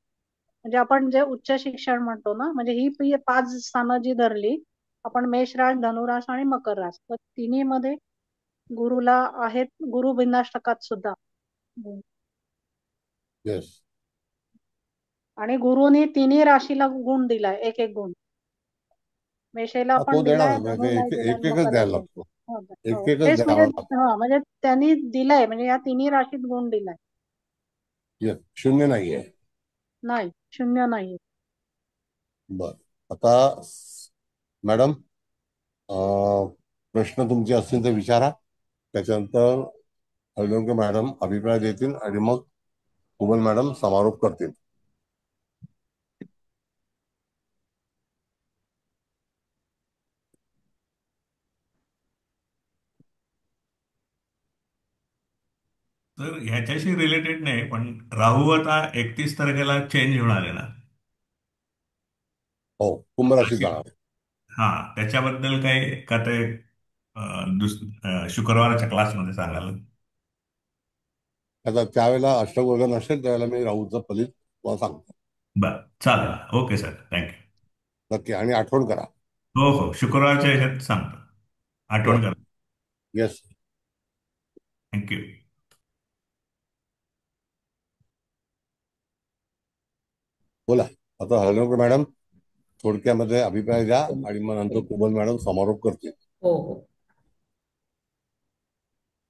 Speaker 8: म्हणजे आपण जे उच्च शिक्षण म्हणतो ना, म्हणजे ही 5 स्थानं जी धरली आपण, मेषराश, धनुराश आणि मकर राश, तर तिन्ही मध्ये गुरुला आहेत, गुरु बिन्नाष्टकात सुद्धा.
Speaker 2: येस,
Speaker 8: आणि गुरुनी तिन्ही राशीला गुण दिलाय, एक एक गुण. मेषेला
Speaker 2: तो
Speaker 8: पण
Speaker 2: देणार
Speaker 8: दिलाय,
Speaker 2: आहे, म्हणजे
Speaker 8: धनुलाही दिलाय,
Speaker 2: एक एकच
Speaker 8: मकरला
Speaker 2: द्यायला
Speaker 8: दिलाय.
Speaker 2: लागतो,
Speaker 8: हो
Speaker 2: एक
Speaker 8: हो,
Speaker 2: एकच
Speaker 8: तेच म्हणजे,
Speaker 2: द्यावा लागतो.
Speaker 8: हा म्हणजे त्यांनी दिलाय, म्हणजे या तिन्ही राशीत गुण दिलाय.
Speaker 2: येस, शून्य नाहीये.
Speaker 8: नाही, शून्य नाही.
Speaker 2: बर, आता मॅडम प्रश्न तुमचे असतील तर विचारा, त्याच्यानंतर हळदणकर मॅडम अभिप्राय देतील आणि मग कुबल मॅडम समारोप करतील.
Speaker 11: तर ह्याच्याशी रिलेटेड नाही, पण राहू आता 31 तारखेला चेंज होणार आहे ना.
Speaker 2: हो, कुंभ राशीत जाणार.
Speaker 11: हा, त्याच्याबद्दल काही का ते शुक्रवारच्या क्लासमध्ये सांगाल?
Speaker 2: आता त्यावेळेला अष्टक वर्ग नसेल त्यावेळेला मी राहूचं फलित तुम्हाला सांगतो.
Speaker 11: बरं, चालेल. Okay sir, thank you.
Speaker 2: नक्की, आणि आठवण करा.
Speaker 11: हो हो, शुक्रवारच्या ह्याच्यात सांगतो, आठवण करा.
Speaker 2: Yes,
Speaker 11: thank you.
Speaker 2: बोला. आता हळदणकर मॅडम थोडक्यामध्ये अभिप्राय द्या आणि मग नंतर कुबल मॅडम समारोप करतील.
Speaker 1: हो हो,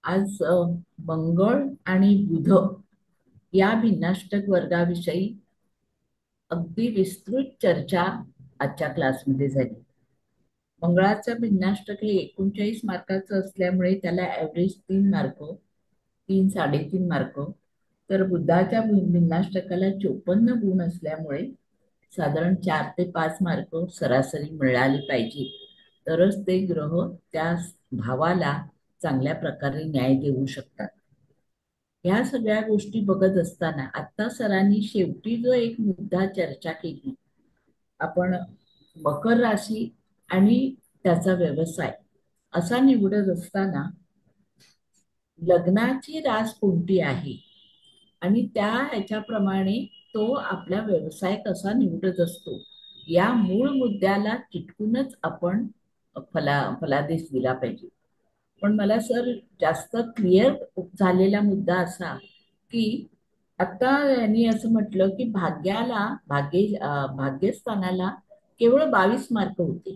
Speaker 1: आज मंगळ आणि बुध या भिन्नाष्टक वर्गाविषयी अगदी विस्तृत चर्चा आजच्या क्लासमध्ये झाली. मंगळाचं भिन्नाष्टक हे 39 मार्काचं असल्यामुळे त्याला ऍव्हरेज 3 मार्क, 3-3.5 मार्क. तर बुद्धाच्या भिन्नाष्टकाला 54 गुण असल्यामुळे साधारण 4 ते 5 मार्क सरासरी मिळाली पाहिजे, तरच ते ग्रह त्या भावाला चांगल्या प्रकारे न्याय देऊ शकतात. ह्या सगळ्या गोष्टी बघत असताना आता सरांनी शेवटी जो एक मुद्दा चर्चा केली, आपण मकर राशी आणि त्याचा व्यवसाय असा निवडत असताना लग्नाची रास कोणती आहे आणि त्या ह्याच्याप्रमाणे तो आपला व्यवसाय कसा निवडत असतो, या मूळ मुद्द्याला चिटकूनच आपण फलादेश दिला पाहिजे. पण मला सर जास्त क्लिअर झालेला मुद्दा असा की आता यांनी असं म्हटलं की भाग्यस्थानाला केवळ 22 मार्क होते,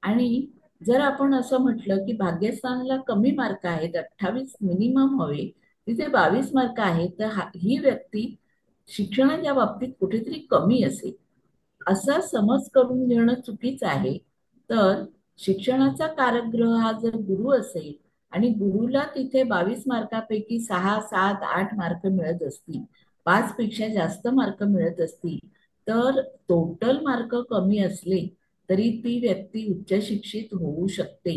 Speaker 1: आणि जर आपण असं म्हटलं की भाग्यस्थानाला कमी मार्क आहेत, 28 मिनिमम हवे, तिथे 22 मार्क आहेत, तर ही व्यक्ती शिक्षणाच्या बाबतीत कुठेतरी कमी असेल असा समज करून घेणं चुकीचं आहे. तर शिक्षणाचा कारकग्रह हा जर गुरु असेल आणि गुरुला तिथे 22 मार्कापैकी 6, 7, 8 मार्क मिळत असतील, 5 पेक्षा जास्त मार्क मिळत असतील, तर टोटल मार्क कमी असले तरी ती व्यक्ती उच्च शिक्षित होऊ शकते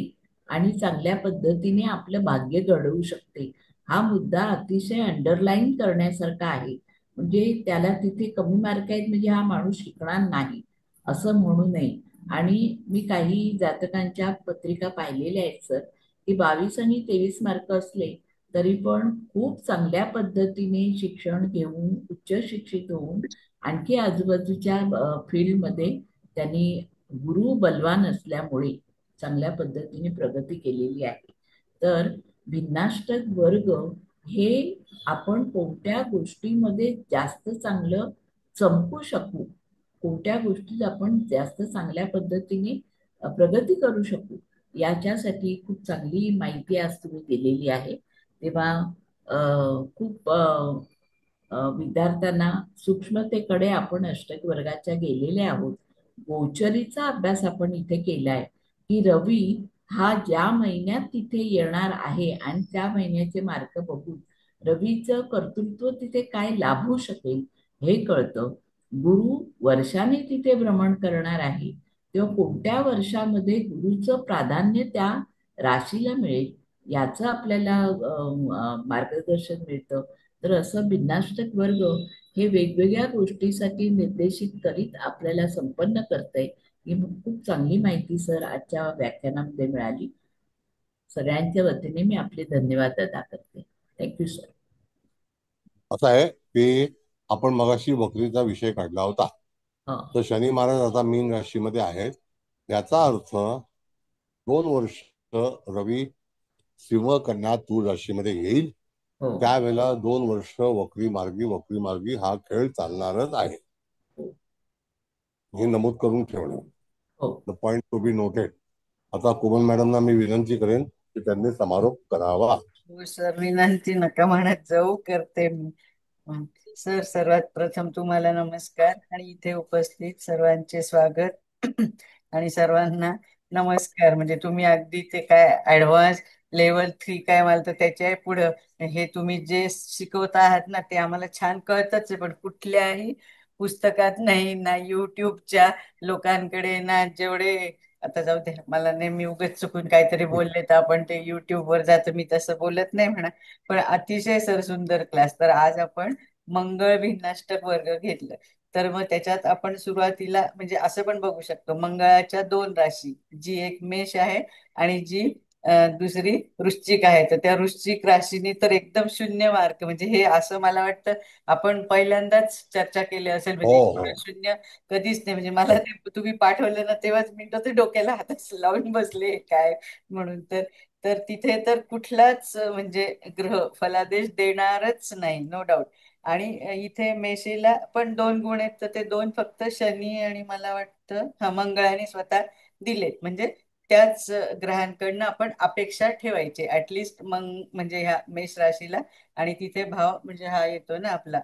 Speaker 1: आणि चांगल्या पद्धतीने आपलं भाग्य घडवू शकते. हा मुद्दा अतिशय अंडरलाईन करण्यासारखा आहे. म्हणजे त्याला तिथे कमी मार्क आहेत म्हणजे हा माणूस शिकणार नाही असं म्हणू नये. आणि मी काही जातकांच्या पत्रिका पाहिलेल्या आहेत सर, की 22 आणि 23 मार्क असले तरी पण खूप चांगल्या पद्धतीने शिक्षण घेऊन उच्च शिक्षित होऊन आणखी आजूबाजूच्या फील्डमध्ये त्यांनी गुरु बलवान असल्यामुळे चांगल्या पद्धतीने प्रगती केलेली आहे. तर भिन्नाष्टक वर्ग हे आपण कोणत्या गोष्टीमध्ये जास्त चांगलं चमकू शकू, कोणत्या गोष्टीत आपण जास्त चांगल्या पद्धतीने प्रगती करू शकू, याच्यासाठी खूप चांगली माहिती आज तुम्ही दिलेली आहे. तेव्हा खूप विद्यार्थ्यांना सूक्ष्मतेकडे आपण अष्टक वर्गाच्या गेलेले आहोत. गोचरीचा अभ्यास आपण इथे केलाय की रवी हा ज्या महिन्यात तिथे येणार आहे आणि त्या महिन्याचे मार्क बघून रवीचं कर्तृत्व तिथे काय लाभू शकेल हे कळतं. गुरु वर्षाने तिथे भ्रमण करणार आहे, तेव्हा कोणत्या वर्षामध्ये गुरुचं प्राधान्य त्या राशीला मिळेल याचं आपल्याला मार्गदर्शन मिळतं. तर असं भिन्नाष्टक वर्ग हे वेगवेगळ्या गोष्टीसाठी निर्देशित करीत आपल्याला संपन्न करतंय. ही खूप चांगली माहिती सर आजच्या व्याख्यानामध्ये मिळाली. सगळ्यांच्या वतीने मी आपले धन्यवाद अदा करते. Thank you sir.
Speaker 2: असं आहे की आपण मगाशी वक्रीचा विषय काढला होता, तर शनी महाराज आता मीन राशीमध्ये आहेत. याचा अर्थ 2 वर्ष रवी सिंह कन्या तूळ राशीमध्ये येईल. त्यावेळेला 2 वर्ष वक्री मार्गी हा खेळ चालणारच आहे. हे नमूद करून ठेवणं, the point to be noted. आता कोमल मॅडमना मी विनंती करेन की त्यांनी समारोप करावा.
Speaker 3: हो सर, विनंती नका म्हणत जाऊ, करते मी. सर, सर्वात प्रथम तुम्हाला नमस्कार आणि इथे उपस्थित सर्वांचे स्वागत. आणि सर्वांना नमस्कार. म्हणजे तुम्ही अगदी ते काय ऍडव्हान्स लेवल 3 काय मला तर त्याच्या पुढं हे तुम्ही जे शिकवत आहात ना ते आम्हाला छान कळतच आहे, पण कुठल्याही पुस्तकात नाही ना युट्यूबच्या लोकांकडे ना जेवढे, आता जाऊ दे, मला नेहमी उगाच चुकून काहीतरी बोलले तर आपण ते युट्यूबवर जातं, मी तसं बोलत नाही म्हणा. पण अतिशय सर सुंदर क्लास. तर आज आपण मंगळ भिन्नाष्टक वर्ग घेतलं, तर मग त्याच्यात आपण सुरुवातीला म्हणजे असं पण बघू शकतो, मंगळाच्या 2 राशी, जी एक मेष आहे आणि जी दुसरी वृश्चिक आहे. तर त्या वृश्चिक राशीने तर एकदम 0 मार्क, म्हणजे हे असं मला वाटतं आपण पहिल्यांदाच चर्चा केली असेल, म्हणजे एवढं शून्य कधीच नाही. म्हणजे मला ते तुम्ही पाठवलं ना तेव्हाच मी तर ते डोक्याला हात लावून बसले काय म्हणून. तर तर तिथे तर कुठलाच म्हणजे ग्रह फलादेश देणारच नाही, नो डाऊट. आणि इथे मेषेला पण 2 गुण आहेत, तर ते 2 फक्त शनी आणि मला वाटतं मंगळाने स्वतः दिलेत. म्हणजे त्याच ग्रहांकडनं आपण अपेक्षा ठेवायची ऍटलिस्ट मग, म्हणजे ह्या मेष राशीला. आणि तिथे भाव म्हणजे हा येतो ना आपला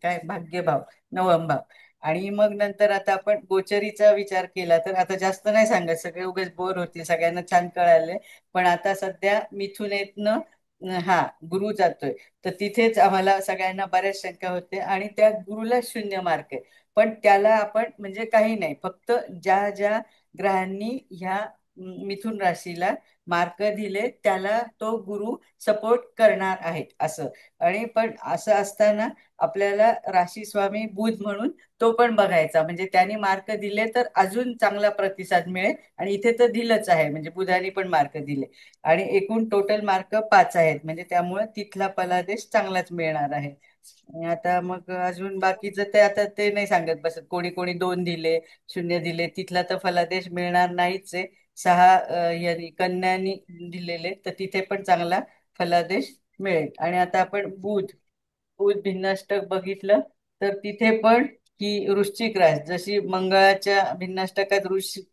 Speaker 3: काय भाग्यभाव, 9वा भाव. आणि मग नंतर आता आपण गोचरीचा विचार केला तर आता जास्त नाही सांगत, सगळे उगाच बोर होतील, सगळ्यांना छान कळालंय. पण आता सध्या मिथुनेतनं हा गुरु जातोय, तर तिथेच आम्हाला सगळ्यांना बऱ्याच शंका होते आणि त्या गुरुला 0 मार्क आहे. पण त्याला आपण म्हणजे काही नाही, फक्त ज्या ज्या ग्रहांनी ह्या मिथुन राशीला मार्क दिले त्याला तो गुरु सपोर्ट करणार आहे असं. आणि पण असं असताना आपल्याला राशी स्वामी बुध म्हणून तो पण बघायचा, म्हणजे त्यांनी मार्क दिले तर अजून चांगला प्रतिसाद मिळेल. आणि इथे तर दिलंच आहे, म्हणजे बुधाने पण मार्क दिले आणि एकूण टोटल मार्क 5 आहेत, म्हणजे त्यामुळे तिथला फलादेश चांगलाच मिळणार आहे. आणि आता मग अजून बाकीचं ते आता ते नाही सांगत बसत, कोणी कोणी 2 दिले, 0 दिले, तिथला तर फलादेश मिळणार नाहीच आहे. 6 यांनी कन्यांनी दिलेले, तर तिथे पण चांगला फलादेश मिळेल. आणि आता आपण बुध बुध भिन्नाष्टक बघितलं तर तिथे पण की वृश्चिक राशी, जशी मंगळाच्या भिन्नाष्टकात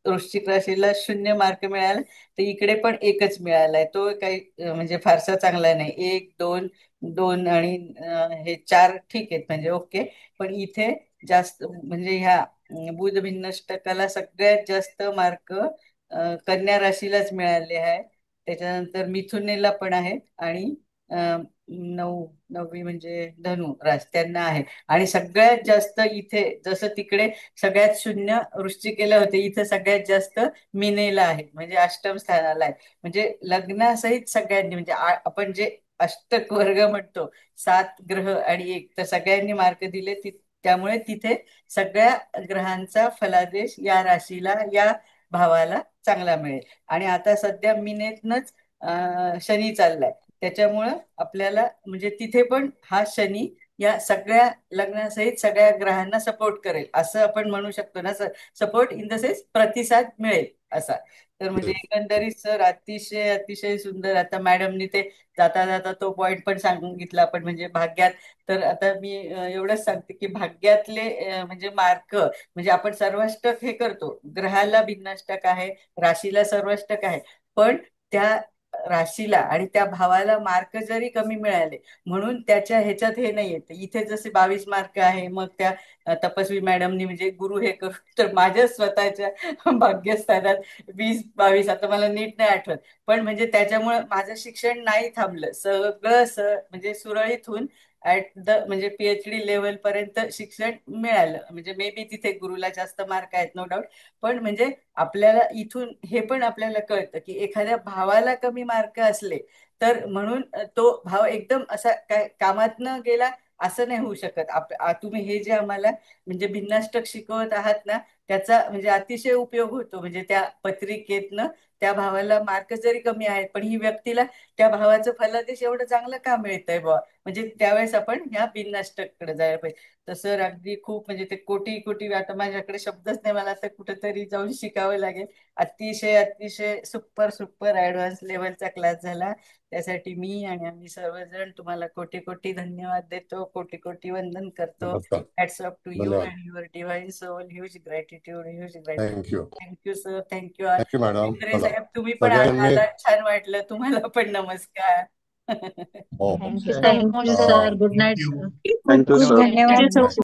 Speaker 3: वृश्चिक राशीला 0 मार्क मिळाला, तर इकडे पण एकच मिळालाय. तो काही म्हणजे फारसा चांगला नाही. 1 2 2 आणि हे 4 ठीक आहेत, म्हणजे ओके. पण इथे जास्त म्हणजे ह्या बुध भिन्नाष्टकाला सगळ्यात जास्त मार्क कन्या राशीलाच मिळाले आहे. त्याच्यानंतर मिथुनेला पण आहेत आणि अं, 9वी म्हणजे धनु रास त्यांना आहे. आणि सगळ्यात जास्त इथे जसं तिकडे सगळ्यात 0 वृश्चिकेला होते, इथे सगळ्यात जास्त मीनेला आहे, म्हणजे अष्टम स्थानाला आहे. म्हणजे लग्नासहित सगळ्यांनी म्हणजे आपण जे अष्टक वर्ग म्हणतो, 7 ग्रह आणि 1, तर सगळ्यांनी मार्क दिले. त्यामुळे तिथे सगळ्या ग्रहांचा फलादेश या राशीला, या भावाला चांगला मिळेल. आणि आता सध्या मिनेतनच शनी चाललाय, त्याच्यामुळं आपल्याला म्हणजे तिथे पण हा शनी या सगळ्या लग्नासहित सगळ्या ग्रहांना सपोर्ट करेल असं आपण म्हणू शकतो ना. सपोर्ट इन द सेन्स प्रतिसाद मिळेल असा. तर म्हणजे एकंदरीत सर अतिशय अतिशय सुंदर. आता मॅडमनी ते जाता जाता तो पॉइंट पण सांगितला आपण, म्हणजे भाग्यात. तर आता मी एवढंच सांगते की भाग्यातले म्हणजे मार्क, म्हणजे आपण सर्वाष्टक हे करतो, ग्रहाला भिन्नाष्टक आहे, राशीला सर्वाष्टक आहे, पण त्या राशीला आणि त्या भावाला मार्क जरी कमी मिळाले म्हणून त्याच्या ह्याच्यात हे नाही येत. इथे जसे 22 मार्क आहे, मग त्या तपस्वी मॅडमनी म्हणजे गुरु हे करू, तर माझ्या स्वतःच्या भाग्यस्थानात 20 22, आता मला नीट नाही आठवत, पण म्हणजे त्याच्यामुळे माझं शिक्षण नाही थांबलं, सगळं म्हणजे सुरळीत होऊन ऍट द म्हणजे PhD लेवल पर्यंत शिक्षण मिळालं. म्हणजे मे बी तिथे गुरुला जास्त मार्क आहेत, नो डाऊट. पण म्हणजे आपल्याला इथून हे पण आपल्याला कळतं की एखाद्या भावाला कमी मार्क असले तर म्हणून तो भाव एकदम असा काय कामात न गेला असं नाही होऊ शकत. तुम्ही हे जे आम्हाला म्हणजे भिन्नाष्टक शिकवत आहात ना, त्याचा म्हणजे अतिशय उपयोग होतो. म्हणजे त्या पत्रिकेतनं त्या भावाला मार्क जरी कमी आहेत, पण ही व्यक्तीला त्या भावाचं फलादेश एवढं चांगलं का मिळतंय बुवा, म्हणजे त्यावेळेस आपण ह्या भिन्नाष्टककडे जायला पाहिजे. तर सर अगदी खूप म्हणजे ते कोटी कोटी, आता माझ्याकडे शब्दच नाही, मला आता कुठेतरी जाऊन शिकावं लागेल. अतिशय अतिशय सुपर सुपर ऍडव्हान्स लेवलचा क्लास झाला. त्यासाठी मी आणि आम्ही सर्वजण तुम्हाला कोटी कोटी धन्यवाद देतो, कोटी कोटी वंदन करतो.
Speaker 2: नमस्कार.
Speaker 3: हॅट्स ऑफ टू यू
Speaker 2: धन्यवाद.
Speaker 3: And your divine soul. Huge gratitude, huge gratitude.
Speaker 2: Thank you.
Speaker 3: Thank you sir, thank you.
Speaker 2: Thank you madam.
Speaker 3: मेत्रे
Speaker 2: चला
Speaker 3: साहेब तुम्ही पण
Speaker 2: सगळ्यांनी
Speaker 3: आला, छान वाटलं. तुम्हाला पण नमस्कार.
Speaker 2: हो
Speaker 6: thank you
Speaker 10: thank you
Speaker 6: sir.
Speaker 10: Sir. Good night
Speaker 11: thank you.
Speaker 10: Sir.
Speaker 8: खूप
Speaker 13: थँक्यू
Speaker 8: खूप
Speaker 13: सर.
Speaker 8: धन्यवाद.